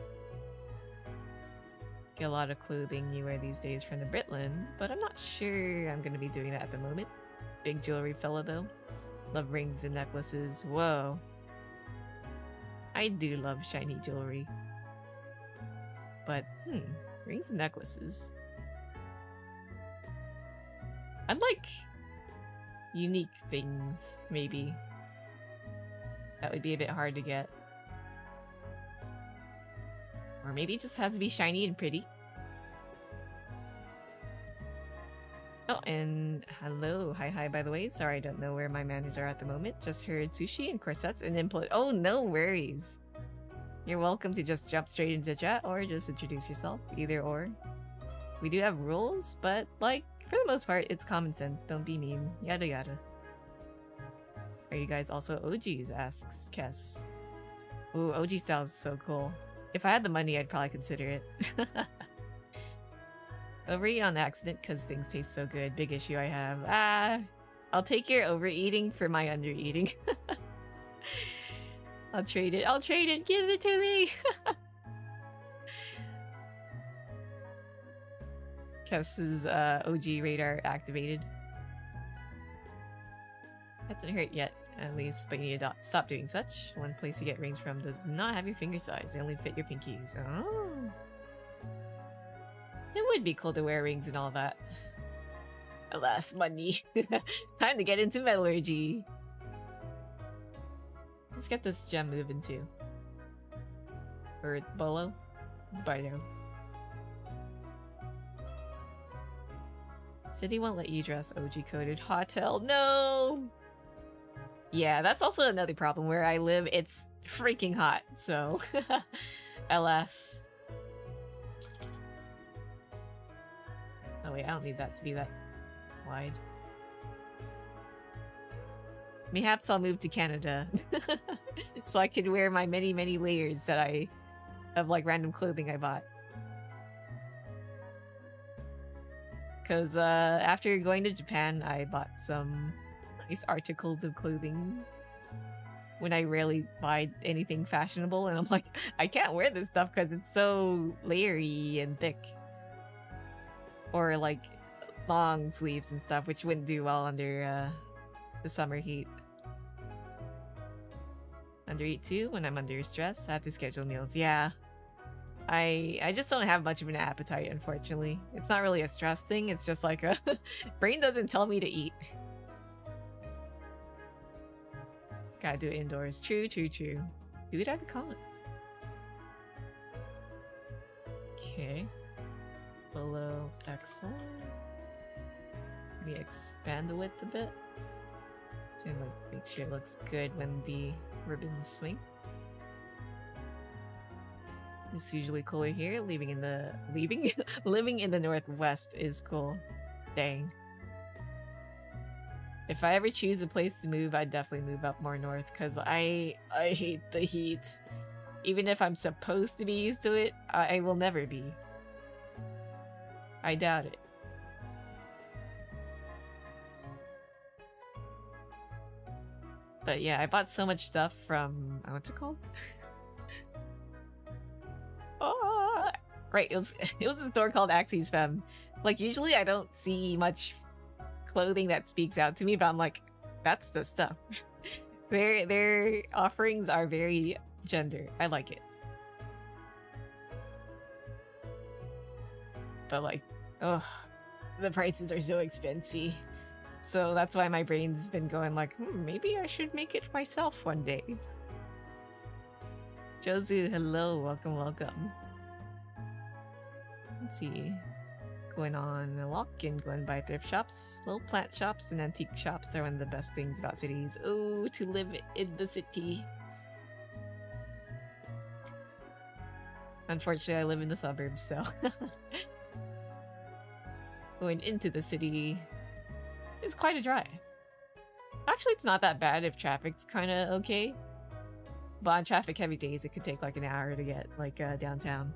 Get a lot of clothing you wear these days from the Britland, but I'm not sure I'm gonna be doing that at the moment. Big jewelry fella though. Love rings and necklaces. Whoa. I do love shiny jewelry. But, rings and necklaces. I'd like unique things, maybe. That would be a bit hard to get. Or maybe it just has to be shiny and pretty. Oh, and hello. Hi, by the way. Sorry, I don't know where my manners are at the moment. Just heard sushi and corsets and input. Oh, no worries. You're welcome to just jump straight into chat or just introduce yourself. Either or. We do have rules, but, like, for the most part, it's common sense. Don't be mean. Yada yada. Are you guys also OGs? Asks Kess. Ooh, OG style is so cool. If I had the money, I'd probably consider it. Overeat on accident because things taste so good. Big issue I have. I'll take your overeating for my undereating. I'll trade it. I'll trade it. Give it to me. Kess's OG radar activated. Hasn't hurt yet, at least, but you need to stop doing such. One place you get rings from does not have your finger size. They only fit your pinkies. Oh. It would be cool to wear rings and all that. Alas, money. Time to get into metallurgy. Let's get this gem moving too. Or Bolo? Bardo. City won't let you dress OG coded hotel. No! Yeah, that's also another problem. Where I live, it's freaking hot, so... Alas. Oh wait, I don't need that to be that wide. Mayhaps I'll move to Canada. So I can wear my many layers that of like random clothing I bought. Cause after going to Japan, I bought some nice articles of clothing. When I rarely buy anything fashionable, and I'm like, I can't wear this stuff because it's so layery and thick. Or like long sleeves and stuff, which wouldn't do well under the summer heat. Undereat too when I'm under stress. I have to schedule meals. Yeah. I just don't have much of an appetite, unfortunately. It's not really a stress thing, it's just like a brain doesn't tell me to eat. Gotta do it indoors. True. Do it at the con. Okay. Below X1. Let me expand the width a bit. To like make sure it looks good when the ribbons swing. It's usually cooler here. Living in the northwest is cool. Dang. If I ever choose a place to move, I'd definitely move up more north because I hate the heat. Even if I'm supposed to be used to it, I will never be. I doubt it. But yeah, I bought so much stuff from... what's it called? Oh, right, it was a store called Axie's Femme. Like, usually I don't see much clothing that speaks out to me, but I'm like, that's the stuff. Their offerings are very gender. I like it. But like, oh, the prices are so expensive. So that's why my brain's been going like, maybe I should make it myself one day. Jozu, hello, welcome, welcome. Let's see. Going on a walk and going by thrift shops. Little plant shops and antique shops are one of the best things about cities. Oh, to live in the city. Unfortunately, I live in the suburbs, so... Going into the city is quite a drive. Actually, it's not that bad if traffic's kind of okay. But on traffic heavy days, it could take like an hour to get like downtown.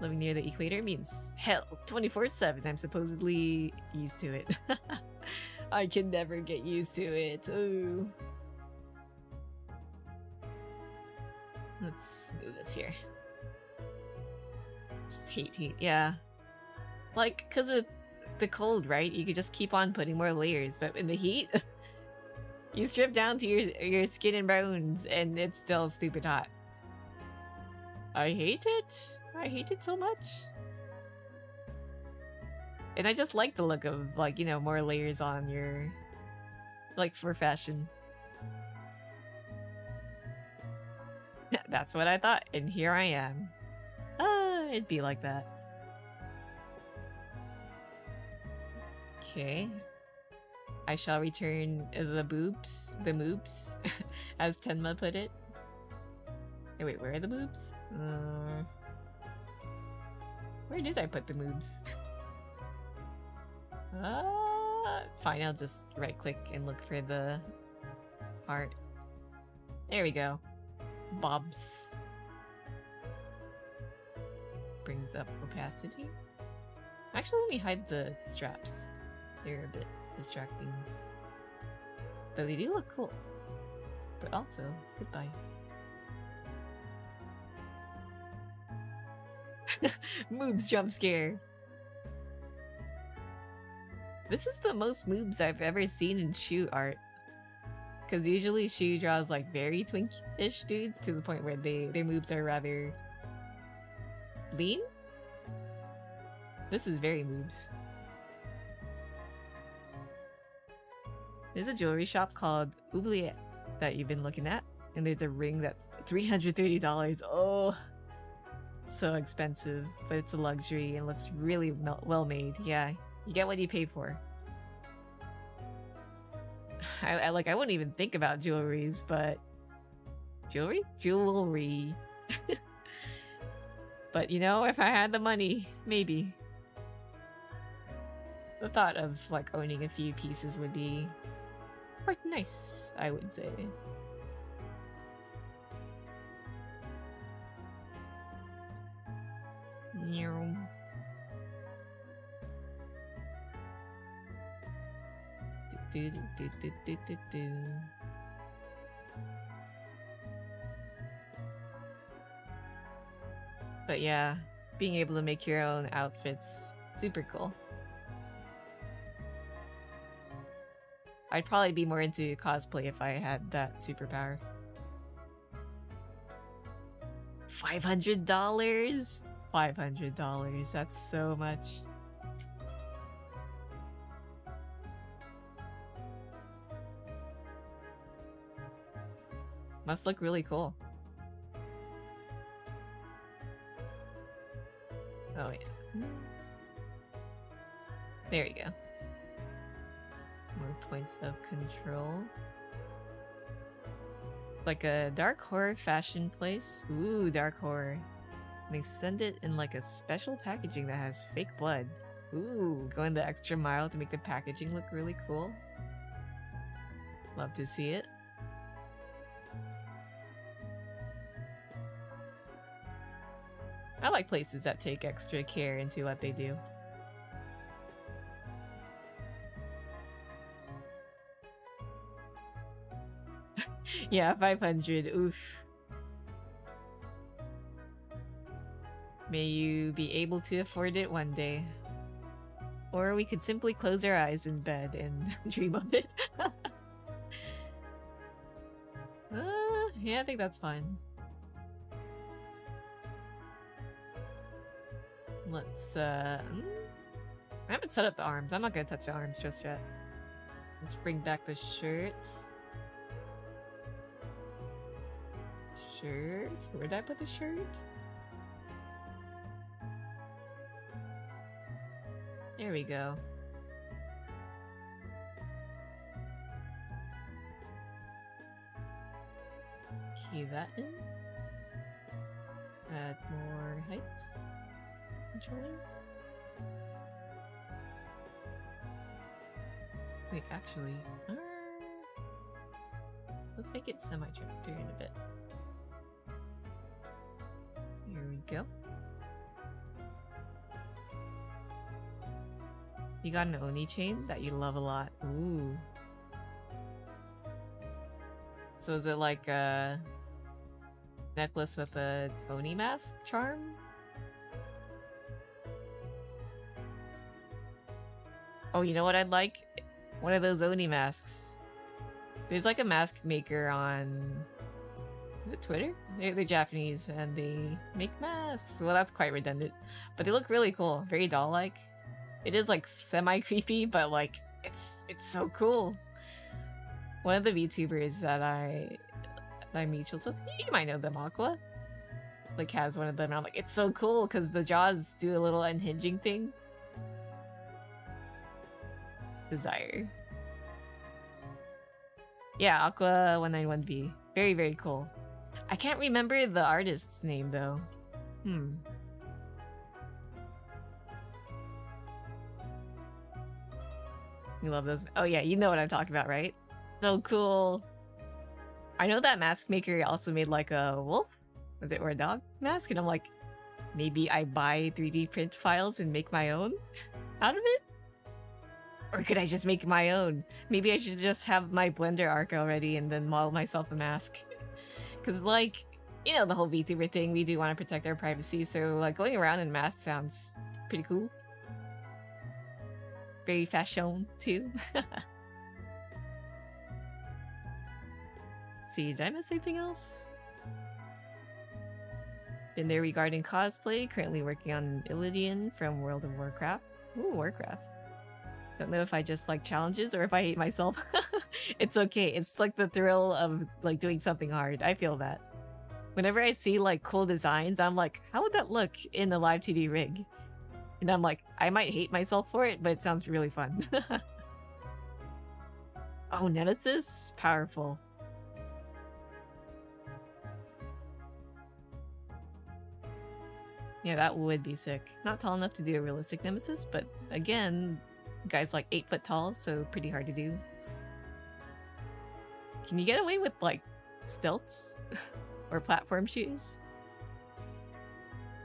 Living near the equator means hell 24/7. I'm supposedly used to it. I can never get used to it. Ooh. Let's move this here. Just hate heat, yeah. Like, because with the cold, right? You could just keep on putting more layers, but in the heat, you strip down to your skin and bones, and it's still stupid hot. I hate it. I hate it so much. And I just like the look of, like, you know, more layers on your... like, for fashion. That's what I thought, and here I am. It'd be like that. Okay. I shall return the boobs, as Tenma put it. Hey, wait, where are the boobs? Where did I put the boobs? Fine, I'll just right-click and look for the part. There we go. Bobs. Brings up opacity. Actually, let me hide the straps. They're a bit distracting. Though they do look cool. But also, goodbye. Moobs jump scare. This is the most moobs I've ever seen in Shu art. Because usually Shu draws like very twink-ish dudes to the point where their moves are rather lean. This is very moobs. There's a jewelry shop called Oubliette that you've been looking at, and there's a ring that's $330. Oh, so expensive, but it's a luxury and looks really well made. Yeah, you get what you pay for. I wouldn't even think about jewelries, but jewelry. But you know, if I had the money, maybe. The thought of like owning a few pieces would be quite nice, I would say. But yeah, being able to make your own outfits, super cool. I'd probably be more into cosplay if I had that superpower. $500? $500, that's so much. Must look really cool. Oh wait. There we go. More points of control. Like a dark horror fashion place. Ooh, dark horror. They send it in like a special packaging that has fake blood. Ooh, going the extra mile to make the packaging look really cool. Love to see it. I like places that take extra care into what they do. Yeah, 500. Oof. May you be able to afford it one day. Or we could simply close our eyes in bed and dream of it. Yeah, I think that's fine. Let's, I haven't set up the arms. I'm not gonna touch the arms just yet. Let's bring back the shirt. Shirt? Where did I put the shirt? There we go. Key that in. Add more height controls. Wait, actually, let's make it semi-transparent a bit. Here we go. You got an Oni chain that you love a lot. Ooh. So is it like a necklace with a Oni mask charm? Oh, you know what I'd like? One of those Oni masks. There's like a mask maker on... Is it Twitter? They're Japanese and they make masks. Well, that's quite redundant. But they look really cool. Very doll-like. It is like semi-creepy, but like it's so cool. One of the VTubers that I mutuals with, you might know them, Aqua, like has one of them and I'm like, it's so cool because the jaws do a little unhinging thing. Desire. Yeah, Aqua 191V. Very, very cool. I can't remember the artist's name though. You love those. Oh yeah, you know what I'm talking about, right? So cool. I know that mask maker also made like a wolf, was it, or a dog mask? And I'm like, maybe I buy 3D print files and make my own out of it? Or could I just make my own? Maybe I should just have my Blender arc already and then model myself a mask. Because like, you know, the whole VTuber thing, we do want to protect our privacy, so like going around in masks sounds pretty cool. Very fashion too. Let's see, did I miss anything else? Been there regarding cosplay, currently working on Illidian from World of Warcraft. Ooh, Warcraft. Don't know if I just like challenges or if I hate myself. It's okay, it's like the thrill of like doing something hard. I feel that. Whenever I see like cool designs, I'm like, how would that look in the Live2D rig? And I'm like, I might hate myself for it, but it sounds really fun. Oh, Nemesis? Powerful. Yeah, that would be sick. Not tall enough to do a realistic Nemesis, but again, guy's like 8 foot tall, so pretty hard to do. Can you get away with like stilts? Or platform shoes?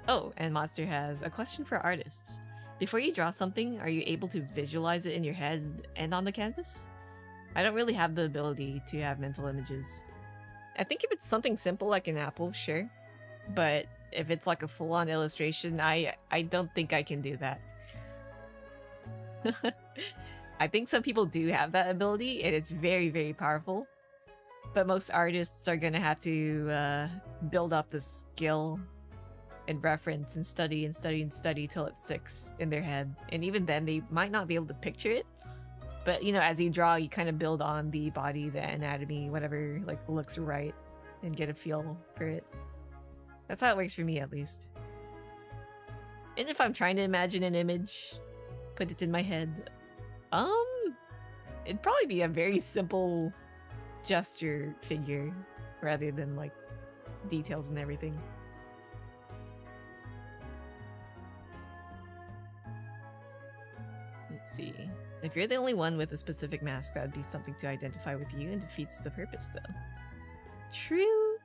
Oh, and Monster has a question for artists. Before you draw something, are you able to visualize it in your head and on the canvas? I don't really have the ability to have mental images. I think if it's something simple like an apple, sure. But if it's like a full-on illustration, I don't think I can do that. I think some people do have that ability, and it's very, very powerful. But most artists are gonna have to build up the skill and reference and study and study and study till it sticks in their head. And even then, they might not be able to picture it. But, you know, as you draw, you kind of build on the body, the anatomy, whatever, like, looks right, and get a feel for it. That's how it works for me, at least. And if I'm trying to imagine an image, put it in my head, it'd probably be a very simple gesture figure, rather than, like, details and everything. Let's see. If you're the only one with a specific mask, that would be something to identify with you and defeats the purpose, though. True.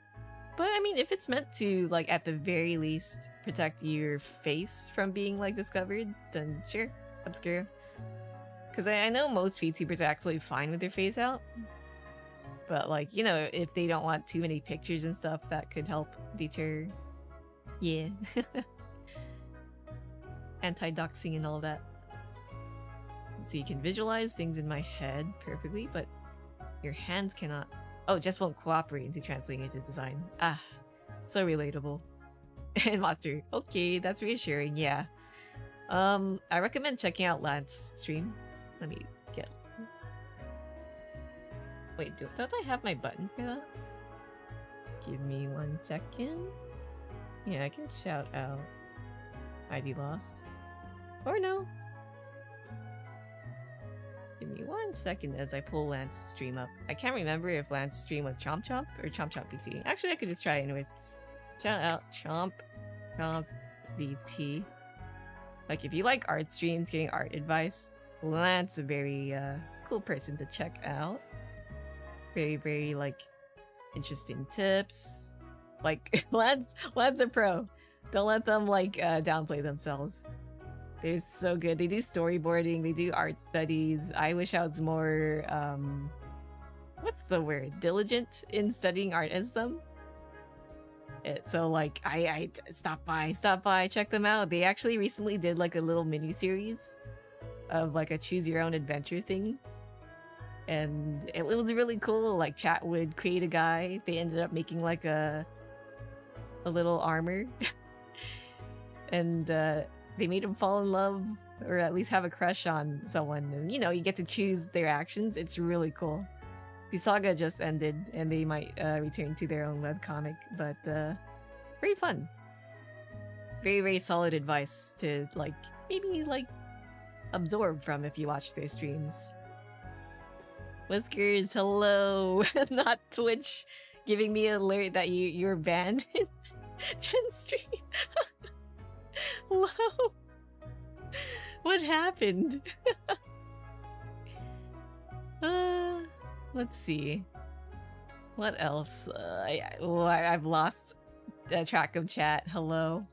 But I mean, if it's meant to, like, at the very least, protect your face from being, like, discovered, then sure, obscure. Because I know most VTubers are actually fine with their face out. But, like, you know, if they don't want too many pictures and stuff, that could help deter. Yeah. Anti-doxing and all that. So you can visualize things in my head perfectly, but your hands cannot. Oh, just won't cooperate into translating into design. Ah, so relatable. And Monster, okay, that's reassuring, yeah. I recommend checking out Lance's stream. Let me get... Wait, don't I have my button for that? Give me 1 second. Yeah, I can shout out ID lost. Or no. Give me 1 second as I pull Lance's stream up. I can't remember if Lance's stream was Chomp Chomp or Chomp Chomp BT. Actually, I could just try it anyways. Shout out Chomp Chomp BT. Like, if you like art streams, getting art advice, Lance's a very cool person to check out. Very, very, like, interesting tips. Like, Lance a pro. Don't let them, like, downplay themselves. They're so good. They do storyboarding, they do art studies. I wish I was more, what's the word? Diligent in studying art as them. So, like, I stop by, check them out. They actually recently did, like, a little mini-series of, like, a choose-your-own-adventure thing. And it was really cool. Like, chat would create a guy. They ended up making, like, a little armor. And, they made him fall in love, or at least have a crush on someone. And, you know, you get to choose their actions. It's really cool. The saga just ended, and they might return to their own webcomic, but very fun. Very, very solid advice to, like, maybe, like, absorb from if you watch their streams. Whiskers, hello! Not Twitch giving me an alert that you're banned in Gen stream. Hello? What happened? Let's see. What else? I've lost track of chat. Hello?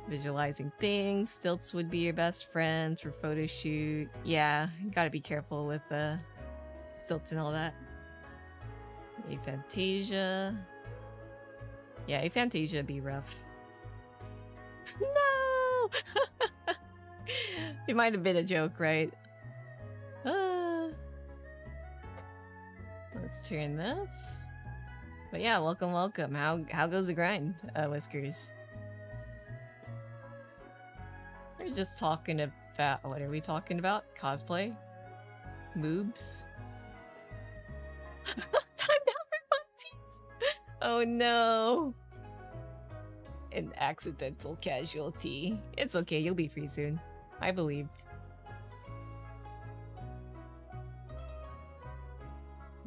Visualizing things. Stilts would be your best friends for photo shoot. Yeah, gotta be careful with stilts and all that. Aphantasia. Yeah, aphantasia be rough. No! It might have been a joke, right? Let's turn this. But yeah, welcome. How goes the grind, Whiskers? We're just talking about... What are we talking about? Cosplay? Moobs? Time down for funsies! Oh no! An accidental casualty. It's okay, you'll be free soon. I believe.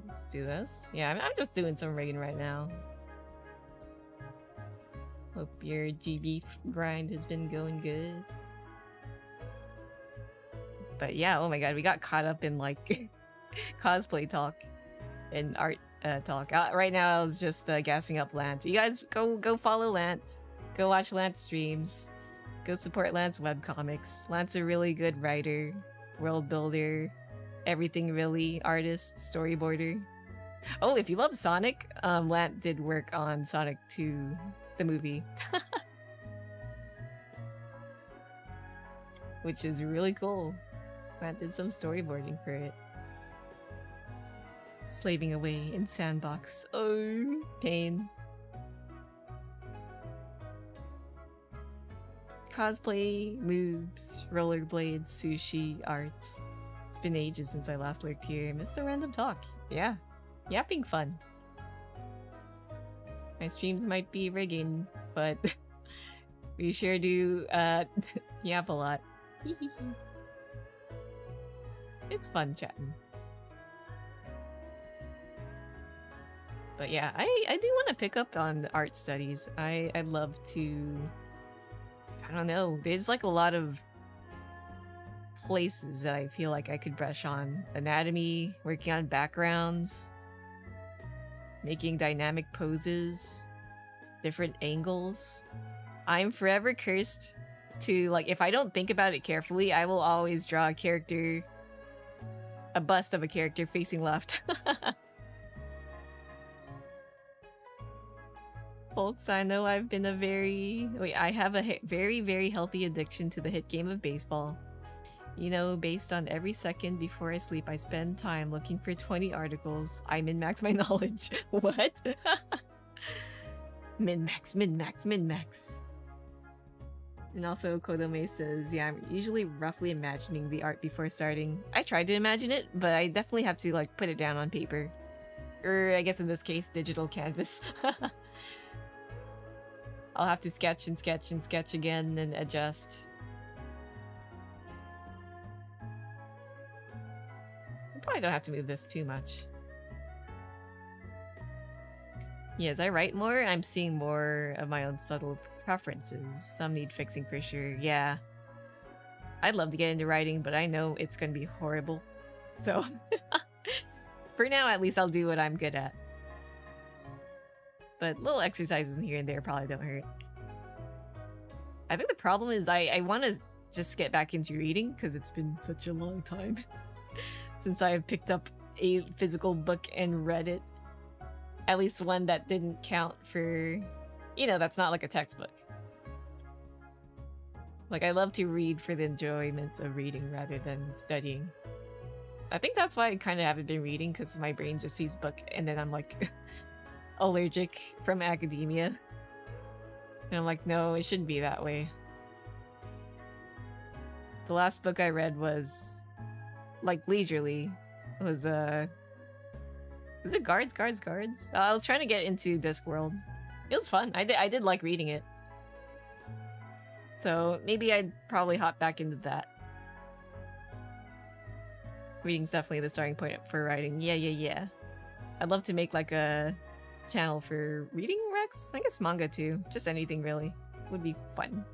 Let's do this. Yeah, I'm just doing some rain right now. Hope your GB grind has been going good. But yeah, oh my god, we got caught up in, like, cosplay talk and art talk. Right now I was just gassing up Lance. You guys go follow Lance. Go watch Lance streams. Go support Lance webcomics. Lance a really good writer, world builder, everything really, artist, storyboarder. Oh, if you love Sonic, Lance did work on Sonic 2, the movie. Which is really cool. Lance did some storyboarding for it. Slaving away in Sandbox. Oh, pain. Cosplay, moves, rollerblades, sushi, art. It's been ages since I last lurked here. Missed the random talk. Yeah. Yapping fun. My streams might be rigging, but we sure do yap a lot. It's fun chatting. But yeah, I do want to pick up on art studies. I'd love to... I don't know. There's like a lot of places that I feel like I could brush on. Anatomy, working on backgrounds. making dynamic poses, different angles. I'm forever cursed to, like, if I don't think about it carefully, I will always draw a character, a bust of a character facing left. Folks, I know I've been I have a very, very healthy addiction to the hit game of baseball. You know, based on every second before I sleep, I spend time looking for 20 articles. I min-max my knowledge. What? Min-max, min-max, min-max. And also, Kodome says, yeah, I'm usually roughly imagining the art before starting. I tried to imagine it, but I definitely have to, like, put it down on paper. Or, I guess in this case, digital canvas. I'll have to sketch and sketch and sketch again and adjust. I probably don't have to move this too much. Yeah, as I write more, I'm seeing more of my own subtle preferences. Some need fixing for sure, yeah. I'd love to get into writing, but I know it's gonna be horrible. So, for now at least I'll do what I'm good at. But little exercises here and there probably don't hurt. I think the problem is I want to just get back into reading because it's been such a long time since I have picked up a physical book and read it. At least one that didn't count for, you know, that's not like a textbook. Like, I love to read for the enjoyment of reading rather than studying. I think that's why I kind of haven't been reading, because my brain just sees book and then I'm like allergic from academia. And I'm like, no, it shouldn't be that way. The last book I read was, like, leisurely. Was it Guards? I was trying to get into Discworld. It was fun. I did like reading it. So maybe I'd probably hop back into that. Reading's definitely the starting point for writing. Yeah. I'd love to make like a channel for reading Rex. I guess manga too. Just anything really. Would be fun.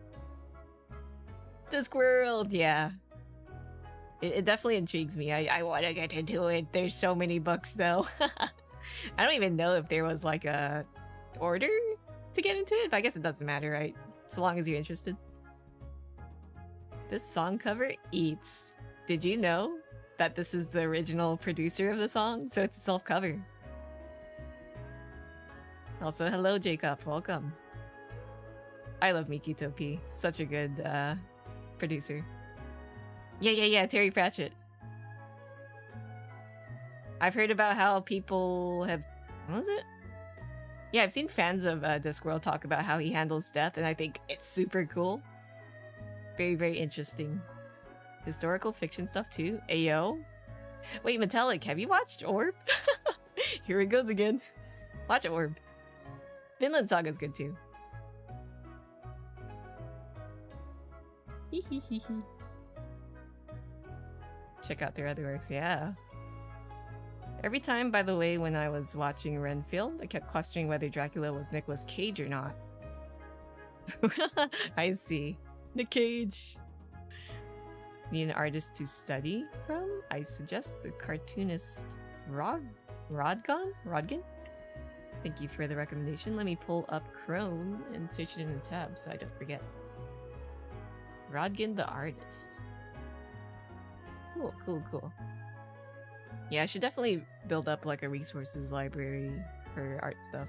Discworld, yeah. It definitely intrigues me. I want to get into it. There's so many books though. I don't even know if there was like a order to get into it, but I guess it doesn't matter, right? So long as you're interested. This song cover eats. Did you know that this is the original producer of the song? So it's a self-cover. Also, hello Jacob, welcome. I love Mikito P. Such a good producer. Yeah, Terry Pratchett. I've heard about how people have... What was it? Yeah, I've seen fans of Discworld talk about how he handles death, and I think it's super cool. Very, very interesting. Historical fiction stuff too. Ayo. Wait, Metallic, have you watched Orb? Here it goes again. Watch Orb. Vinland Saga's good too. Check out their other works, yeah. Every time, by the way, when I was watching Renfield, I kept questioning whether Dracula was Nicolas Cage or not. I see. Nick Cage. Need an artist to study from? I suggest the cartoonist Rodgan? Thank you for the recommendation. Let me pull up Chrome and search it in a tab so I don't forget. Rodgan the artist. Cool. Yeah, I should definitely build up like a resources library for art stuff.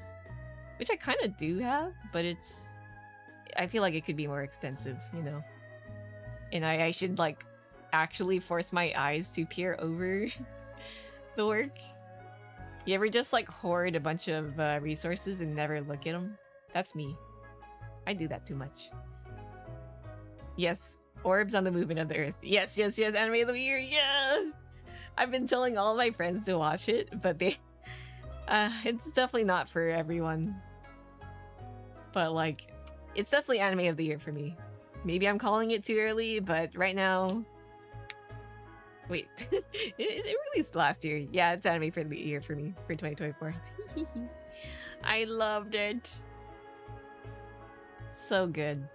Which I kind of do have, but I feel like it could be more extensive, you know? And I should like actually force my eyes to peer over the work. You ever just like hoard a bunch of resources and never look at them? That's me. I do that too much. Yes, Orbs on the Movement of the Earth. Yes, Anime of the Year, yeah! I've been telling all my friends to watch it, but it's definitely not for everyone. But like, it's definitely Anime of the Year for me. Maybe I'm calling it too early, but right now... Wait, it released last year. Yeah, it's Anime for the Year for me, for 2024. I loved it. So good.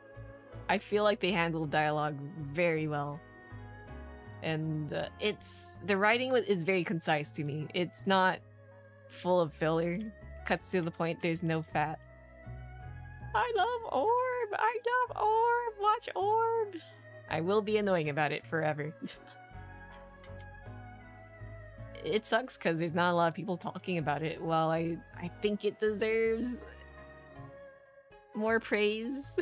I feel like they handled dialogue very well. And the writing is very concise to me. It's not full of filler. cuts to the point, there's no fat. I love Orb! I love Orb! Watch Orb! I will be annoying about it forever. It sucks because there's not a lot of people talking about it, while I think it deserves more praise.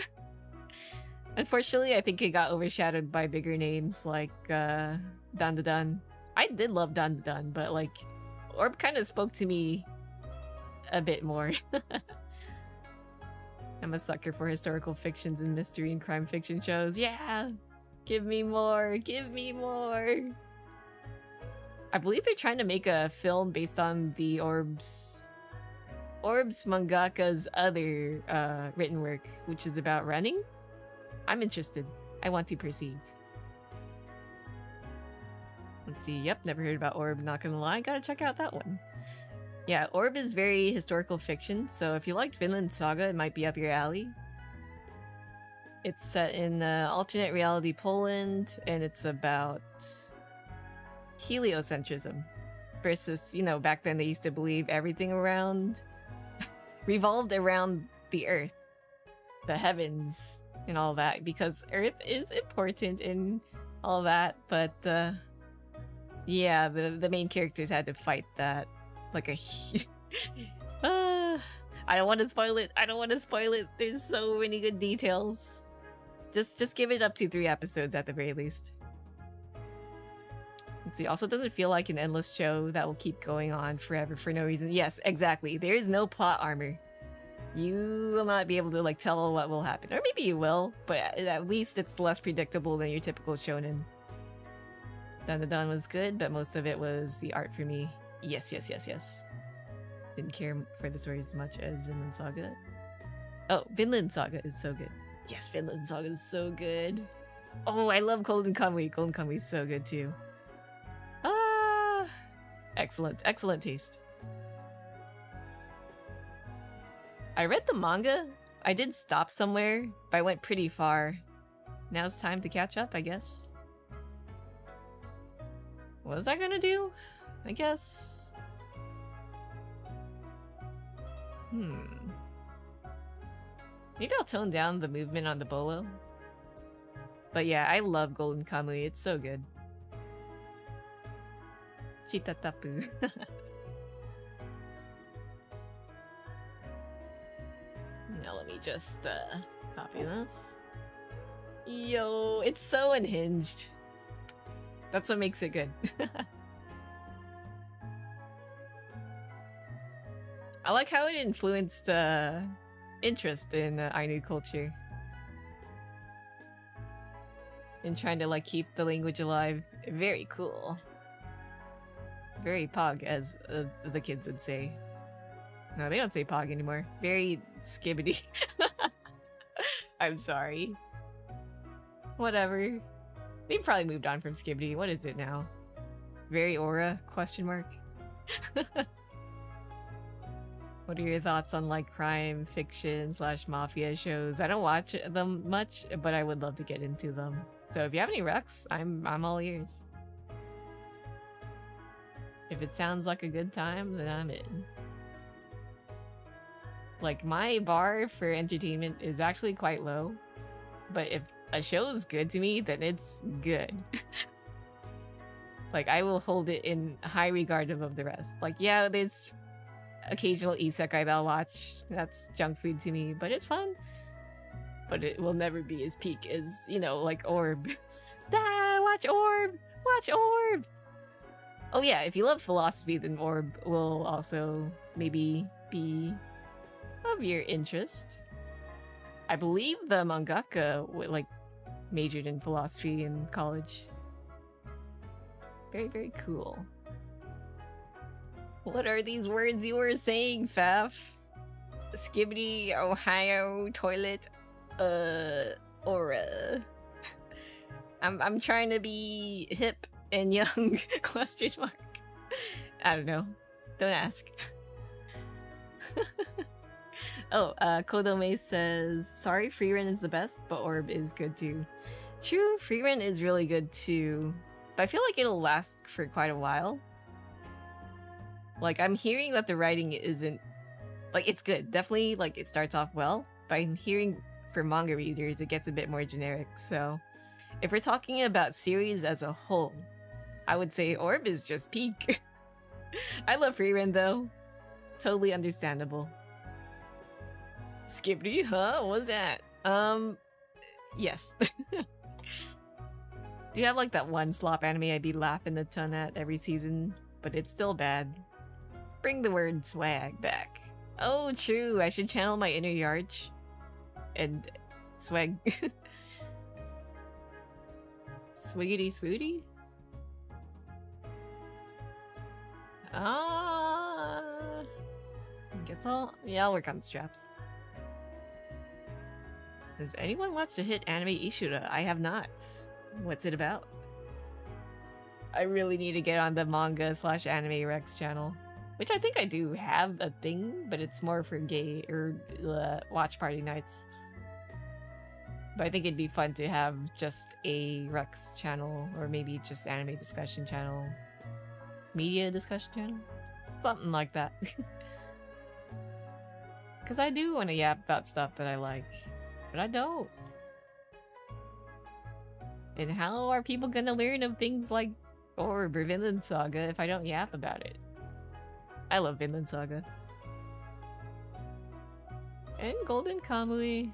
Unfortunately, I think it got overshadowed by bigger names like Dan. I did love Dan, but like Orb kind of spoke to me a bit more. I'm a sucker for historical fictions and mystery and crime fiction shows. Yeah! Give me more! Give me more! I believe they're trying to make a film based on the Orb's mangaka's other written work, which is about running. I'm interested. I want to perceive. Let's see. Yep, never heard about Orb, not gonna lie. Gotta check out that one. Yeah, Orb is very historical fiction, so if you liked Vinland Saga, it might be up your alley. It's set in alternate reality Poland, and it's about heliocentrism versus, you know, back then they used to believe everything around revolved around the earth, the heavens, and all that, because Earth is important in all that, but yeah, the main characters had to fight that like a I don't want to spoil it. I don't want to spoil it. There's so many good details. Just give it up to 3 episodes at the very least. Let's see. Also, doesn't feel like an endless show that will keep going on forever for no reason. Yes, exactly. There is no plot armor. You will not be able to like tell what will happen, or maybe you will, but at least it's less predictable than your typical shonen. Dan was good, but most of it was the art for me. Yes. Didn't care for the story as much as Vinland Saga. Oh, Vinland Saga is so good. Yes, Vinland Saga is so good. Oh, I love Golden Kamuy. Golden Kamuy is so good too. Ah, excellent taste. I read the manga. I did stop somewhere, but I went pretty far. Now it's time to catch up, I guess. What was I gonna do? I guess... Maybe I'll tone down the movement on the bolo. But yeah, I love Golden Kamuy. It's so good. Chitatapu. Now let me just copy this. Yo, it's so unhinged. That's what makes it good. I like how it influenced interest in Ainu culture. And trying to like keep the language alive. Very cool. Very pog, as the kids would say. No, they don't say pog anymore. Very skibbity. I'm sorry. Whatever. They've probably moved on from skibbity. What is it now? Very aura? Question mark. What are your thoughts on like crime fiction / mafia shows? I don't watch them much, but I would love to get into them. So if you have any recs, I'm all ears. If it sounds like a good time, then I'm in. Like, my bar for entertainment is actually quite low, but if a show is good to me, then it's good. Like, I will hold it in high regard above the rest. Like, yeah, there's occasional isekai that I'll watch. That's junk food to me, but it's fun. But it will never be as peak as, you know, like Orb. Watch Orb! Watch Orb! Oh yeah, if you love philosophy, then Orb will also maybe be of your interest. I believe the mangaka like majored in philosophy in college. Very, very cool. What are these words you were saying, Faf? Skibbity, Ohio, toilet, aura. I'm trying to be hip and young, question mark. I don't know. Don't ask. Oh, Kodome says, sorry, Freerun is the best, but Orb is good too. True, Freerun is really good too, but I feel like it'll last for quite a while. Like, I'm hearing that the writing isn't Like, it's good. Definitely, like, it starts off well, but I'm hearing for manga readers, it gets a bit more generic. So, if we're talking about series as a whole, I would say Orb is just peak. I love Frieren, though. Totally understandable. Skippity, huh? What's that? Yes. Do you have like that one slop anime I'd be laughing a ton at every season, but it's still bad? Bring the word swag back. Oh, true. I should channel my inner Yarch and swag. Swiggity swooty? I guess I'll work on straps. Has anyone watched the hit anime Ishura? I have not. What's it about? I really need to get on the manga/anime Rex channel, which I think I do have a thing, but it's more for gay or watch party nights. But I think it'd be fun to have just a Rex channel, or maybe just anime discussion channel, media discussion channel, something like that. Because I do want to yap about stuff that I like, but I don't. And how are people gonna learn of things like Orb or Vinland Saga if I don't yap about it? I love Vinland Saga. And Golden Kamui.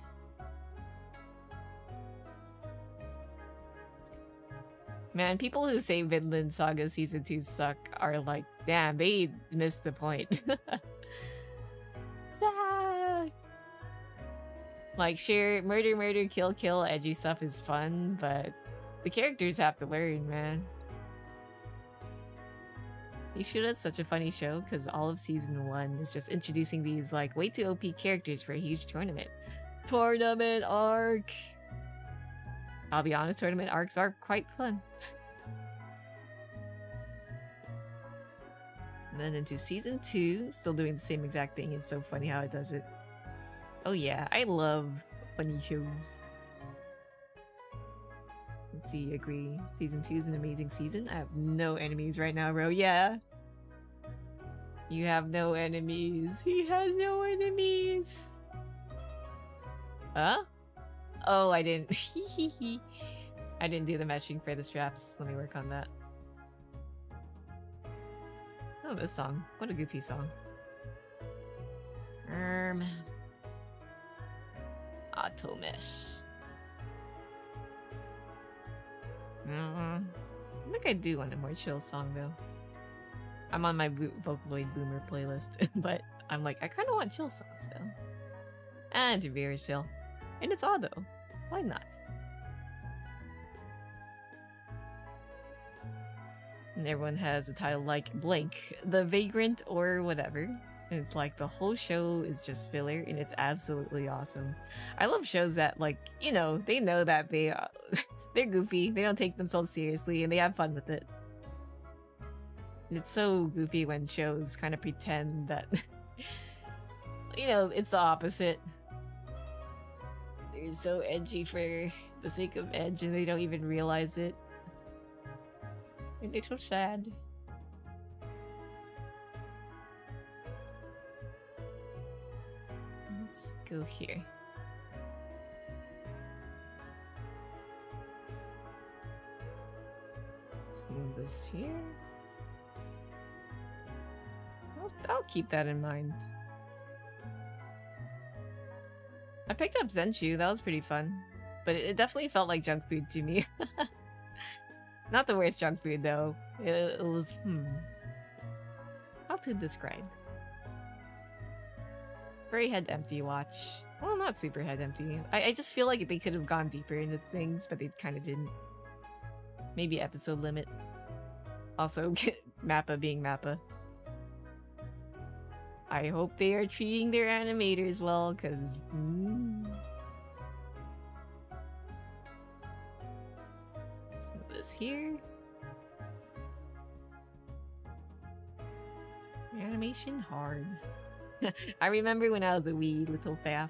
Man, people who say Vinland Saga Season 2 suck are like, damn, they missed the point. Like, sure, murder, kill, edgy stuff is fun, but the characters have to learn, man. Ishura's such a funny show because all of Season 1 is just introducing these, like, way too OP characters for a huge tournament. Tournament arc! I'll be honest, tournament arcs are quite fun. And then into Season 2, still doing the same exact thing. It's so funny how it does it. Oh yeah, I love funny shows. Let's see, agree. Season 2 is an amazing season. I have no enemies right now, bro. Yeah. You have no enemies. He has no enemies. Huh? Oh, I didn't. I didn't do the meshing for the straps. Let me work on that. Oh, this song. What a goofy song. Auto mesh. I think I do want a more chill song though. I'm on my Vocaloid Boomer playlist, but I'm like, I kind of want chill songs though. And Interviewer is chill. And it's auto. Why not? And everyone has a title like Blank, The Vagrant, or whatever. And it's like the whole show is just filler, and it's absolutely awesome. I love shows that, like, you know that they're goofy, they don't take themselves seriously, and they have fun with it. And it's so goofy when shows kind of pretend that, you know, it's the opposite. They're so edgy for the sake of edge, and they don't even realize it. A little sad. Let's go here. Let's move this here. I'll keep that in mind. I picked up Zenshu, that was pretty fun. But it definitely felt like junk food to me. Not the worst junk food though. It was, how to describe? Very head empty watch. Well, not super head empty. I just feel like they could have gone deeper into things, but they kind of didn't. Maybe episode limit. Also, Mappa being Mappa. I hope they are treating their animators well, because... Let's move this here. Animation hard. I remember when I was a wee little faff,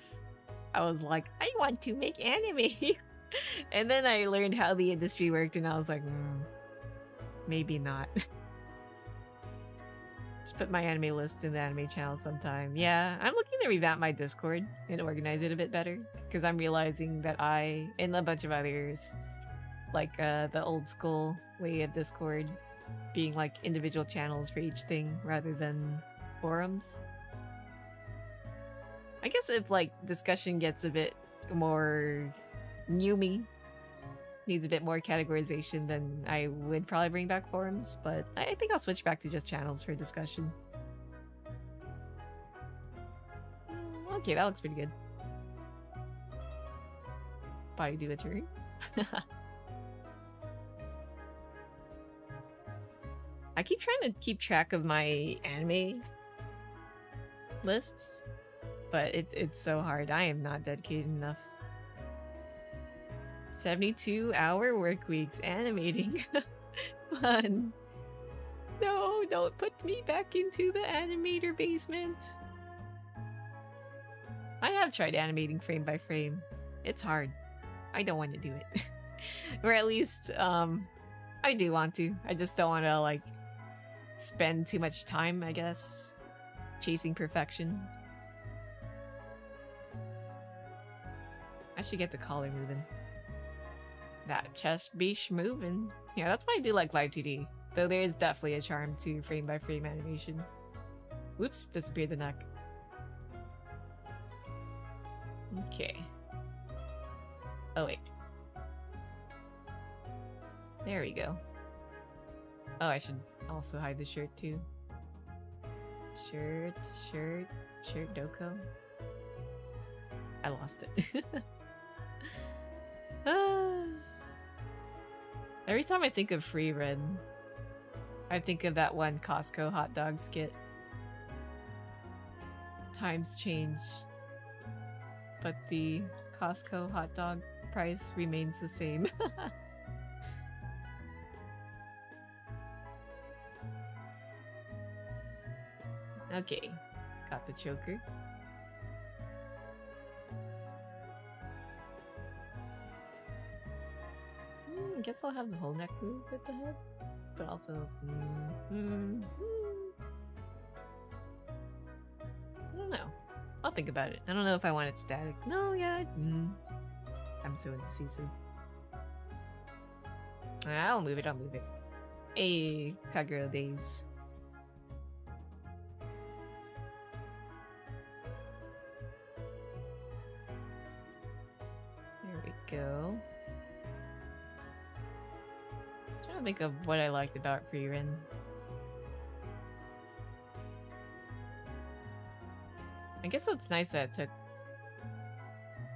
I was like, I want to make anime! And then I learned how the industry worked and I was like, maybe not. Just put my anime list in the anime channel sometime. Yeah, I'm looking to revamp my Discord and organize it a bit better. Because I'm realizing that I, and a bunch of others, like the old school way of Discord being like individual channels for each thing rather than forums. I guess if like discussion gets a bit more newmy, needs a bit more categorization, then I would probably bring back forums, but I think I'll switch back to just channels for discussion. Okay, that looks pretty good. Body do a turn. I keep trying to keep track of my anime lists, but it's so hard. I am not dedicated enough. 72-hour work weeks animating. Fun. No, don't put me back into the animator basement. I have tried animating frame by frame. It's hard. I don't want to do it. Or at least, I do want to. I just don't want to, like, spend too much time, I guess, chasing perfection. I should get the collar moving. That chest be moving. Yeah, that's why I do like Live2D. Though there is definitely a charm to frame-by-frame animation. Whoops, disappeared the neck. Okay. Oh, wait. There we go. Oh, I should also hide the shirt, too. Shirt, Doko. I lost it. Every time I think of free run, I think of that one Costco hot dog skit. Times change, but the Costco hot dog price remains the same. Okay, got the choker. I guess I'll have the whole neck move with the head, but also, I don't know. I'll think about it. I don't know if I want it static. No, yeah. I'm so into Sisu. I'll move it. Hey, Kagura days. There we go. Trying to think of what I liked about Freerun. I guess it's nice that it took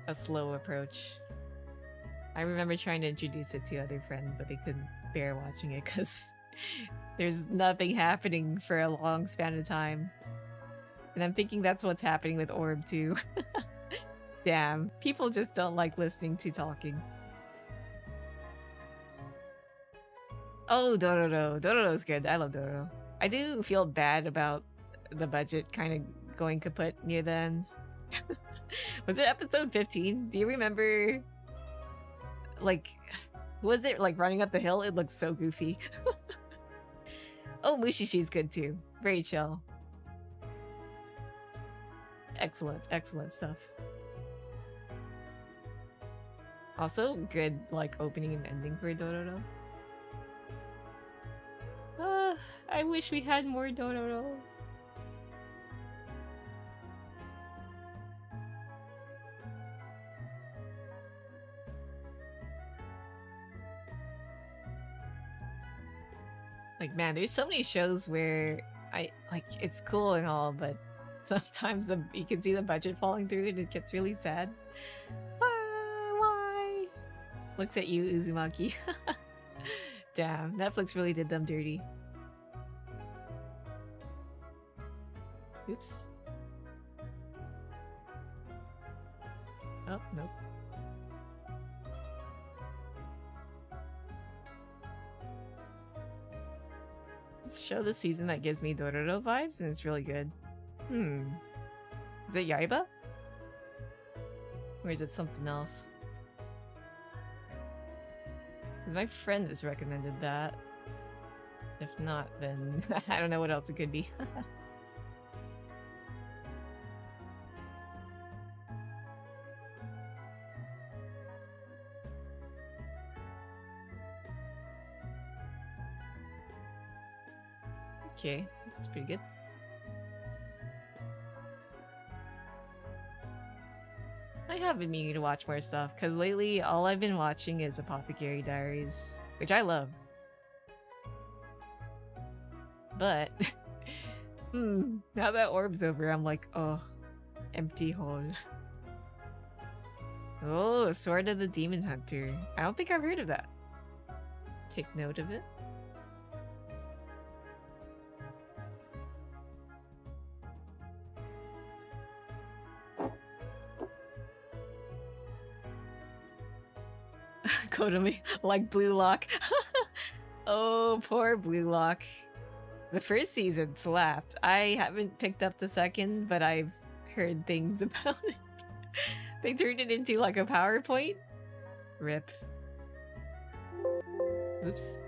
a slow approach. I remember trying to introduce it to other friends, but they couldn't bear watching it because there's nothing happening for a long span of time. And I'm thinking that's what's happening with Orb too. Damn, people just don't like listening to talking. Oh, Dororo. Dororo's good. I love Dororo. I do feel bad about the budget kind of going kaput near the end. Was it episode 15? Do you remember? Like, was it like running up the hill? It looks so goofy. Oh, Mushishi's good too. Very chill. Excellent, excellent stuff. Also, good like opening and ending for Dororo. I wish we had more Dororo. Like, man, there's so many shows where it's cool and all, but sometimes you can see the budget falling through and it gets really sad. Why? Looks at you, Uzumaki. Damn, Netflix really did them dirty. Oops. Oh, nope. Show this season that gives me Dororo vibes, and it's really good. Is it Yaiba? Or is it something else? Because my friend has recommended that. If not, then I don't know what else it could be. Okay, that's pretty good. I have been meaning to watch more stuff, because lately all I've been watching is Apothecary Diaries, which I love. But, now that orb's over, I'm like, oh, empty hole. Oh, Sword of the Demon Hunter. I don't think I've heard of that. Take note of it. Kodami, like Blue Lock. Oh, poor Blue Lock. The first season slapped. I haven't picked up the second, but I've heard things about it. They turned it into like a PowerPoint. Rip. Oops.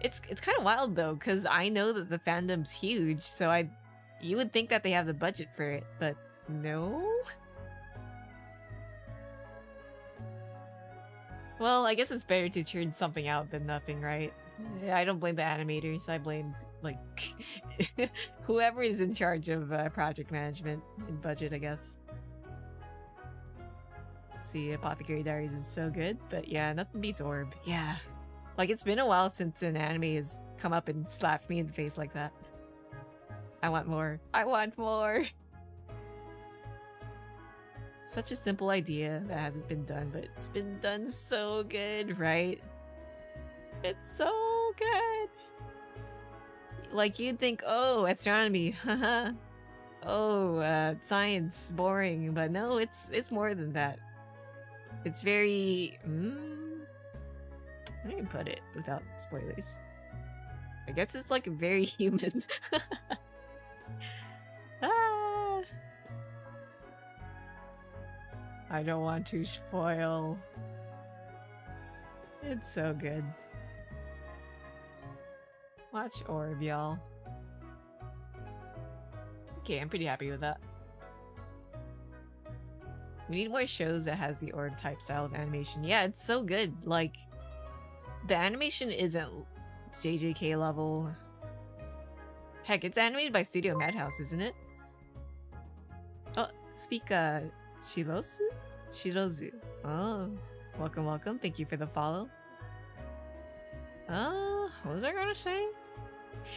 It's kind of wild though, because I know that the fandom's huge, so you would think that they have the budget for it, but no? Well, I guess it's better to churn something out than nothing, right? I don't blame the animators, I blame, like, whoever is in charge of project management and budget, I guess. See, Apothecary Diaries is so good, but yeah, nothing beats Orb. Yeah. Like, it's been a while since an anime has come up and slapped me in the face like that. I want more. I want more! Such a simple idea that hasn't been done, but it's been done so good, right? It's so good! Like, you'd think, oh, astronomy, haha. Oh, science, boring, but no, it's more than that. It's very... How do you put it without spoilers? I guess it's like very human. Ah! I don't want to spoil. It's so good. Watch Orb, y'all. Okay, I'm pretty happy with that. We need more shows that has the Orb type style of animation. Yeah, it's so good. Like, the animation isn't JJK level. Heck, it's animated by Studio Madhouse, isn't it? Oh, speak, Shirozu? Shirozu. Oh, welcome, welcome. Thank you for the follow. What was I gonna say?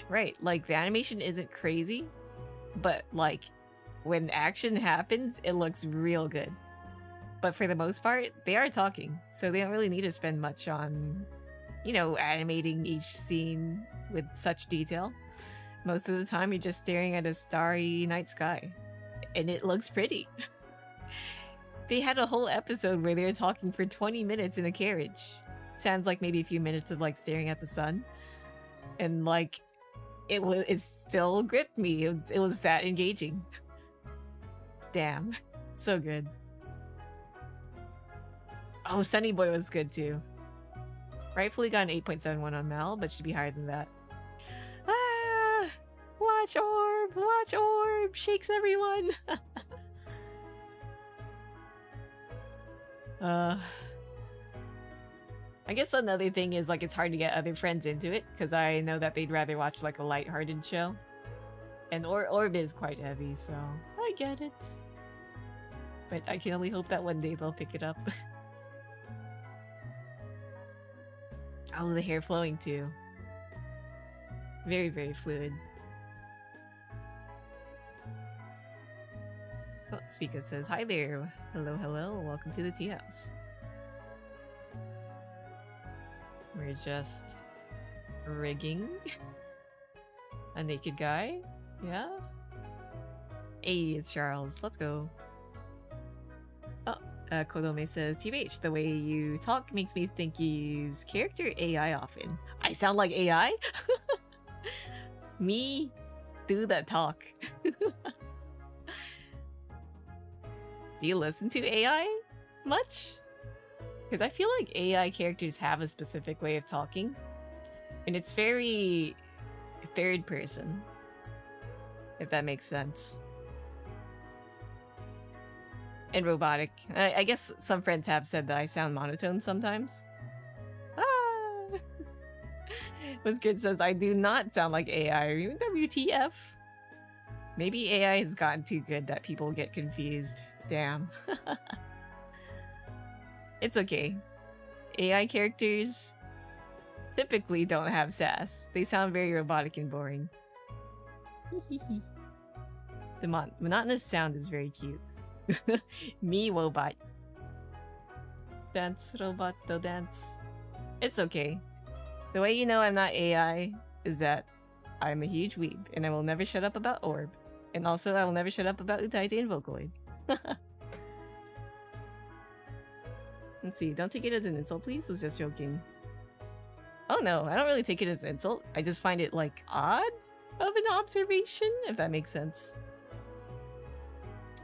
Right, like, the animation isn't crazy, but, like, when action happens, it looks real good. But for the most part, they are talking, so they don't really need to spend much on, you know, animating each scene with such detail. Most of the time, you're just staring at a starry night sky, and it looks pretty. They had a whole episode where they were talking for 20 minutes in a carriage. Sounds like maybe a few minutes of, like, staring at the sun. And, like, it still gripped me. It was that engaging. Damn. So good. Oh, Sunny Boy was good too. Rightfully got an 8.71 on Mal, but should be higher than that. Ah! Watch Orb! Watch Orb! Shakes everyone! I guess another thing is, like, it's hard to get other friends into it, because I know that they'd rather watch, like, a lighthearted show. And Orb is quite heavy, so I get it. But I can only hope that one day they'll pick it up. Oh, the hair flowing too. Very, very fluid. Oh, Speaker says, hi there. Hello, hello. Welcome to the tea house. We're just rigging a naked guy. Yeah? Hey, it's Charles. Let's go. Oh, Kodome says, TBH, the way you talk makes me think you use character AI often. I sound like AI? Me do that talk. Do you listen to AI much? Because I feel like AI characters have a specific way of talking. And it's very third person. If that makes sense. And robotic. I guess some friends have said that I sound monotone sometimes. Ah! Whiskers says, I do not sound like AI. WTF? Maybe AI has gotten too good that people get confused. Damn. It's okay. AI characters typically don't have sass. They sound very robotic and boring. The monotonous sound is very cute. Me robot. Dance, roboto dance. It's okay. The way you know I'm not AI is that I'm a huge weeb, and I will never shut up about Orb. And also, I will never shut up about Utaite and Vocaloid. Let's see, don't take it as an insult, please. I was just joking. Oh no, I don't really take it as an insult. I just find it, like, odd of an observation, if that makes sense.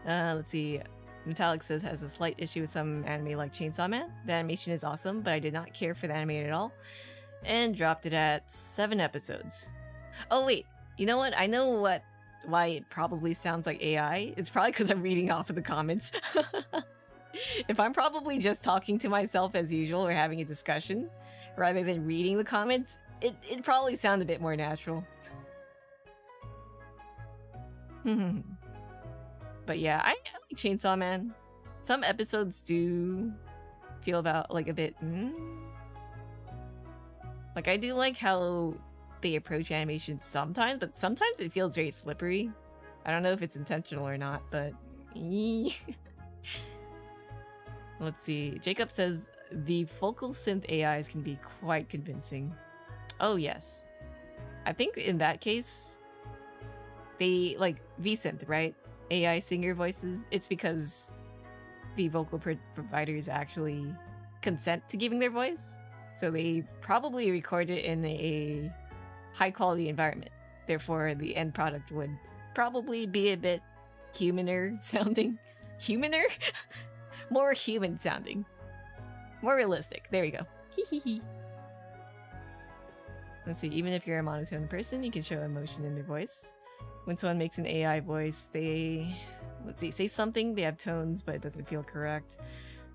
Let's see. Metallic says has a slight issue with some anime like Chainsaw Man. The animation is awesome, but I did not care for the anime at all. And dropped it at 7 episodes. Oh wait, you know what? I know why it probably sounds like AI. It's probably because I'm reading off of the comments. If I'm probably just talking to myself as usual or having a discussion, rather than reading the comments, it'd probably sound a bit more natural. But yeah, I like Chainsaw Man. Some episodes do feel about like a bit. Like I do like how they approach animation sometimes, but sometimes it feels very slippery. I don't know if it's intentional or not, but let's see. Jacob says the vocal synth AIs can be quite convincing. Oh yes, I think in that case, they like V-synth, right? AI singer voices. It's because the vocal providers actually consent to giving their voice, so they probably record it in a high quality environment. Therefore, the end product would probably be a bit humaner sounding. Humaner? More human sounding. More realistic. There we go. Let's see, even if you're a monotone person, you can show emotion in their voice. When someone makes an AI voice, they, let's see, say something, they have tones, but it doesn't feel correct,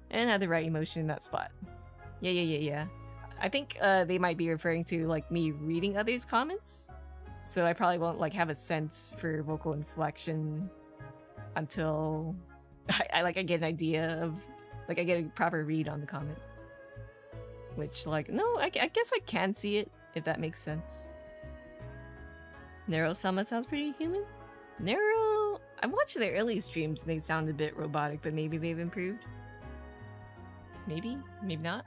and have the right emotion in that spot. Yeah. I think they might be referring to, like, me reading others' comments, so I probably won't, like, have a sense for vocal inflection until I get an idea of, like, I get a proper read on the comment. Which, like, no, I guess I can see it, if that makes sense. Nero-sama sounds pretty human. Nero... I watched their early streams and they sound a bit robotic, but maybe they've improved. Maybe? Maybe not?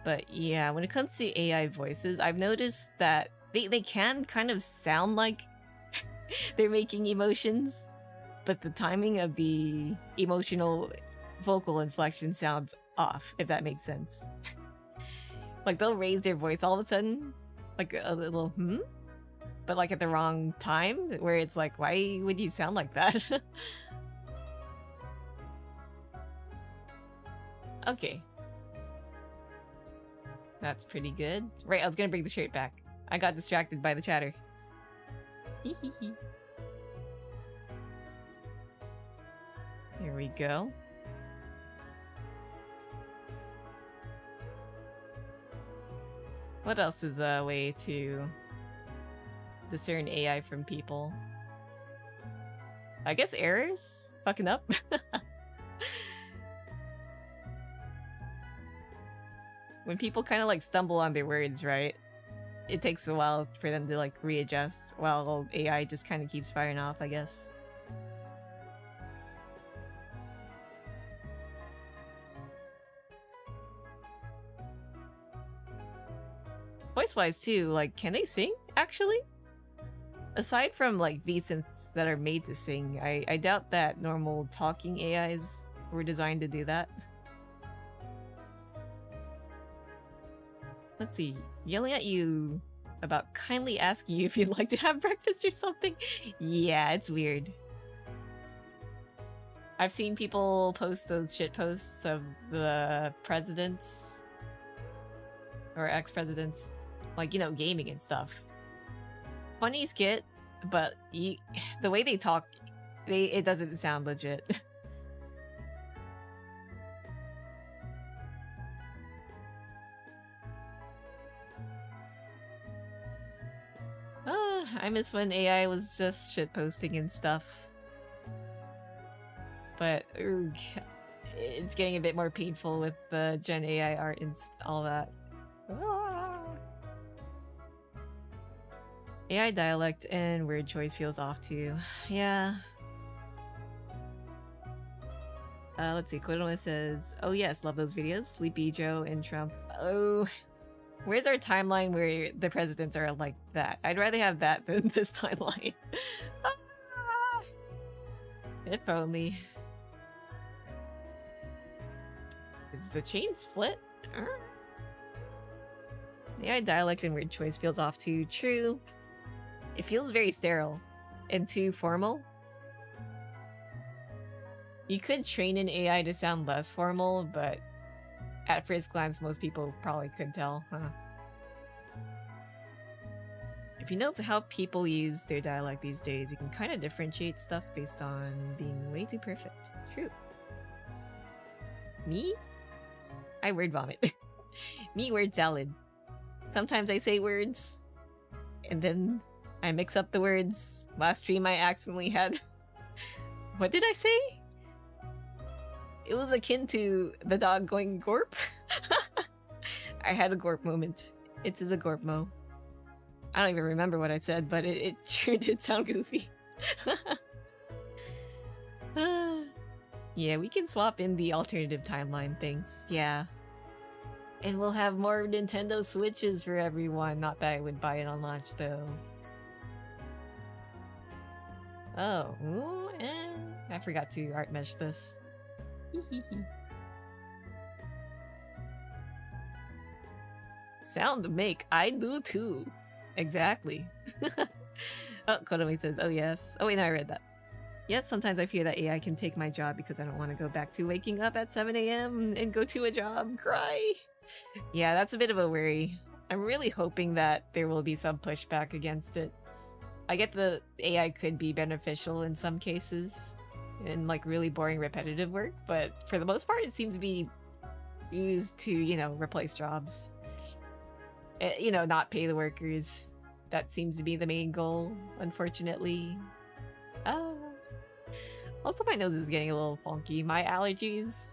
But yeah, when it comes to AI voices, I've noticed that they can kind of sound like they're making emotions, but the timing of the emotional vocal inflection sounds off, if that makes sense. Like they'll raise their voice all of a sudden, like a little but like at the wrong time, where it's like, why would you sound like that? Okay. That's pretty good. Right, I was gonna bring the shirt back. I got distracted by the chatter. Here we go. What else is a way to discern AI from people? I guess errors? Fucking up? When people kind of like stumble on their words, right? It takes a while for them to like readjust, while AI just kind of keeps firing off, I guess. Voice-wise too, like, can they sing, actually? Aside from like V-synths that are made to sing, I doubt that normal talking AIs were designed to do that. Let's see, yelling at you about kindly asking you if you'd like to have breakfast or something? Yeah, it's weird. I've seen people post those shit posts of the presidents or ex-presidents, like, you know, gaming and stuff. Funny skit, but the way they talk, it doesn't sound legit. I miss when AI was just shitposting and stuff. But it's getting a bit more painful with the Gen AI art and all that. AI dialect and word choice feels off too. Yeah. Let's see. Kodama says, "Oh yes, love those videos. Sleepy Joe and Trump." Oh, where's our timeline where the presidents are like that? I'd rather have that than this timeline. If only. Is the chain split? AI dialect and word choice feels off too. True. It feels very sterile and too formal. You could train an AI to sound less formal, but at first glance, most people probably could tell, huh? If you know how people use their dialect these days, you can kind of differentiate stuff based on being way too perfect. True. Me? I word vomit. Me word salad. Sometimes I say words, and then I mix up the words. Last stream I accidentally had... What did I say? It was akin to the dog going gorp. I had a gorp moment. It is a gorp mo. I don't even remember what I said, but it sure did sound goofy. Yeah, we can swap in the alternative timeline things. Yeah. And we'll have more Nintendo Switches for everyone. Not that I would buy it on launch, though. Oh, ooh, and I forgot to art mesh this. Sound to make. I do too. Exactly. Oh, Kodami says, "Oh yes." Oh wait, no, I read that. Yet sometimes I fear that AI can take my job because I don't want to go back to waking up at 7 AM and go to a job. Cry. Yeah, that's a bit of a worry. I'm really hoping that there will be some pushback against it. I get the AI could be beneficial in some cases, in like really boring repetitive work, but for the most part it seems to be used to, you know, replace jobs. You know, not pay the workers. That seems to be the main goal, unfortunately. Also my nose is getting a little funky. My allergies.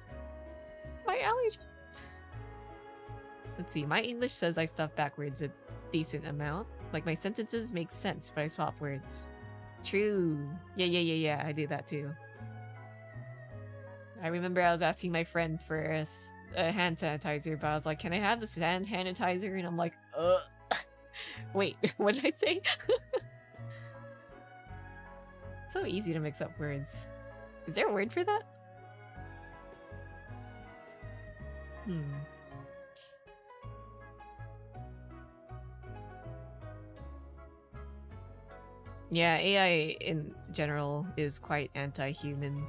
Let's see, my English says I stuff backwards a decent amount. Like my sentences make sense, but I swap words. True. Yeah, I do that too. I remember I was asking my friend for a hand sanitizer, but I was like, "Can I have this hand sanitizer?" And I'm like, wait, what did I say? So easy to mix up words. Is there a word for that? Yeah, AI in general is quite anti-human.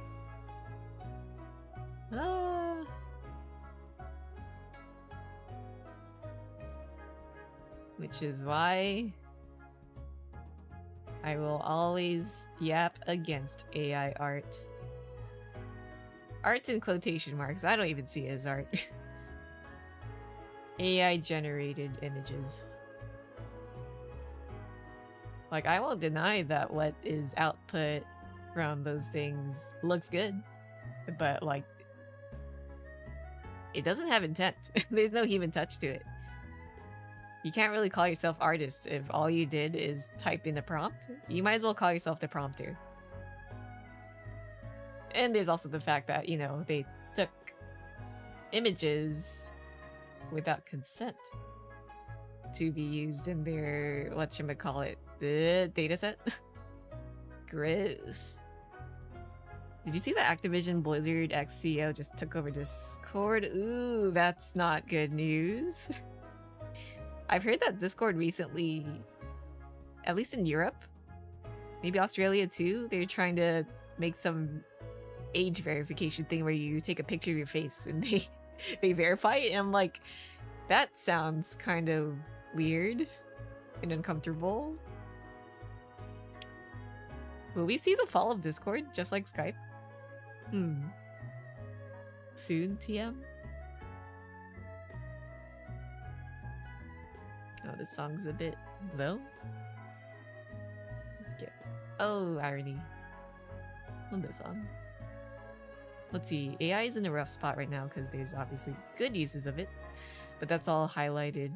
Which is why I will always yap against AI art. Art's in quotation marks. I don't even see it as art. AI generated images. Like, I won't deny that what is output from those things looks good, but like, it doesn't have intent. There's no human touch to it. You can't really call yourself artist if all you did is type in a prompt. You might as well call yourself the prompter. And there's also the fact that, you know, they took images without consent to be used in their, whatchamacallit, the dataset. Gross. Did you see that Activision Blizzard ex-CEO just took over Discord? Ooh, that's not good news. I've heard that Discord recently, at least in Europe, maybe Australia too, they're trying to make some age verification thing where you take a picture of your face and they verify it, and I'm like, that sounds kind of weird and uncomfortable. Will we see the fall of Discord just like Skype? Soon, TM? Oh, this song's a bit low. Let's get... Oh, irony. Love this song. Let's see. AI is in a rough spot right now because there's obviously good uses of it. But that's all highlighted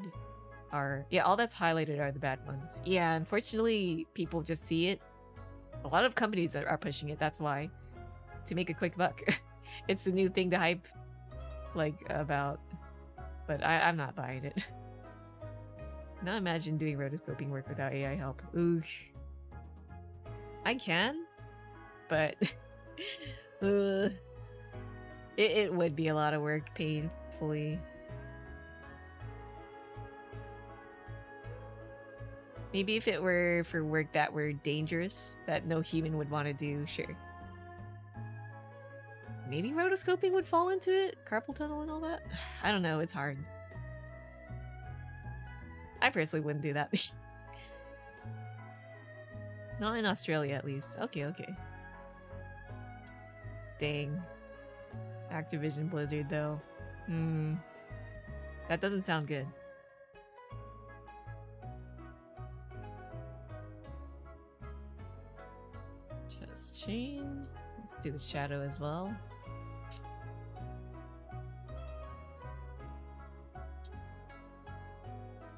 are... Yeah, all that's highlighted are the bad ones. Yeah, unfortunately, people just see it. A lot of companies are pushing it, that's why. To make a quick buck. It's the new thing to hype, like, about. But I'm not buying it. Now imagine doing rotoscoping work without AI help. Ooh. I can, but it would be a lot of work, painfully. Maybe if it were for work that were dangerous, that no human would want to do, sure. Maybe rotoscoping would fall into it? Carpal tunnel and all that? I don't know, it's hard. I personally wouldn't do that. Not in Australia, at least. Okay, okay. Dang. Activision Blizzard, though. That doesn't sound good. Chest chain. Let's do the shadow as well.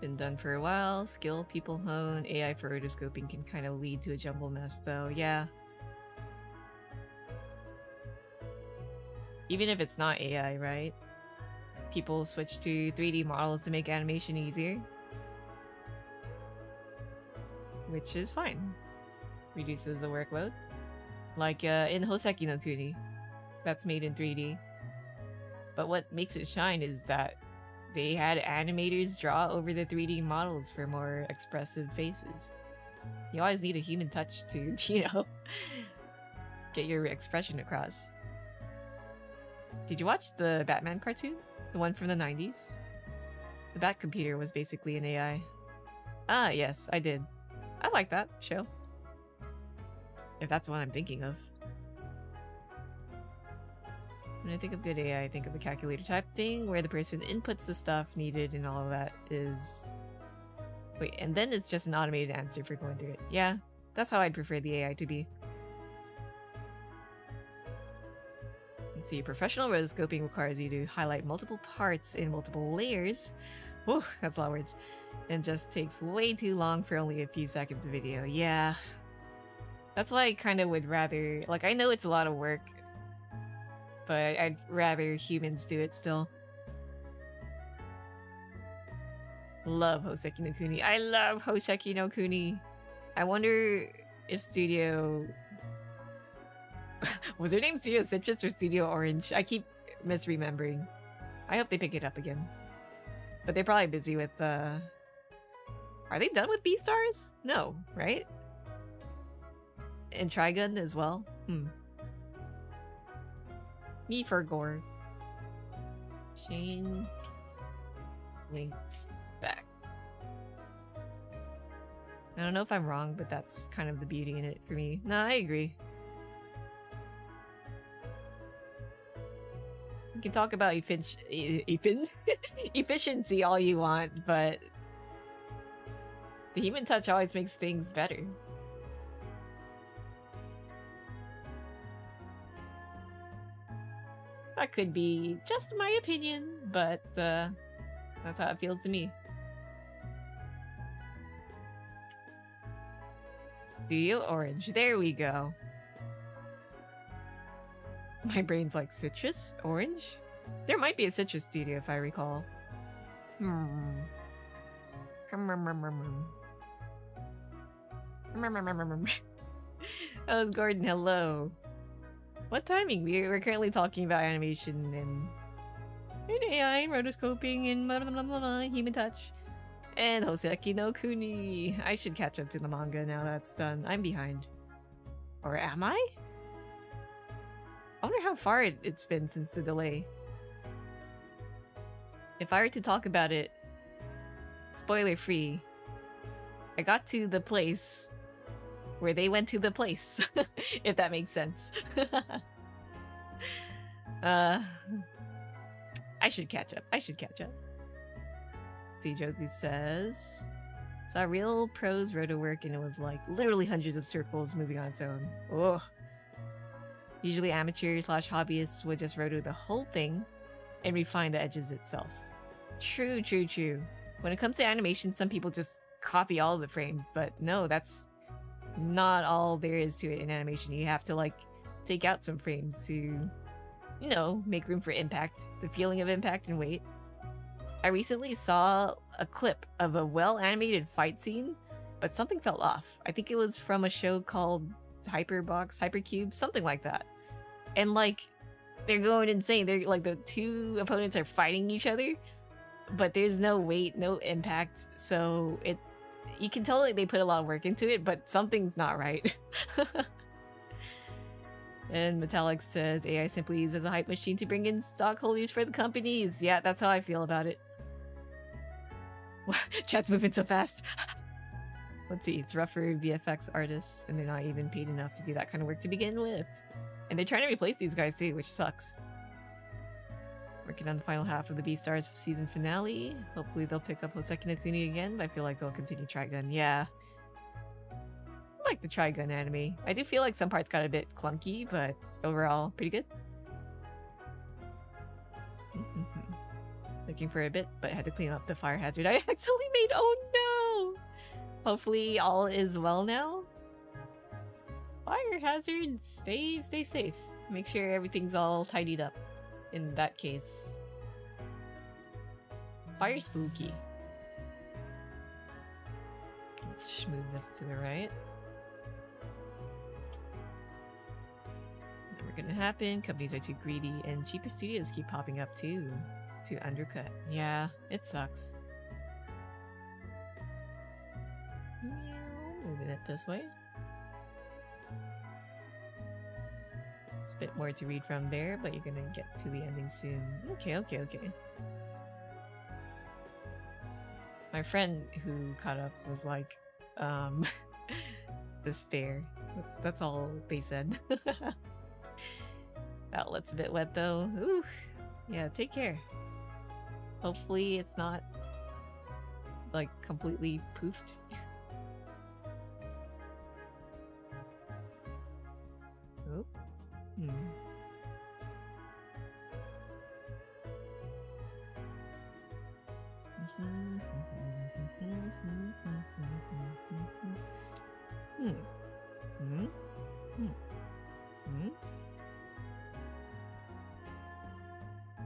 Been done for a while. Skill people hone. AI for rotoscoping can kind of lead to a jumble mess, though. Yeah. Even if it's not AI, right? People switch to 3D models to make animation easier. Which is fine. Reduces the workload. Like in Hoseki no Kuni. That's made in 3D. But what makes it shine is that they had animators draw over the 3D models for more expressive faces. You always need a human touch to, you know, get your expression across. Did you watch the Batman cartoon? The one from the 90s? The Bat computer was basically an AI. Ah, yes, I did. I like that show. If that's what I'm thinking of. When I think of good AI, I think of a calculator type thing where the person inputs the stuff needed and all of that is... Wait, and then it's just an automated answer for going through it. Yeah, that's how I'd prefer the AI to be. Let's see, professional rotoscoping requires you to highlight multiple parts in multiple layers. Whew, that's a lot of words. And just takes way too long for only a few seconds of video. Yeah. That's why I kind of would rather... Like, I know it's a lot of work, but I'd rather humans do it still. Love Hoseki no Kuni. I love Hoseki no Kuni. I wonder if Studio... Was their name Studio Citrus or Studio Orange? I keep misremembering. I hope they pick it up again. But they're probably busy with, Are they done with Beastars? No, right? And Trigun as well? Me for gore. Chain links back. I don't know if I'm wrong, but that's kind of the beauty in it for me. No, I agree. You can talk about efficiency all you want, but the human touch always makes things better. That could be just my opinion, but that's how it feels to me. Studio Orange, there we go. My brain's like, citrus? Orange? There might be a citrus studio if I recall. Oh, Gordon, hello. What timing? We're currently talking about animation and AI and rotoscoping and blah, blah, blah, blah, blah, human touch. And Hoseki no Kuni. I should catch up to the manga now that's done. I'm behind. Or am I? I wonder how far it's been since the delay. If I were to talk about it, spoiler free, I got to the place where they went to the place, if that makes sense. I should catch up. See, Josie says, saw real pros roto work and it was like literally hundreds of circles moving on its own. Ugh. Usually amateurs / hobbyists would just roto the whole thing and refine the edges itself. True. When it comes to animation, some people just copy all the frames, but no, that's not all there is to it in animation. You have to like take out some frames to, you know, make room for impact, the feeling of impact and weight. I recently saw a clip of a well-animated fight scene, but something felt off. I think it was from a show called Hypercube, something like that. And like, they're going insane. They're like, the two opponents are fighting each other, but there's no weight, no impact. So you can tell like they put a lot of work into it, but something's not right. And Metallic says, AI simply used as a hype machine to bring in stockholders for the companies. Yeah, that's how I feel about it. Chat's moving so fast. Let's see, it's rough for VFX artists, and they're not even paid enough to do that kind of work to begin with. And they're trying to replace these guys too, which sucks. Working on the final half of the Beastars season finale. Hopefully they'll pick up Hoseki no Kuni again, but I feel like they'll continue Trigun. Yeah. I like the Trigun anime. I do feel like some parts got a bit clunky, but overall, pretty good. Looking for a bit, but had to clean up the fire hazard I accidentally made. Oh no! Hopefully all is well now. Fire hazard, stay safe. Make sure everything's all tidied up in that case. Fire spooky. Let's move this to the right. Never gonna happen. Companies are too greedy and cheaper studios keep popping up too. To undercut. Yeah, it sucks. Moving it this way. It's a bit more to read from there, but you're gonna get to the ending soon. Okay. My friend who caught up was like, despair. That's all they said. Outlet's a bit wet though. Ooh. Yeah, take care. Hopefully it's not like completely poofed. Oh.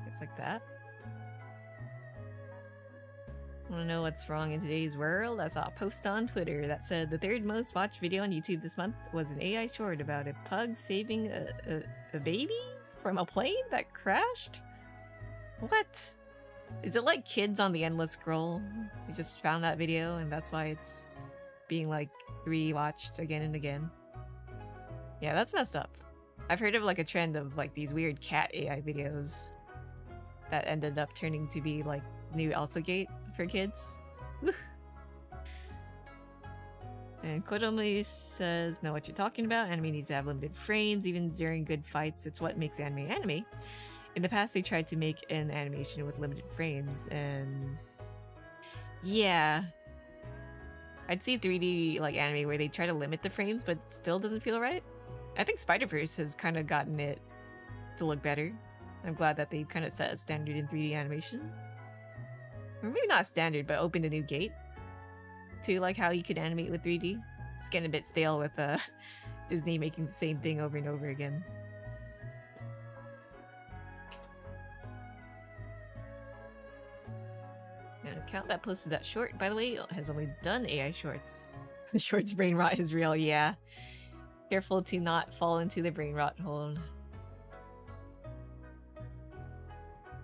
It's like that. Want to know what's wrong in today's world? I saw a post on Twitter that said the third most watched video on YouTube this month was an AI short about a pug saving a baby from a plane that crashed? What? Is it like Kids on the Endless Scroll? We just found that video and that's why it's being like rewatched again and again. Yeah, that's messed up. I've heard of like a trend of like these weird cat AI videos that ended up turning to be like new Elsagate for kids. Woo. And Kodomi says, know what you're talking about. Anime needs to have limited frames, even during good fights. It's what makes anime anime. In the past, they tried to make an animation with limited frames, and yeah, I'd see 3D like anime where they try to limit the frames, but it still doesn't feel right. I think Spider-Verse has kind of gotten it to look better. I'm glad that they've kind of set a standard in 3D animation. Or maybe not standard, but opened a new gate to like how you could animate with 3D. It's getting a bit stale with Disney making the same thing over and over again. An account that posted that short, by the way, has only done AI shorts. The shorts brain rot is real, yeah. Careful to not fall into the brain rot hole.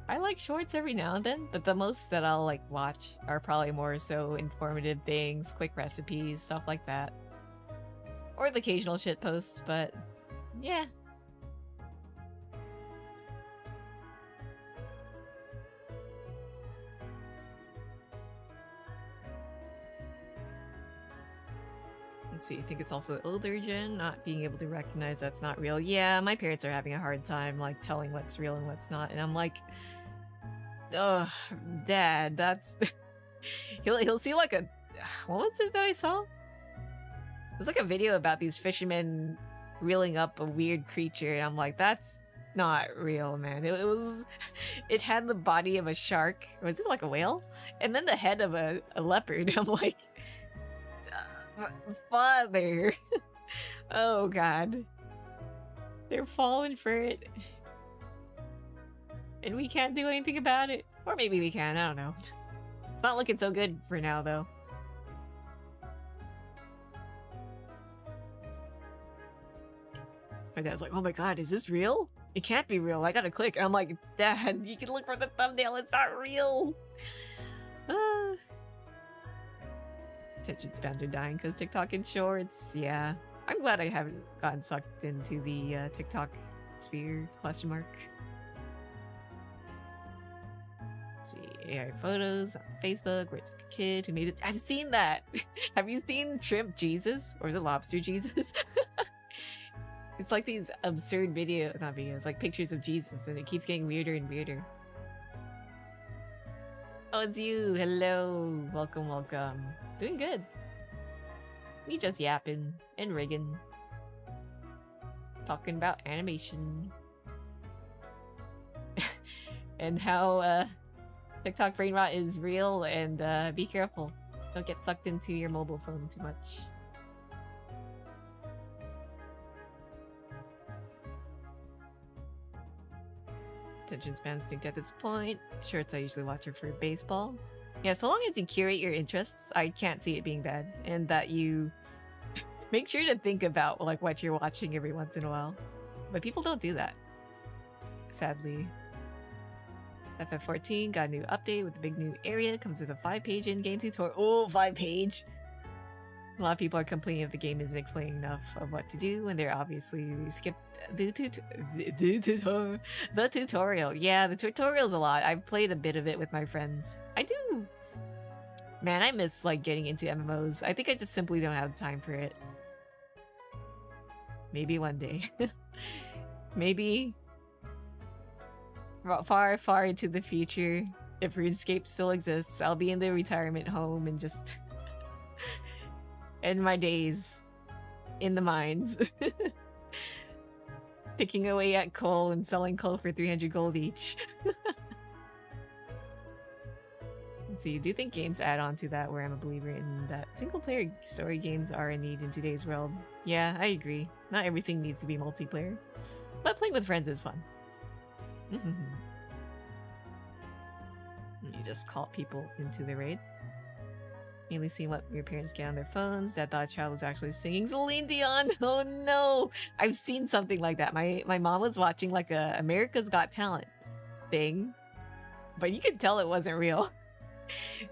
I like shorts every now and then, but the most that I'll like watch are probably more so informative things, quick recipes, stuff like that. Or the occasional shit post, but yeah. Let's see, I think it's also older gen, not being able to recognize that's not real. Yeah, my parents are having a hard time, like, telling what's real and what's not, and I'm like, ugh, Dad, that's... he'll see like a... What was it that I saw? It was like a video about these fishermen reeling up a weird creature, and I'm like, that's not real, man. It had the body of a shark. Was it like a whale? And then the head of a leopard. I'm like, Father. Oh God. They're falling for it. And we can't do anything about it. Or maybe we can, I don't know. It's not looking so good for now, though. My dad's like, oh my God, is this real? It can't be real. I gotta click. And I'm like, Dad, you can look for the thumbnail. It's not real. Attention spans are dying because TikTok and shorts. Yeah. I'm glad I haven't gotten sucked into the TikTok sphere, question mark. Let's see, AI photos on Facebook where it's like a kid who made it. I've seen that. Have you seen Shrimp Jesus? Or is it Lobster Jesus? It's like these absurd not videos, like pictures of Jesus, and it keeps getting weirder and weirder. Oh, it's you. Hello. Welcome, welcome. Doing good. Me just yapping and rigging. Talking about animation. And how TikTok brain rot is real, and be careful. Don't get sucked into your mobile phone too much. Attention span stink at this point. Shorts I usually watch are for baseball. Yeah, so long as you curate your interests, I can't see it being bad. And that you make sure to think about like what you're watching every once in a while. But people don't do that. Sadly. FF14 got a new update with a big new area. Comes with a 5-page in-game tutorial. Oh, 5-page! A lot of people are complaining if the game isn't explaining enough of what to do, and they're obviously skipped the tutorial. Yeah, the tutorial's a lot. I've played a bit of it with my friends. I do. Man, I miss like getting into MMOs. I think I just simply don't have time for it. Maybe one day. Maybe far, far into the future, if RuneScape still exists, I'll be in the retirement home and just end my days in the mines. Picking away at coal and selling coal for 300 gold each. Let's see, do you think games add on to that, where I'm a believer in that single-player story games are in need in today's world? Yeah, I agree. Not everything needs to be multiplayer. But playing with friends is fun. You just call people into the raid. Mainly seeing what your parents get on their phones. Dad thought a child was actually singing Celine Dion. Oh no! I've seen something like that. My mom was watching like a America's Got Talent thing, but you could tell it wasn't real.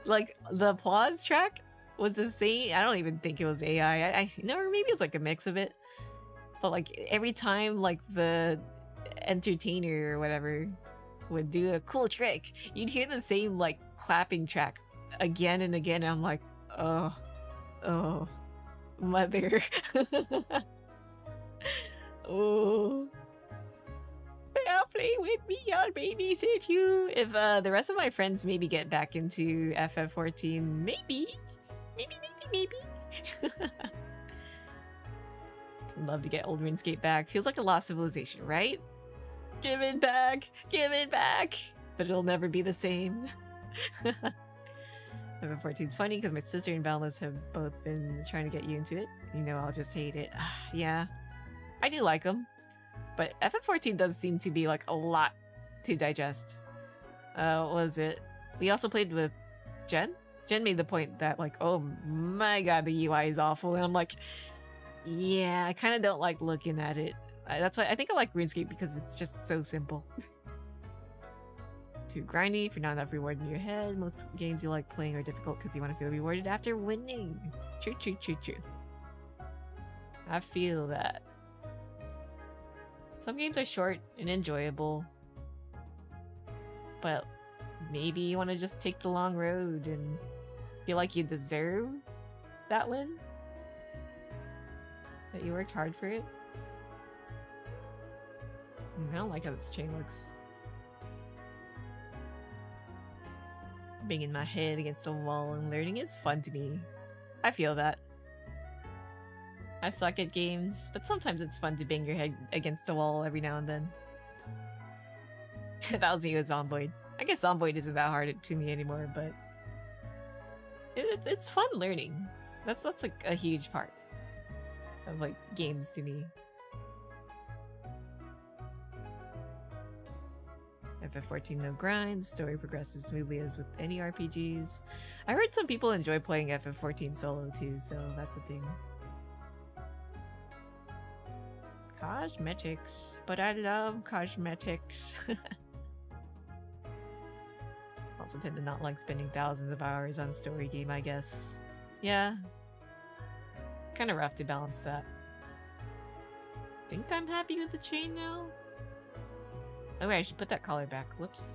Like the applause track was the same. I don't even think it was AI. I you know, or maybe it's like a mix of it. But like every time like the entertainer or whatever would do a cool trick, you'd hear the same like clapping track again and again, and I'm like, oh, mother. Oh, play with me, I'll babysit you. If the rest of my friends maybe get back into FF14, maybe. Love to get old RuneScape back. Feels like a lost civilization, right? Give it back! Give it back! But it'll never be the same. FF14's funny because my sister and Boundless have both been trying to get you into it. You know, I'll just hate it. Yeah. I do like them. But FF14 does seem to be like a lot to digest. What was it? We also played with Jen. Jen made the point that like, oh my god, the UI is awful. And I'm like, yeah, I kind of don't like looking at it. That's why I think I like RuneScape, because it's just so simple. Too grindy for not enough reward in your head. Most games you like playing are difficult because you want to feel rewarded after winning. True. I feel that. Some games are short and enjoyable, but maybe you want to just take the long road and feel like you deserve that win. That you worked hard for it? I don't like how this chain looks. Banging my head against the wall and learning is fun to me. I feel that. I suck at games, but sometimes it's fun to bang your head against a wall every now and then. That was me with Zomboid. I guess Zomboid isn't that hard to me anymore, but it's fun learning. That's like a huge part of like games to me. FF14 no grind, story progresses smoothly as with any RPGs. I heard some people enjoy playing FF14 solo too, so that's a thing. Cosmetics, but I love cosmetics. Also tend to not like spending thousands of hours on a story game, I guess. Yeah. It's kind of rough to balance that. Think I'm happy with the chain now? Oh wait, I should put that collar back. Whoops.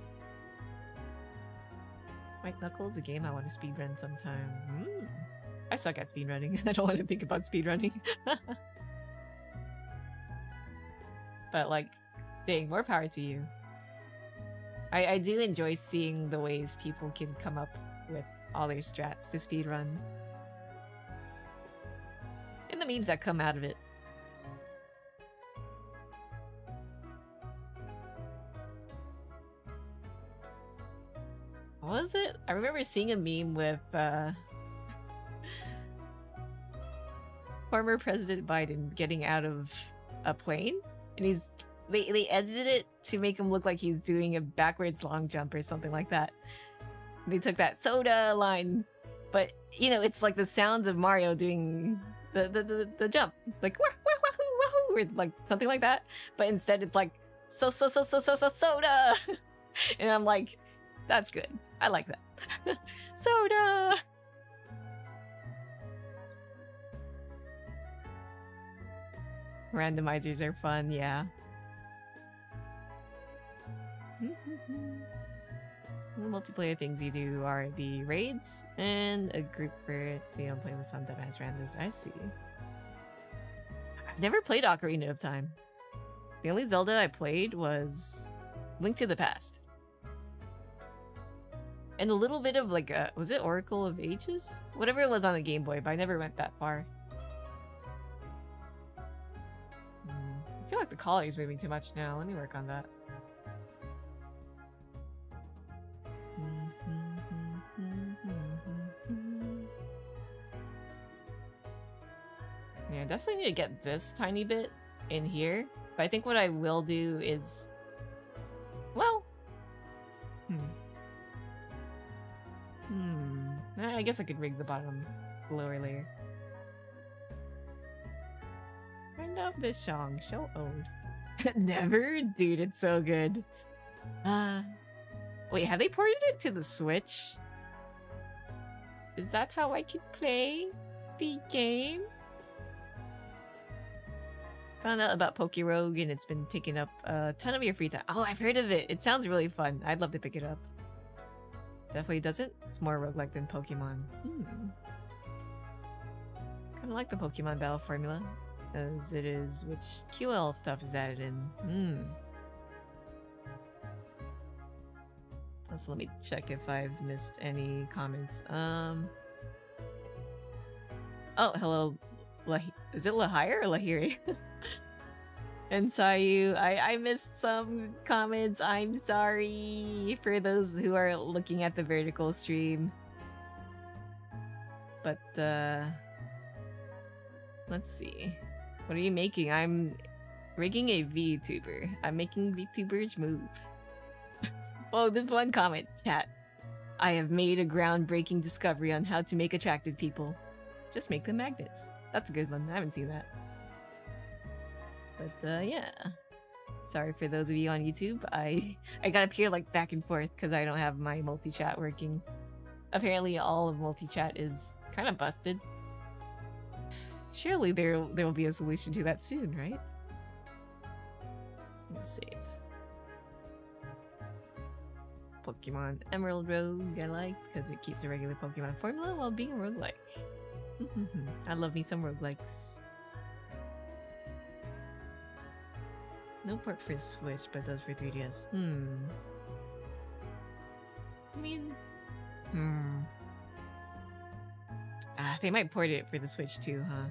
White Knuckles, a game I want to speedrun sometime. I suck at speedrunning. I don't want to think about speedrunning. But like, dang, more power to you. I do enjoy seeing the ways people can come up with all their strats to speedrun. And the memes that come out of it. What was it? I remember seeing a meme with former President Biden getting out of a plane, and they edited it to make him look like he's doing a backwards long jump or something like that. They took that soda line, but you know, it's like the sounds of Mario doing the jump, like wah, wah, wah, wah, or like something like that. But instead, it's like soda, and I'm like, that's good. I like that. Soda. Randomizers are fun, yeah. The multiplayer things you do are the raids and a group where you don't play with some dumbass randos. I see. I've never played Ocarina of Time. The only Zelda I played was Link to the Past. And a little bit of like a, was it Oracle of Ages? Whatever it was on the Game Boy, but I never went that far. I feel like the collar is moving too much now. Let me work on that. Yeah, I definitely need to get this tiny bit in here. But I think what I will do is, well, I guess I could rig the bottom lower layer. I love this song, so old. Never? Dude, it's so good. Wait, have they ported it to the Switch? Is that how I can play the game? Found out about Pokerogue and it's been taking up a ton of your free time. Oh, I've heard of it. It sounds really fun. I'd love to pick it up. Definitely doesn't. It's more roguelike than Pokemon. Kind of like the Pokemon battle formula, as it is which QL stuff is added in. Also, let me check if I've missed any comments. Oh, hello. Is it Lahire or Lahiri? And Sayu, I missed some comments. I'm sorry for those who are looking at the vertical stream. But, let's see. What are you making? I'm rigging a VTuber. I'm making VTubers move. Oh, this one comment, chat. I have made a groundbreaking discovery on how to make attractive people. Just make them magnets. That's a good one. I haven't seen that. But, yeah. Sorry for those of you on YouTube. I gotta appear like back and forth because I don't have my multi-chat working. Apparently all of multi-chat is kind of busted. Surely there will be a solution to that soon, right? Let's save. Pokemon Emerald Rogue I like because it keeps a regular Pokemon formula while being a roguelike. I love me some roguelikes. No port for Switch, but does for 3DS. I mean... they might port it for the Switch too, huh?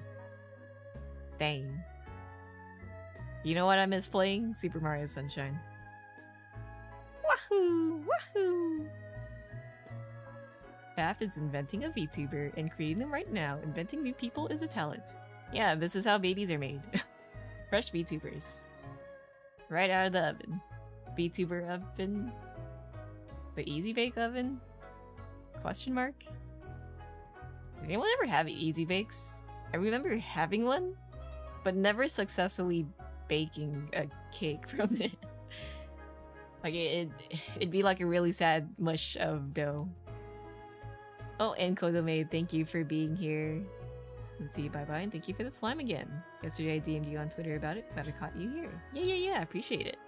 Dang. You know what I miss playing? Super Mario Sunshine. Wahoo! Wahoo! Faf is inventing a VTuber and creating them right now. Inventing new people is a talent. Yeah, this is how babies are made. Fresh VTubers. Right out of the oven. VTuber oven? The Easy Bake oven? Question mark? Did anyone ever have Easy Bakes? I remember having one, but never successfully baking a cake from it. Like, it'd be like a really sad mush of dough. Oh, and Kodome, thank you for being here. Let's see, bye-bye, and thank you for the slime again. Yesterday I DM'd you on Twitter about it, glad I caught you here. Yeah, appreciate it.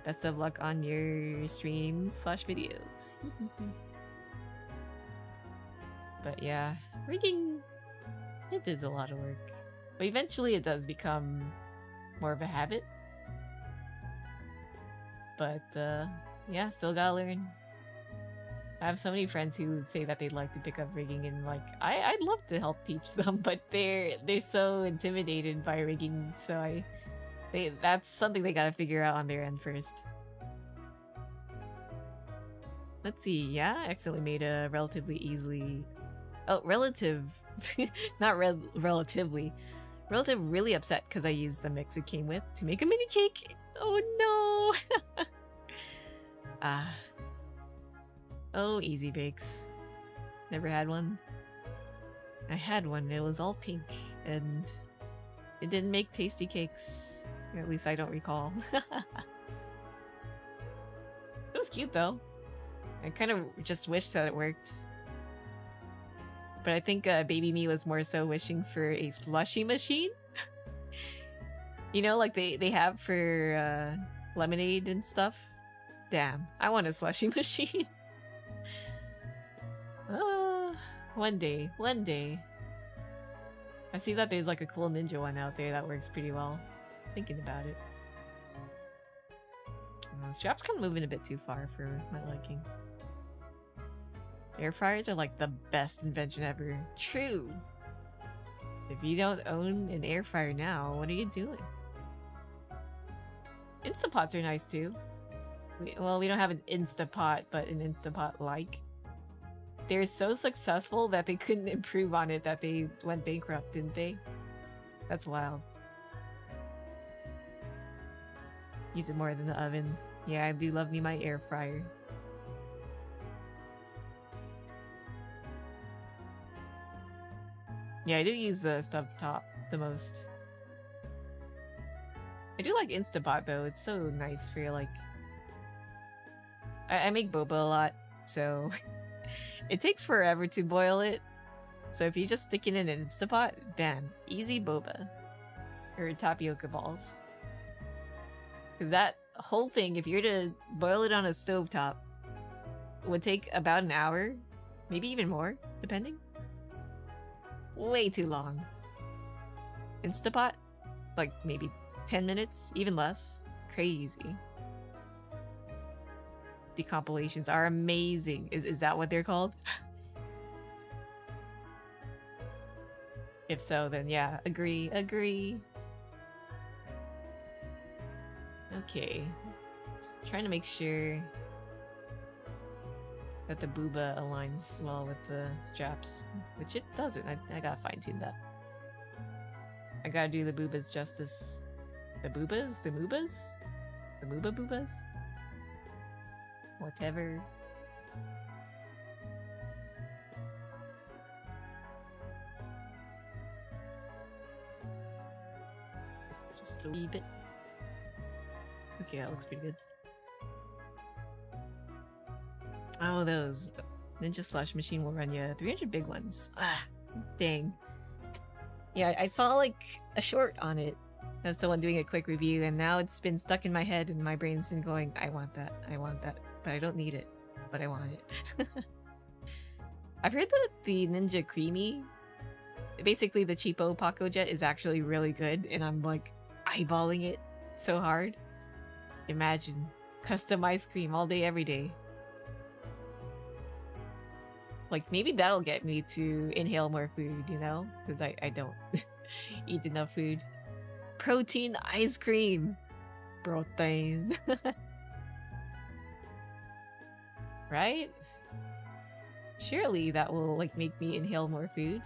Best of luck on your streams/videos. But yeah, rigging, it is a lot of work. But eventually it does become more of a habit. But yeah, still gotta learn. I have so many friends who say that they'd like to pick up rigging, and like I'd love to help teach them, but they're so intimidated by rigging, so that's something they gotta figure out on their end first. Let's see, yeah, I accidentally made a relatively easily... Oh, relative... Not relatively. Relative really upset because I used the mix it came with to make a mini cake. Oh no! Oh, Easy Bakes. Never had one. I had one, it was all pink, and it didn't make tasty cakes. Or at least I don't recall. It was cute though. I kind of just wished that it worked. But I think Baby Me was more so wishing for a slushy machine. You know, like they have for lemonade and stuff. Damn, I want a slushy machine. One day. I see that there's like a cool ninja one out there that works pretty well. Thinking about it. Strap's kind of moving a bit too far for my liking. Air fryers are like the best invention ever. True. If you don't own an air fryer now, what are you doing? Instapots are nice too. Well, we don't have an Instapot, but an Instapot-like. They're so successful that they couldn't improve on it, that they went bankrupt, didn't they? That's wild. Use it more than the oven. Yeah, I do love me my air fryer. Yeah, I do use the stuffed top the most. I do like Instapot though, it's so nice for like... I make boba a lot, so it takes forever to boil it. So if you just stick it in an Instapot, bam, easy boba. Or tapioca balls. Because that whole thing, if you were to boil it on a stovetop, would take about an hour, maybe even more, depending. Way too long. Instapot? Like maybe 10 minutes, even less. Crazy. The compilations are amazing. Is that what they're called? If so, then yeah, agree. Okay. Just trying to make sure that the booba aligns well with the straps, which it doesn't. I gotta fine-tune that. I gotta do the boobas justice. The boobas? The moobas? The mooba boobas? Whatever. Just a wee bit. Okay, that looks pretty good. Oh, those. Ninja Slush Machine will run you 300 big ones. Ah, dang. Yeah, I saw like a short on it of someone doing a quick review, and now it's been stuck in my head and my brain's been going, I want that, but I don't need it, but I want it. I've heard that the Ninja Creamy, basically the cheapo Paco Jet, is actually really good, and I'm like eyeballing it So hard. Imagine. Custom ice cream all day, every day. Like, maybe that'll get me to inhale more food, you know? Because I don't eat enough food. Protein ice cream! Protein. Right? Surely that will, like, make me inhale more food.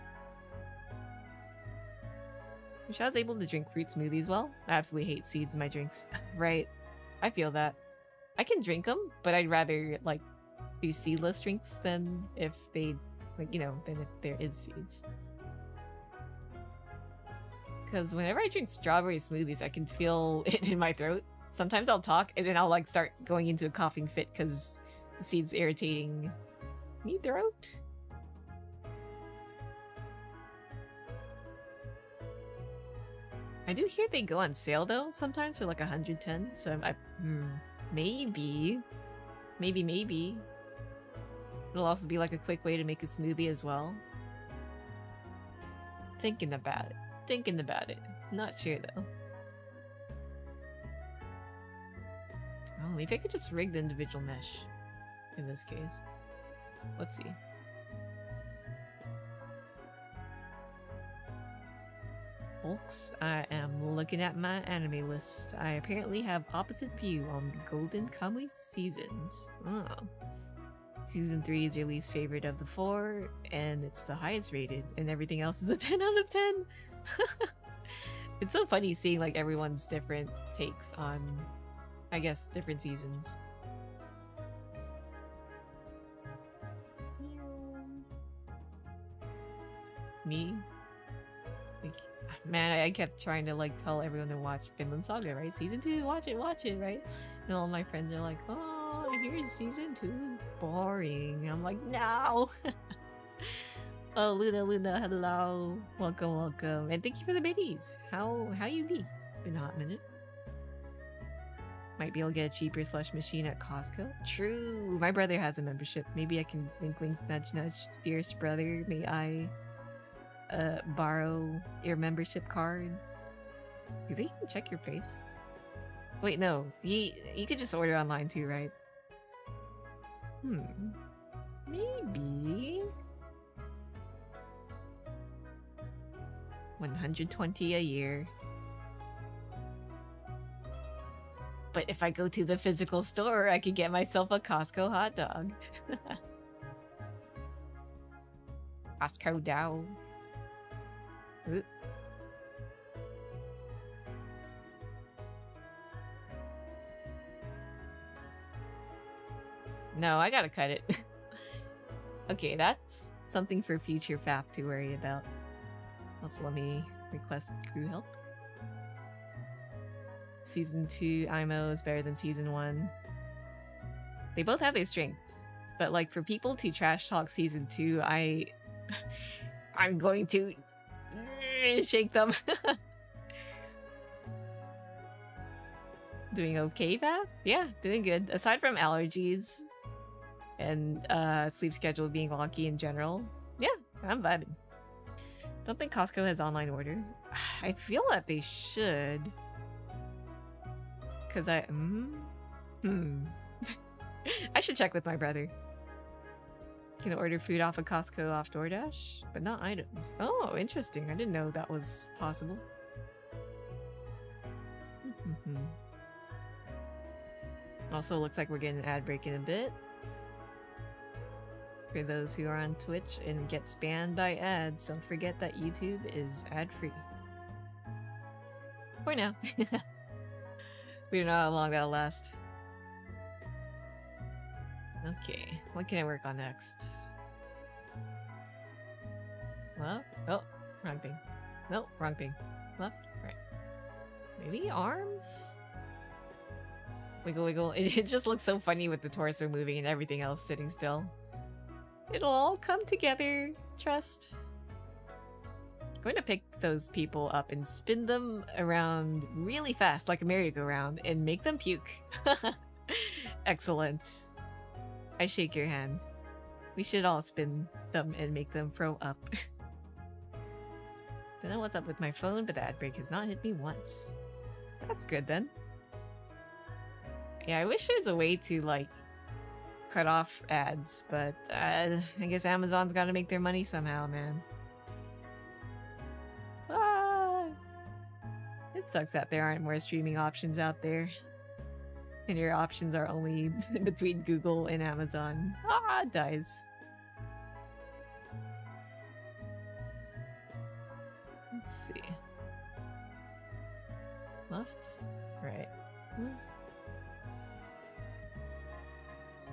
Wish I was able to drink fruit smoothies well. I absolutely hate seeds in my drinks. Right. I feel that. I can drink them, but I'd rather, like, do seedless drinks than if they, like, you know, than if there is seeds. Because whenever I drink strawberry smoothies, I can feel it in my throat. Sometimes I'll talk and then I'll, like, start going into a coughing fit because the seed's irritating me throat. I do hear they go on sale though, sometimes for like 110, so maybe. It'll also be like a quick way to make a smoothie as well. Thinking about it. Not sure though. Oh, maybe I could just rig the individual mesh in this case. Let's see. Folks, I am looking at my anime list. I apparently have opposite view on the Golden Kamuy seasons. Oh. Season 3 is your least favorite of the 4, and it's the highest rated, and everything else is a 10 out of 10. It's so funny seeing like everyone's different takes on, I guess, different seasons. Me? Like, man, I kept trying to like tell everyone to watch Vinland Saga, right? Season 2, watch it, right? And all my friends are like, oh, here's season 2, boring. And I'm like, no! Oh, Luna, hello. Welcome. And thank you for the biddies. How you be? Been a hot minute. Might be able to get a cheaper slush machine at Costco. True, my brother has a membership. Maybe I can wink, nudge. Dearest brother, may I borrow your membership card? Do they even check your face? Wait, no. You could just order online too, right? Maybe. 120 a year. But if I go to the physical store, I could get myself a Costco hot dog. Costco Dow. Ooh. No, I gotta cut it. Okay, that's something for future FAP to worry about. Also, let me request crew help. Season 2 IMO is better than Season 1. They both have their strengths, but like for people to trash talk Season 2, I'm going to shake them. Doing okay, Fab? Yeah, doing good. Aside from allergies and sleep schedule being wonky in general, yeah, I'm vibing. Don't think Costco has online order. I feel that they should. Cause I should check with my brother. Can order food off of Costco off DoorDash, but not items. Oh, interesting. I didn't know that was possible. Also, looks like we're getting an ad break in a bit. For those who are on Twitch and get spammed by ads, don't forget that YouTube is ad-free. For now. We don't know how long that'll last. Okay, what can I work on next? Well, oh, wrong thing. Nope, wrong thing. Left, right. Maybe arms? Wiggle. It just looks so funny with the torso moving and everything else sitting still. It'll all come together, trust. I'm going to pick those people up and spin them around really fast, like a merry-go-round, and make them puke. Excellent. I shake your hand. We should all spin them and make them throw up. Don't know what's up with my phone, but the ad break has not hit me once. That's good then. Yeah, I wish there's a way to, like, cut off ads, but I guess Amazon's gotta make their money somehow, man. Ah! It sucks that there aren't more streaming options out there. And your options are only between Google and Amazon. Ah, it dies. Let's see. Left? Right. Left.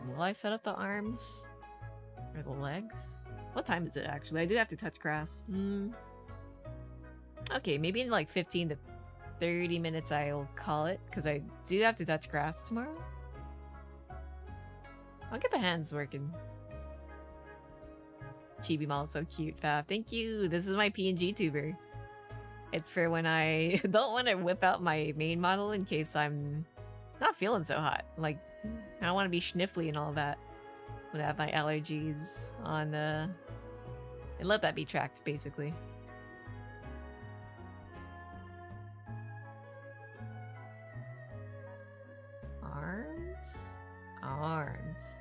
Will I set up the arms? Or the legs? What time is it actually? I do have to touch grass. Okay, maybe in like 15 to 30 minutes I'll call it, because I do have to touch grass tomorrow. I'll get the hands working. Chibi Mall is so cute, Fab. Thank you! This is my PNG tuber. It's for when I don't want to whip out my main model in case I'm not feeling so hot. Like, I don't want to be sniffly and all that when I have my allergies on, and let that be tracked, basically. Arms.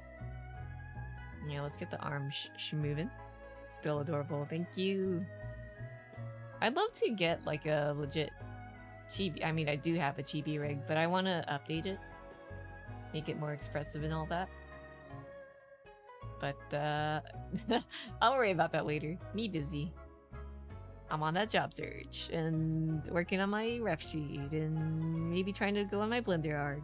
Yeah, let's get the arms moving. Still adorable. Thank you. I'd love to get like a legit chibi. I mean, I do have a chibi rig, but I want to update it. Make it more expressive and all that. But, I'll worry about that later. Me busy. I'm on that job search and working on my ref sheet and maybe trying to go on my Blender arc.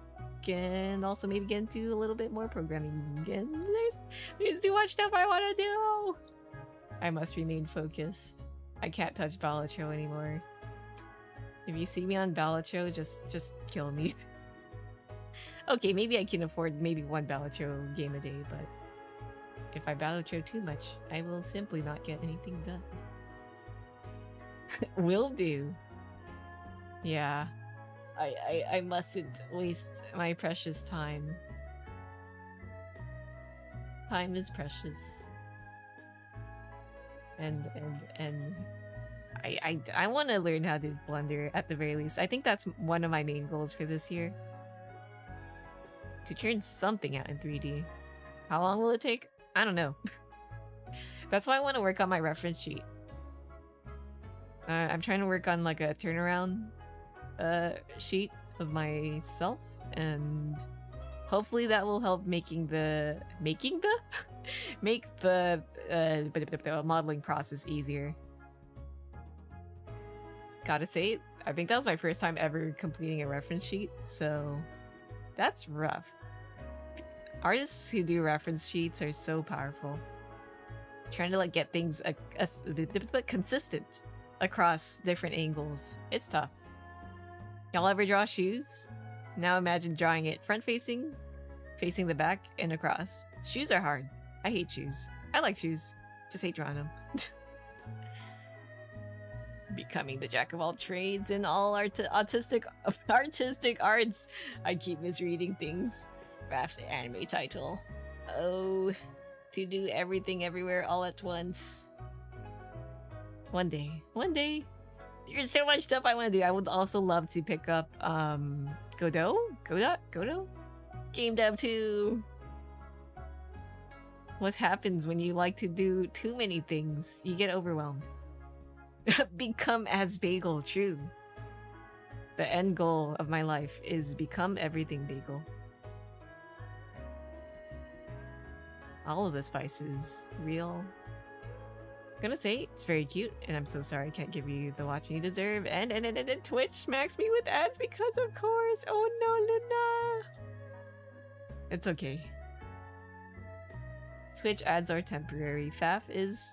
And also maybe get into a little bit more programming. And there's too much stuff I want to do. I must remain focused. I can't touch Balatro anymore. If you see me on Balatro, just kill me. Okay, maybe I can afford maybe one Balatro game a day, but if I Balatro too much, I will simply not get anything done. Will do. Yeah. I mustn't waste my precious time. Time is precious. And I want to learn how to Blender at the very least. I think that's one of my main goals for this year. To turn something out in 3D. How long will it take? I don't know. That's why I want to work on my reference sheet. I'm trying to work on like a turnaround sheet of myself, and hopefully that will help make the modeling process easier. Gotta say, I think that was my first time ever completing a reference sheet, so that's rough. Artists who do reference sheets are so powerful. Trying to like get things consistent across different angles. It's tough. Y'all ever draw shoes? Now imagine drawing it front facing, facing the back, and across. Shoes are hard. I hate shoes. I like shoes. Just hate drawing them. Becoming the jack of all trades in all artistic arts. I keep misreading things. Raph's anime title. Oh, to do everything everywhere all at once. One day. There's so much stuff I want to do. I would also love to pick up Godot? Game Dev 2. What happens when you like to do too many things? You get overwhelmed. Become as Bagel, true. The end goal of my life is become everything Bagel. All of the spices, real. I'm gonna say it's very cute, and I'm so sorry I can't give you the watching you deserve. And Twitch smacks me with ads because of course. Oh no, Luna. It's okay. Twitch ads are temporary. Faf is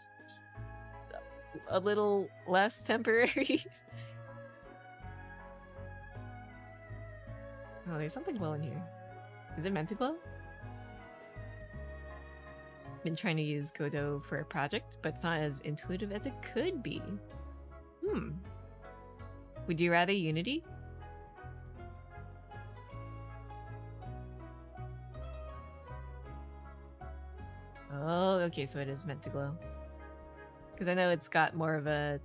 a little less temporary. Oh, there's something glowing here. Is it meant to glow? Been trying to use Godot for a project, but it's not as intuitive as it could be. Would you rather Unity? Oh, okay, so it is meant to glow. Because I know it's got more of a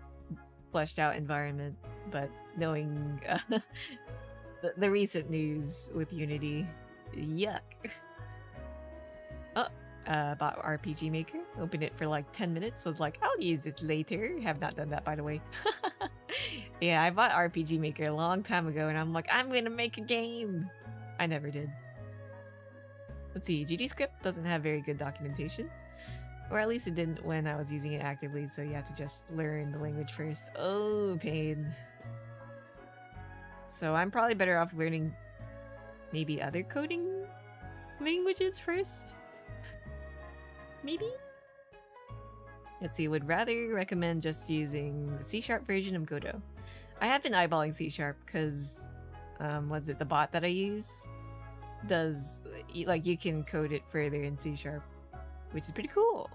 fleshed out environment, but knowing the recent news with Unity. Yuck. Oh, bought RPG Maker. Opened it for like 10 minutes. Was like, I'll use it later. Have not done that, by the way. Yeah, I bought RPG Maker a long time ago, and I'm like, I'm gonna make a game. I never did. Let's see, GDScript doesn't have very good documentation. Or at least it didn't when I was using it actively, so you have to just learn the language first. Oh, pain. So I'm probably better off learning maybe other coding languages first? Maybe? Let's see, would rather recommend just using the C# version of Godot. I have been eyeballing C# because, what's it, the bot that I use does, like, you can code it further in C#, which is pretty cool.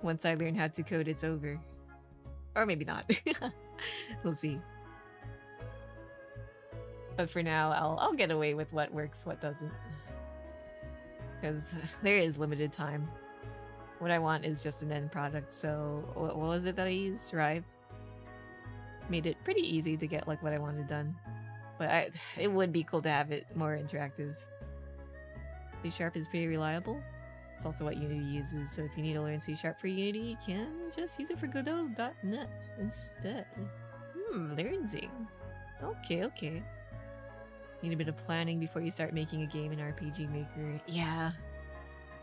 Once I learn how to code, it's over. Or maybe not. We'll see. But for now, I'll get away with what works, what doesn't. Because there is limited time. What I want is just an end product, so what was it that I used? Rive? Made it pretty easy to get like what I wanted done. But it would be cool to have it more interactive. C# is pretty reliable. It's also what Unity uses, so if you need to learn C# for Unity, you can just use it for Godot.net instead. Learning. Okay. Need a bit of planning before you start making a game in RPG Maker. Yeah.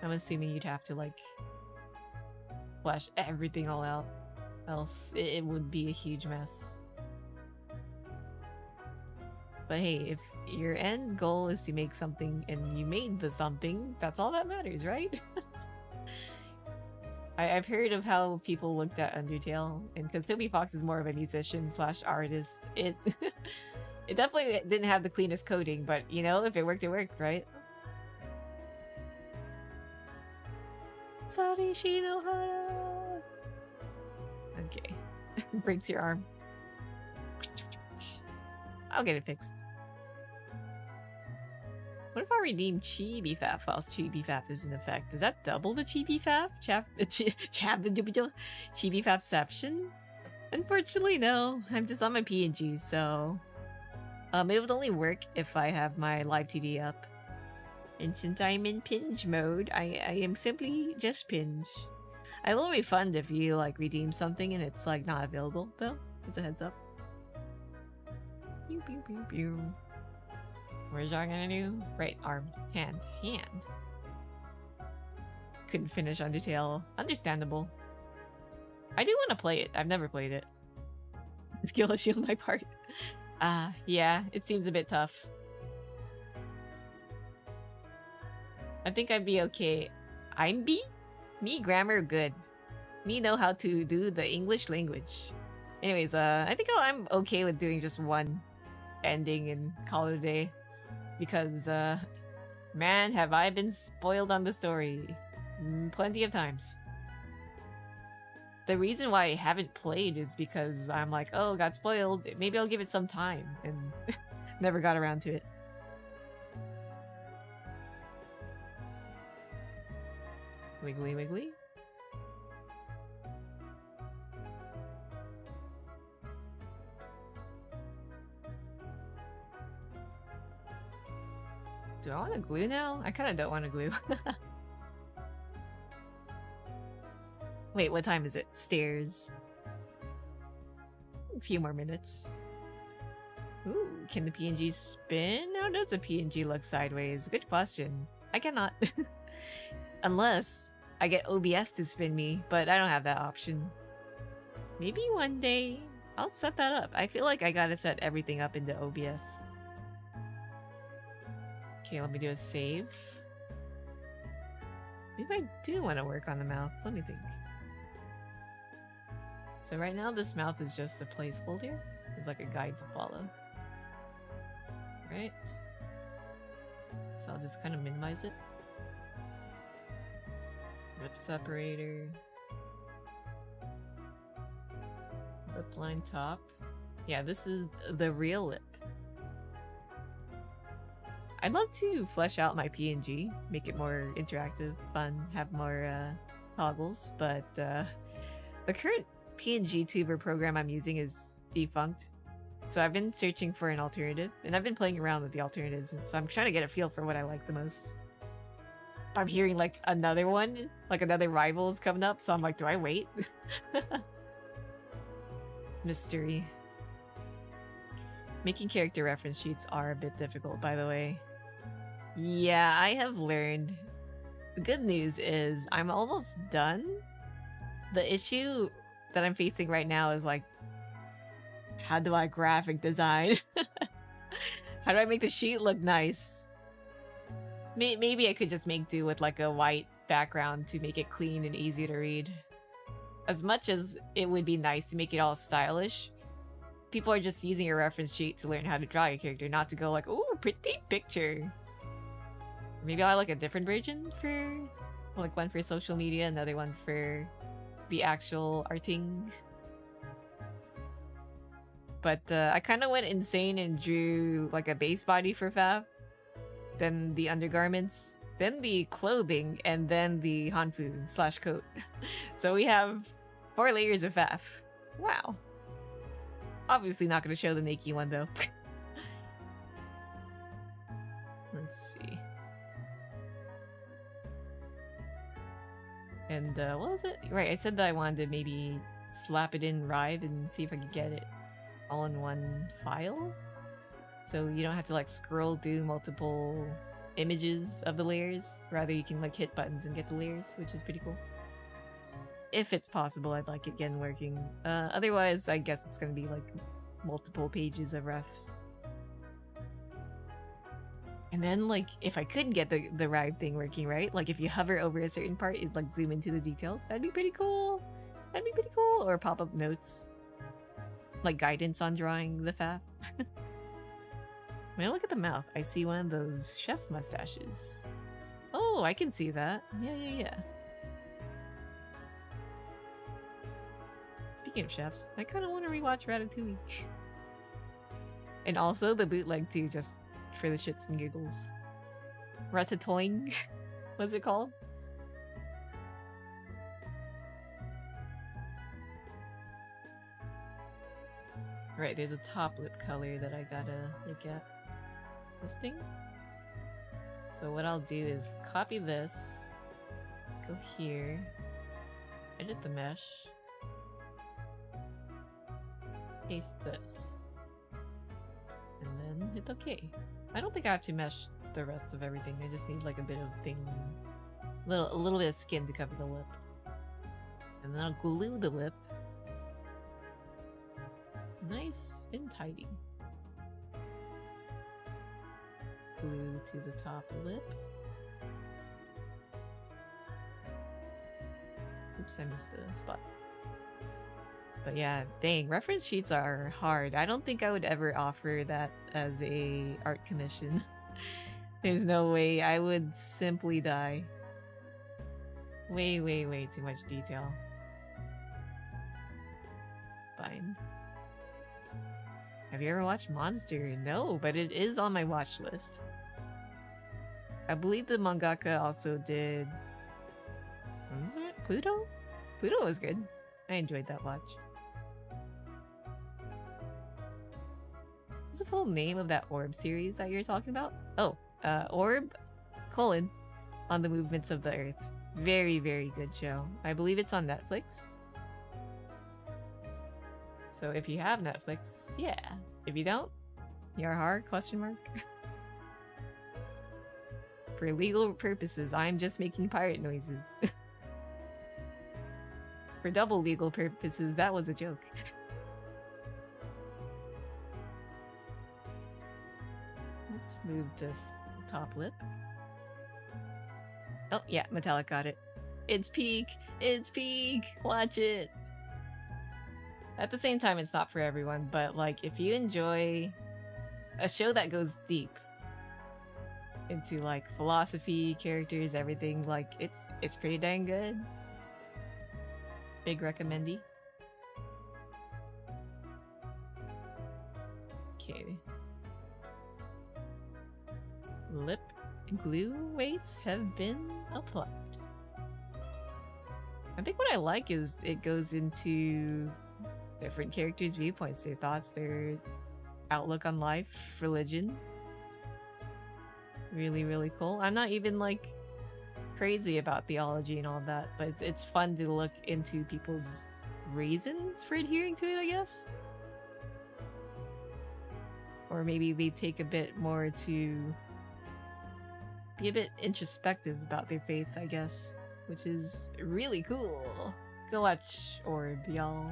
I'm assuming you'd have to, like, flesh everything all out. Else it would be a huge mess. But hey, if your end goal is to make something and you made the something, that's all that matters, right? I've heard of how people looked at Undertale, and because Toby Fox is more of a musician / artist, it it definitely didn't have the cleanest coding, but you know, if it worked, right? Sorry, Shinohara. Okay. Breaks your arm. I'll get it fixed. What if I redeem Chibi Faf whilst Chibi Faf is in effect? Does that double the Chibi Faf? Chibi Fafception? Unfortunately, no. I'm just on my PNG, so... it would only work if I have my Live2D up. And since I'm in Pinge mode, I am simply just Pinge. I will refund if you, like, redeem something and it's, like, not available, though. It's a heads up. Pew pew pew pew. What is that gonna do? Right arm. Hand. Couldn't finish Undertale. Understandable. I do want to play it. I've never played it. Skill issue on my part. Yeah, it seems a bit tough. I think I'd be okay. I'm B? Me grammar good. Me know how to do the English language. Anyways, I think I'm okay with doing just one ending and call it a day. Because, man, have I been spoiled on the story. Plenty of times. The reason why I haven't played is because I'm like, oh, got spoiled. Maybe I'll give it some time. And never got around to it. Wiggly wiggly. Do I want to glue now? I kind of don't want to glue. Wait, what time is it? Stairs. A few more minutes. Ooh, can the PNG spin? How does a PNG look sideways? Good question. I cannot. Unless I get OBS to spin me, but I don't have that option. Maybe one day I'll set that up. I feel like I gotta set everything up into OBS. Okay, let me do a save. Maybe I do want to work on the mouth. Let me think. So right now this mouth is just a placeholder. It's like a guide to follow. Right? So I'll just kind of minimize it. Lip separator. Lip line top. Yeah, this is the real lip. I'd love to flesh out my PNG, make it more interactive, fun, have more toggles, but the current PNG tuber program I'm using is defunct. So I've been searching for an alternative, and I've been playing around with the alternatives, and so I'm trying to get a feel for what I like the most. I'm hearing like another one, like another rival is coming up, so I'm like, do I wait? Mystery. Making character reference sheets are a bit difficult, by the way. Yeah, I have learned. The good news is I'm almost done. The issue that I'm facing right now is like, how do I graphic design? How do I make the sheet look nice? Maybe I could just make do with like a white background to make it clean and easy to read. As much as it would be nice to make it all stylish, people are just using a reference sheet to learn how to draw your character, not to go like, ooh, pretty picture. Maybe I'll like a different version for, like one for social media, another one for the actual arting. But I kind of went insane and drew like a base body for Faf, then the undergarments, then the clothing, and then the hanfu / coat. So we have 4 layers of Faf. Wow. Obviously not going to show the Nikki one though. Let's see. And what was it? Right, I said that I wanted to maybe slap it in Rive and see if I could get it all in one file. So you don't have to like scroll through multiple images of the layers. Rather, you can like hit buttons and get the layers, which is pretty cool. If it's possible, I'd like it again working. Otherwise, I guess it's gonna be like multiple pages of refs. And then, like, if I could get the Rive thing working, right? Like, if you hover over a certain part, it'd like zoom into the details. That'd be pretty cool. That'd be pretty cool. Or pop-up notes. Like guidance on drawing the Faf. When I look at the mouth, I see one of those chef mustaches. Oh, I can see that. Yeah. Speaking of chefs, I kind of want to rewatch Ratatouille. And also the bootleg too, just for the shits and giggles. Ratatouille? What's it called? Right, there's a top lip color that I gotta look at. This thing? So what I'll do is copy this, go here, edit the mesh, paste this, and then hit OK. I don't think I have to mesh the rest of everything. I just need like a bit of thing, a little bit of skin to cover the lip. And then I'll glue the lip. Nice and tidy. Glue to the top lip. Oops, I missed a spot. But yeah, dang, reference sheets are hard. I don't think I would ever offer that as a art commission. There's no way. I would simply die. Way too much detail. Fine. Have you ever watched Monster? No, but it is on my watch list. I believe the mangaka also did... What was it? Pluto? Pluto was good. I enjoyed that watch. What's the full name of that orb series that you're talking about? Oh, Orb, on the movements of the Earth. Very good show. I believe it's on Netflix. So if you have Netflix, yeah. If you don't, you're hard, ? For legal purposes, I'm just making pirate noises. For double legal purposes, that was a joke. Let's move this top lip. Oh, yeah, Metallic got it. It's peak! It's peak! Watch it! At the same time, it's not for everyone, but like, if you enjoy a show that goes deep into like philosophy, characters, everything, like, it's pretty dang good. Big recommendee. Okay. Lip glue weights have been applied. I think what I like is it goes into different characters' viewpoints, their thoughts, their outlook on life, religion. Really, really cool. I'm not even like crazy about theology and all that, but it's fun to look into people's reasons for adhering to it, I guess. Or maybe they take a bit more to be a bit introspective about their faith, I guess, which is really cool. Go watch Orb, y'all.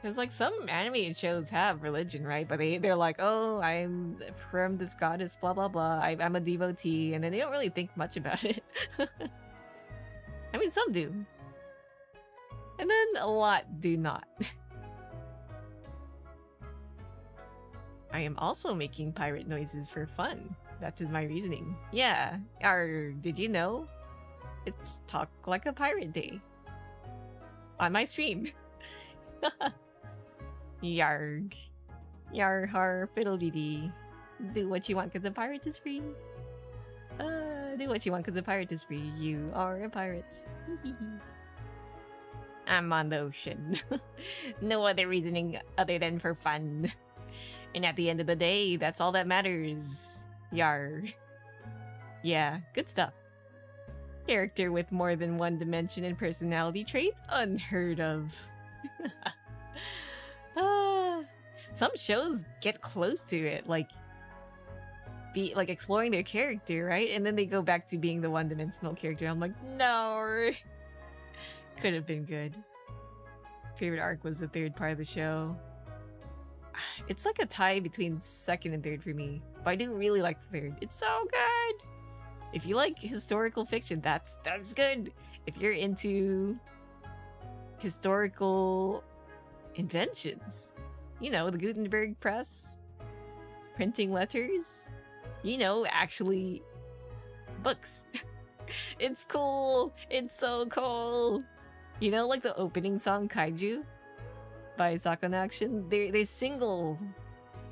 Because, like, some animated shows have religion, right? But they're like, oh, I'm from this goddess, blah, blah, blah. I'm a devotee. And then they don't really think much about it. I mean, some do. And then a lot do not. I am also making pirate noises for fun. That is my reasoning. Yeah. Did you know? It's Talk Like a Pirate Day. On my stream. Yarg. Yar har fiddle-dee-dee. Do what you want because the pirate is free. Do what you want because the pirate is free. You are a pirate. I'm on the ocean. No other reasoning other than for fun. And at the end of the day, that's all that matters. Yar. Yeah, good stuff. Character with more than one dimension and personality trait? Unheard of. Some shows get close to it, like exploring their character, right? And then they go back to being the one-dimensional character. I'm like, no. Could have been good. Favorite arc was the third part of the show. It's like a tie between second and third for me, but I do really like the third. It's so good. If you like historical fiction, that's good. If you're into historical inventions, you know, the Gutenberg press, printing letters, you know, actually books. It's cool. It's so cool. You know, like the opening song Kaiju by Sakon Action, their single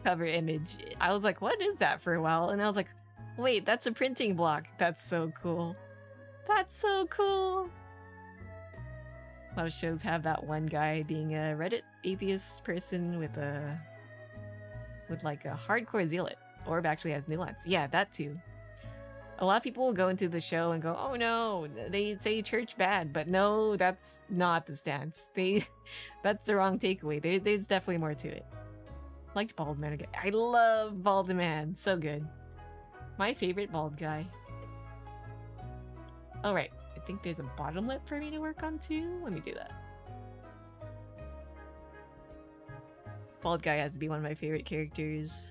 cover image. I was like, what is that for a while? And I was like, wait, that's a printing block. That's so cool. That's so cool. A lot of shows have that one guy being a Reddit atheist person with like a hardcore zealot. Orb actually has nuance. Yeah, that too. A lot of people will go into the show and go, oh no, they say church bad, but no, that's not the stance. That's the wrong takeaway. There's definitely more to it. Liked Bald Man again. I love Bald Man. So good. My favorite bald guy. Alright, I think there's a bottom lip for me to work on too. Let me do that. Bald guy has to be one of my favorite characters.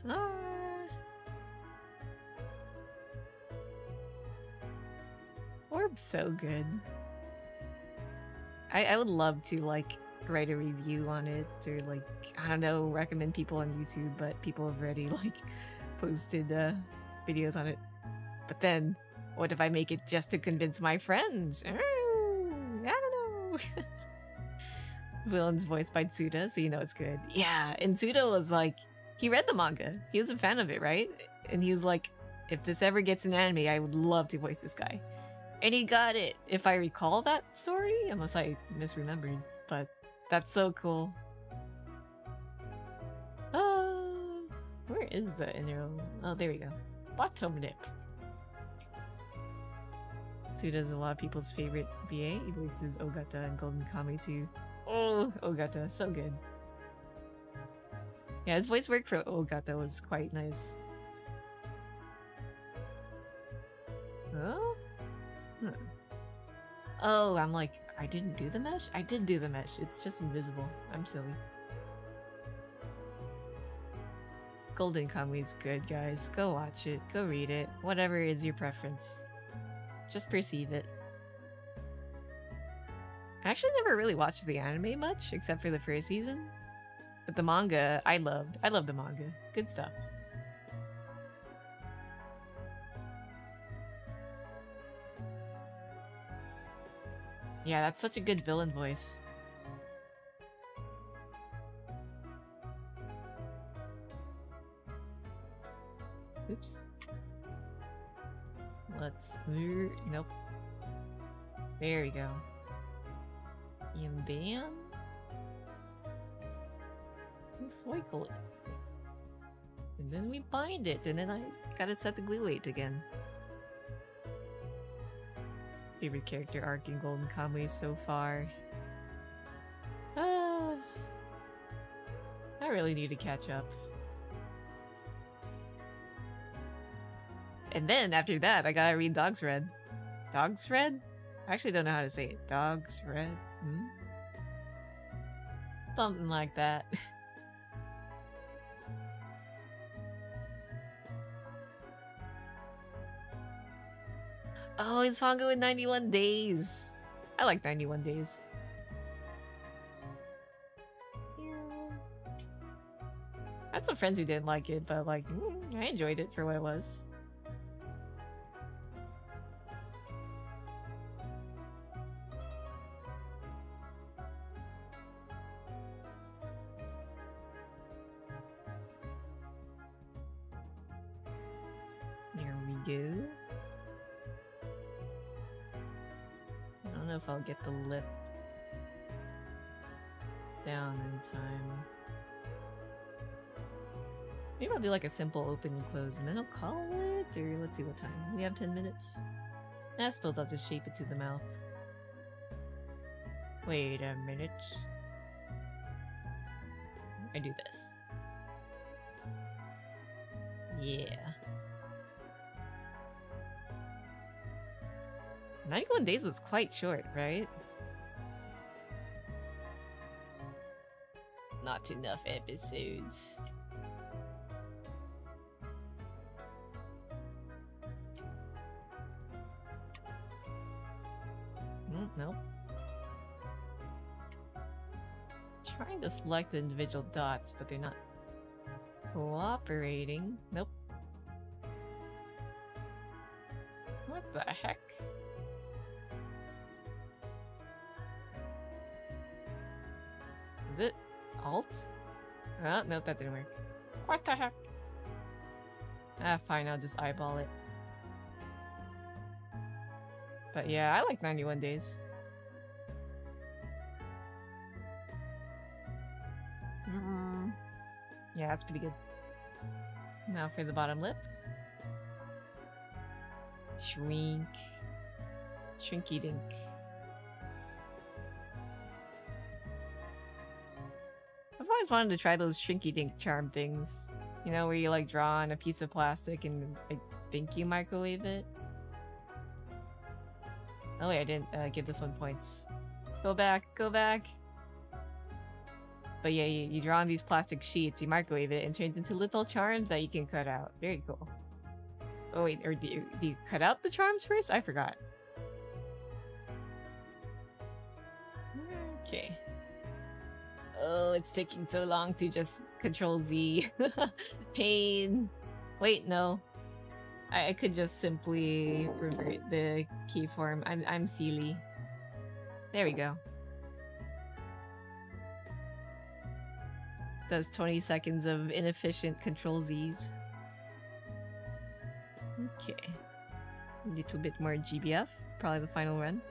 Orb's so good. I would love to like write a review on it, or like, I don't know, recommend people on YouTube, but people have already like posted videos on it. But then, what if I make it just to convince my friends? I don't know. Villain's voiced by Tsuda, so you know it's good. Yeah, and Tsuda was like, he read the manga. He was a fan of it, right? And he was like, if this ever gets an anime, I would love to voice this guy. And he got it, if I recall that story, unless I misremembered. But that's so cool. Where is the intro? Oh, there we go. Bottom lip. Tsuda's a lot of people's favorite BA. He voices Ogata and Golden Kame too. Oh, Ogata, so good. Yeah, his voice work for Ogata was quite nice. Oh? Hmm. Oh, I'm like, I didn't do the mesh? I did do the mesh. It's just invisible. I'm silly. Golden Kamui's good, guys. Go watch it. Go read it. Whatever is your preference. Just perceive it. I actually never really watched the anime much, except for the first season. But the manga, I loved. I love the manga. Good stuff. Yeah, that's such a good villain voice. Oops. Let's... Nope. There we go. And then... Cycle it. And then we bind it, and then I gotta set the glue weight again. Favorite character arc in Golden Kamuy so far. I really need to catch up. And then after that, I gotta read Dog's Red. Dog's Red? I actually don't know how to say it. Dog's Red? Something like that. Oh, it's manga in 91 days. I like 91 days. Yeah. I had some friends who didn't like it, but like, I enjoyed it for what it was. Here we go. I don't know if I'll get the lip down in time. Maybe I'll do like a simple open and close and then I'll call it, or let's see what time. We have 10 minutes. I suppose I'll just shape it to the mouth. Wait a minute. I do this. Yeah. 91 days was quite short, right? Not enough episodes. Nope. Trying to select the individual dots, but they're not cooperating. Nope. What the heck? Is it Alt? Oh, nope, that didn't work. What the heck? Ah, fine, I'll just eyeball it. But yeah, I like 91 days. Yeah, that's pretty good. Now for the bottom lip. Shrink. Shrinky dink. I've always wanted to try those shrinky dink charm things. You know, where you like draw on a piece of plastic and I think you microwave it. Oh wait, I didn't give this one points. Go back, go back! But yeah, you draw on these plastic sheets, you microwave it, and it turns into little charms that you can cut out. Very cool. Oh wait, or do you cut out the charms first? I forgot. Okay. Oh, it's taking so long to just Control Z. Pain. Wait, no. I could just simply revert the keyform. I'm silly. There we go. Does 20 seconds of inefficient Control Z's. Okay. A little bit more GBF. Probably the final run.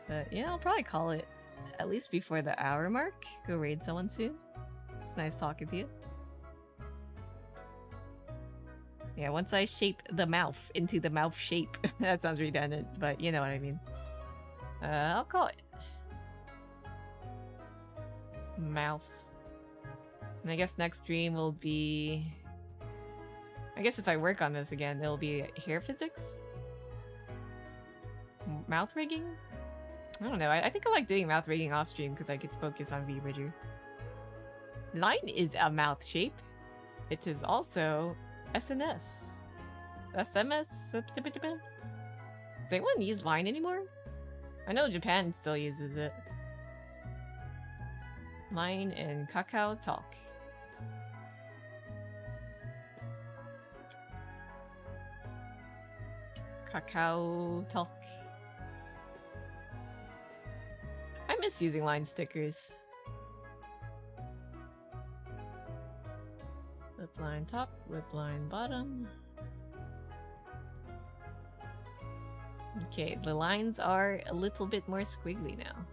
But yeah, I'll probably call it at least before the hour mark. Go raid someone soon. It's nice talking to you. Yeah, once I shape the mouth into the mouth shape. That sounds redundant, but you know what I mean. I'll call it mouth. And I guess next stream will be... I guess if I work on this again, it'll be hair physics? Mouth rigging? I don't know. I think I like doing mouth rigging off stream because I could focus on V-Ridger. Line is a mouth shape. It is also SNS. SMS? Does anyone use line anymore? I know Japan still uses it. Line and Kakao Talk. Kakao Talk. I miss using line stickers. Lip line top, lip line bottom. Okay, the lines are a little bit more squiggly now.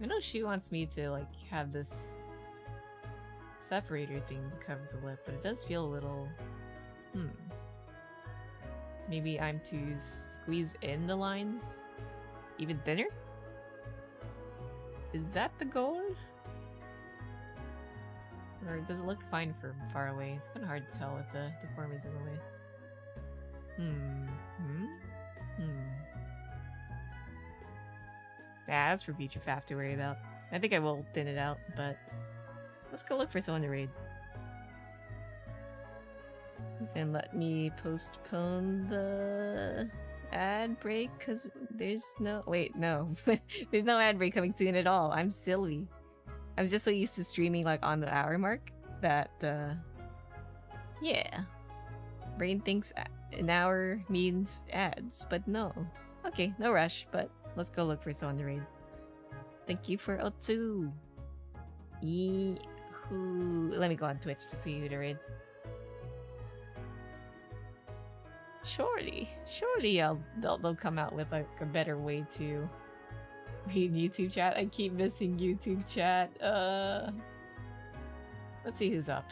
I know she wants me to, like, have this separator thing to cover the lip, but it does feel a little... Maybe I'm to squeeze in the lines even thinner? Is that the goal? Or does it look fine from far away? It's kind of hard to tell with the deformers in the way. That's for future Faf to worry about. I think I will thin it out, but let's go look for someone to raid. And let me postpone the ad break, because there's no... Wait, no. There's no ad break coming soon at all. I'm silly. I'm just so used to streaming like on the hour mark that, yeah. Brain thinks an hour means ads, but no. Okay, no rush, but let's go look for someone to raid. Thank you for Otsu. Let me go on Twitch to see who to raid. Surely they'll come out with like a better way to read YouTube chat. I keep missing YouTube chat. Let's see who's up.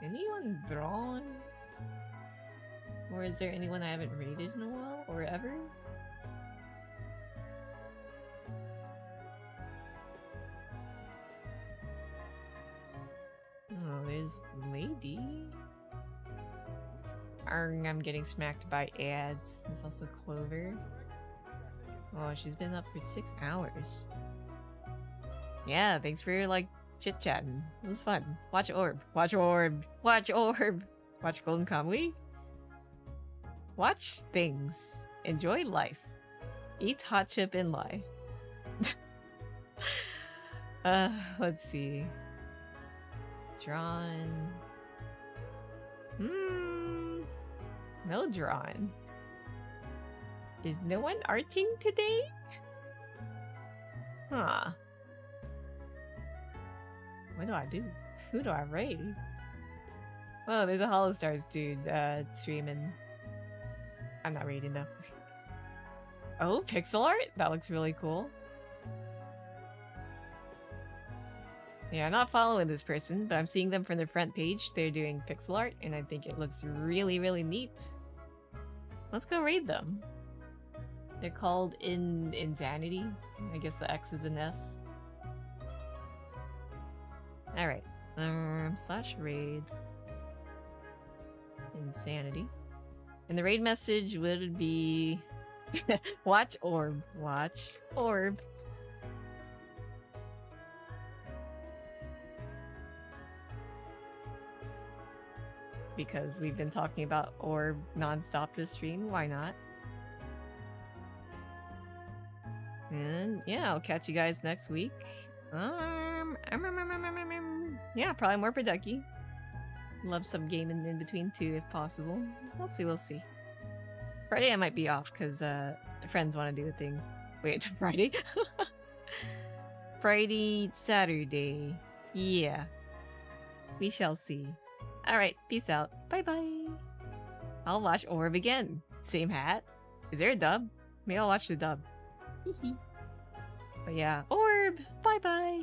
Anyone drawn? Or is there anyone I haven't rated in a while or ever? Oh, there's Lady. Arrgh, I'm getting smacked by ads. There's also Clover. Oh, she's been up for 6 hours. Yeah, thanks for like chit-chatting. It was fun. Watch Orb. Watch Orb. Watch Orb. Watch Golden Kamui. Watch things. Enjoy life. Eat hot chip and lie. Let's see. Drawn. No drawn. Is no one arting today? Huh. What do I do? Who do I raid? Oh, there's a Hollow Stars dude streaming. I'm not raiding though. Oh, pixel art? That looks really cool. Yeah, I'm not following this person, but I'm seeing them from the front page. They're doing pixel art, and I think it looks really, really neat. Let's go raid them. They're called Insanity. I guess the X is an S. Alright. Slash raid. Insanity. And the raid message would be... Watch Orb. Watch Orb. Because we've been talking about Orb non-stop this stream, why not? And yeah, I'll catch you guys next week. Yeah, probably more Producky. Love some gaming in between too, if possible. We'll see, we'll see. Friday I might be off because friends want to do a thing. Wait, Friday? Friday, Saturday. Yeah. We shall see. Alright, peace out. Bye-bye. I'll watch Orb again. Same hat. Is there a dub? Maybe I'll watch the dub. But yeah, Orb! Bye-bye!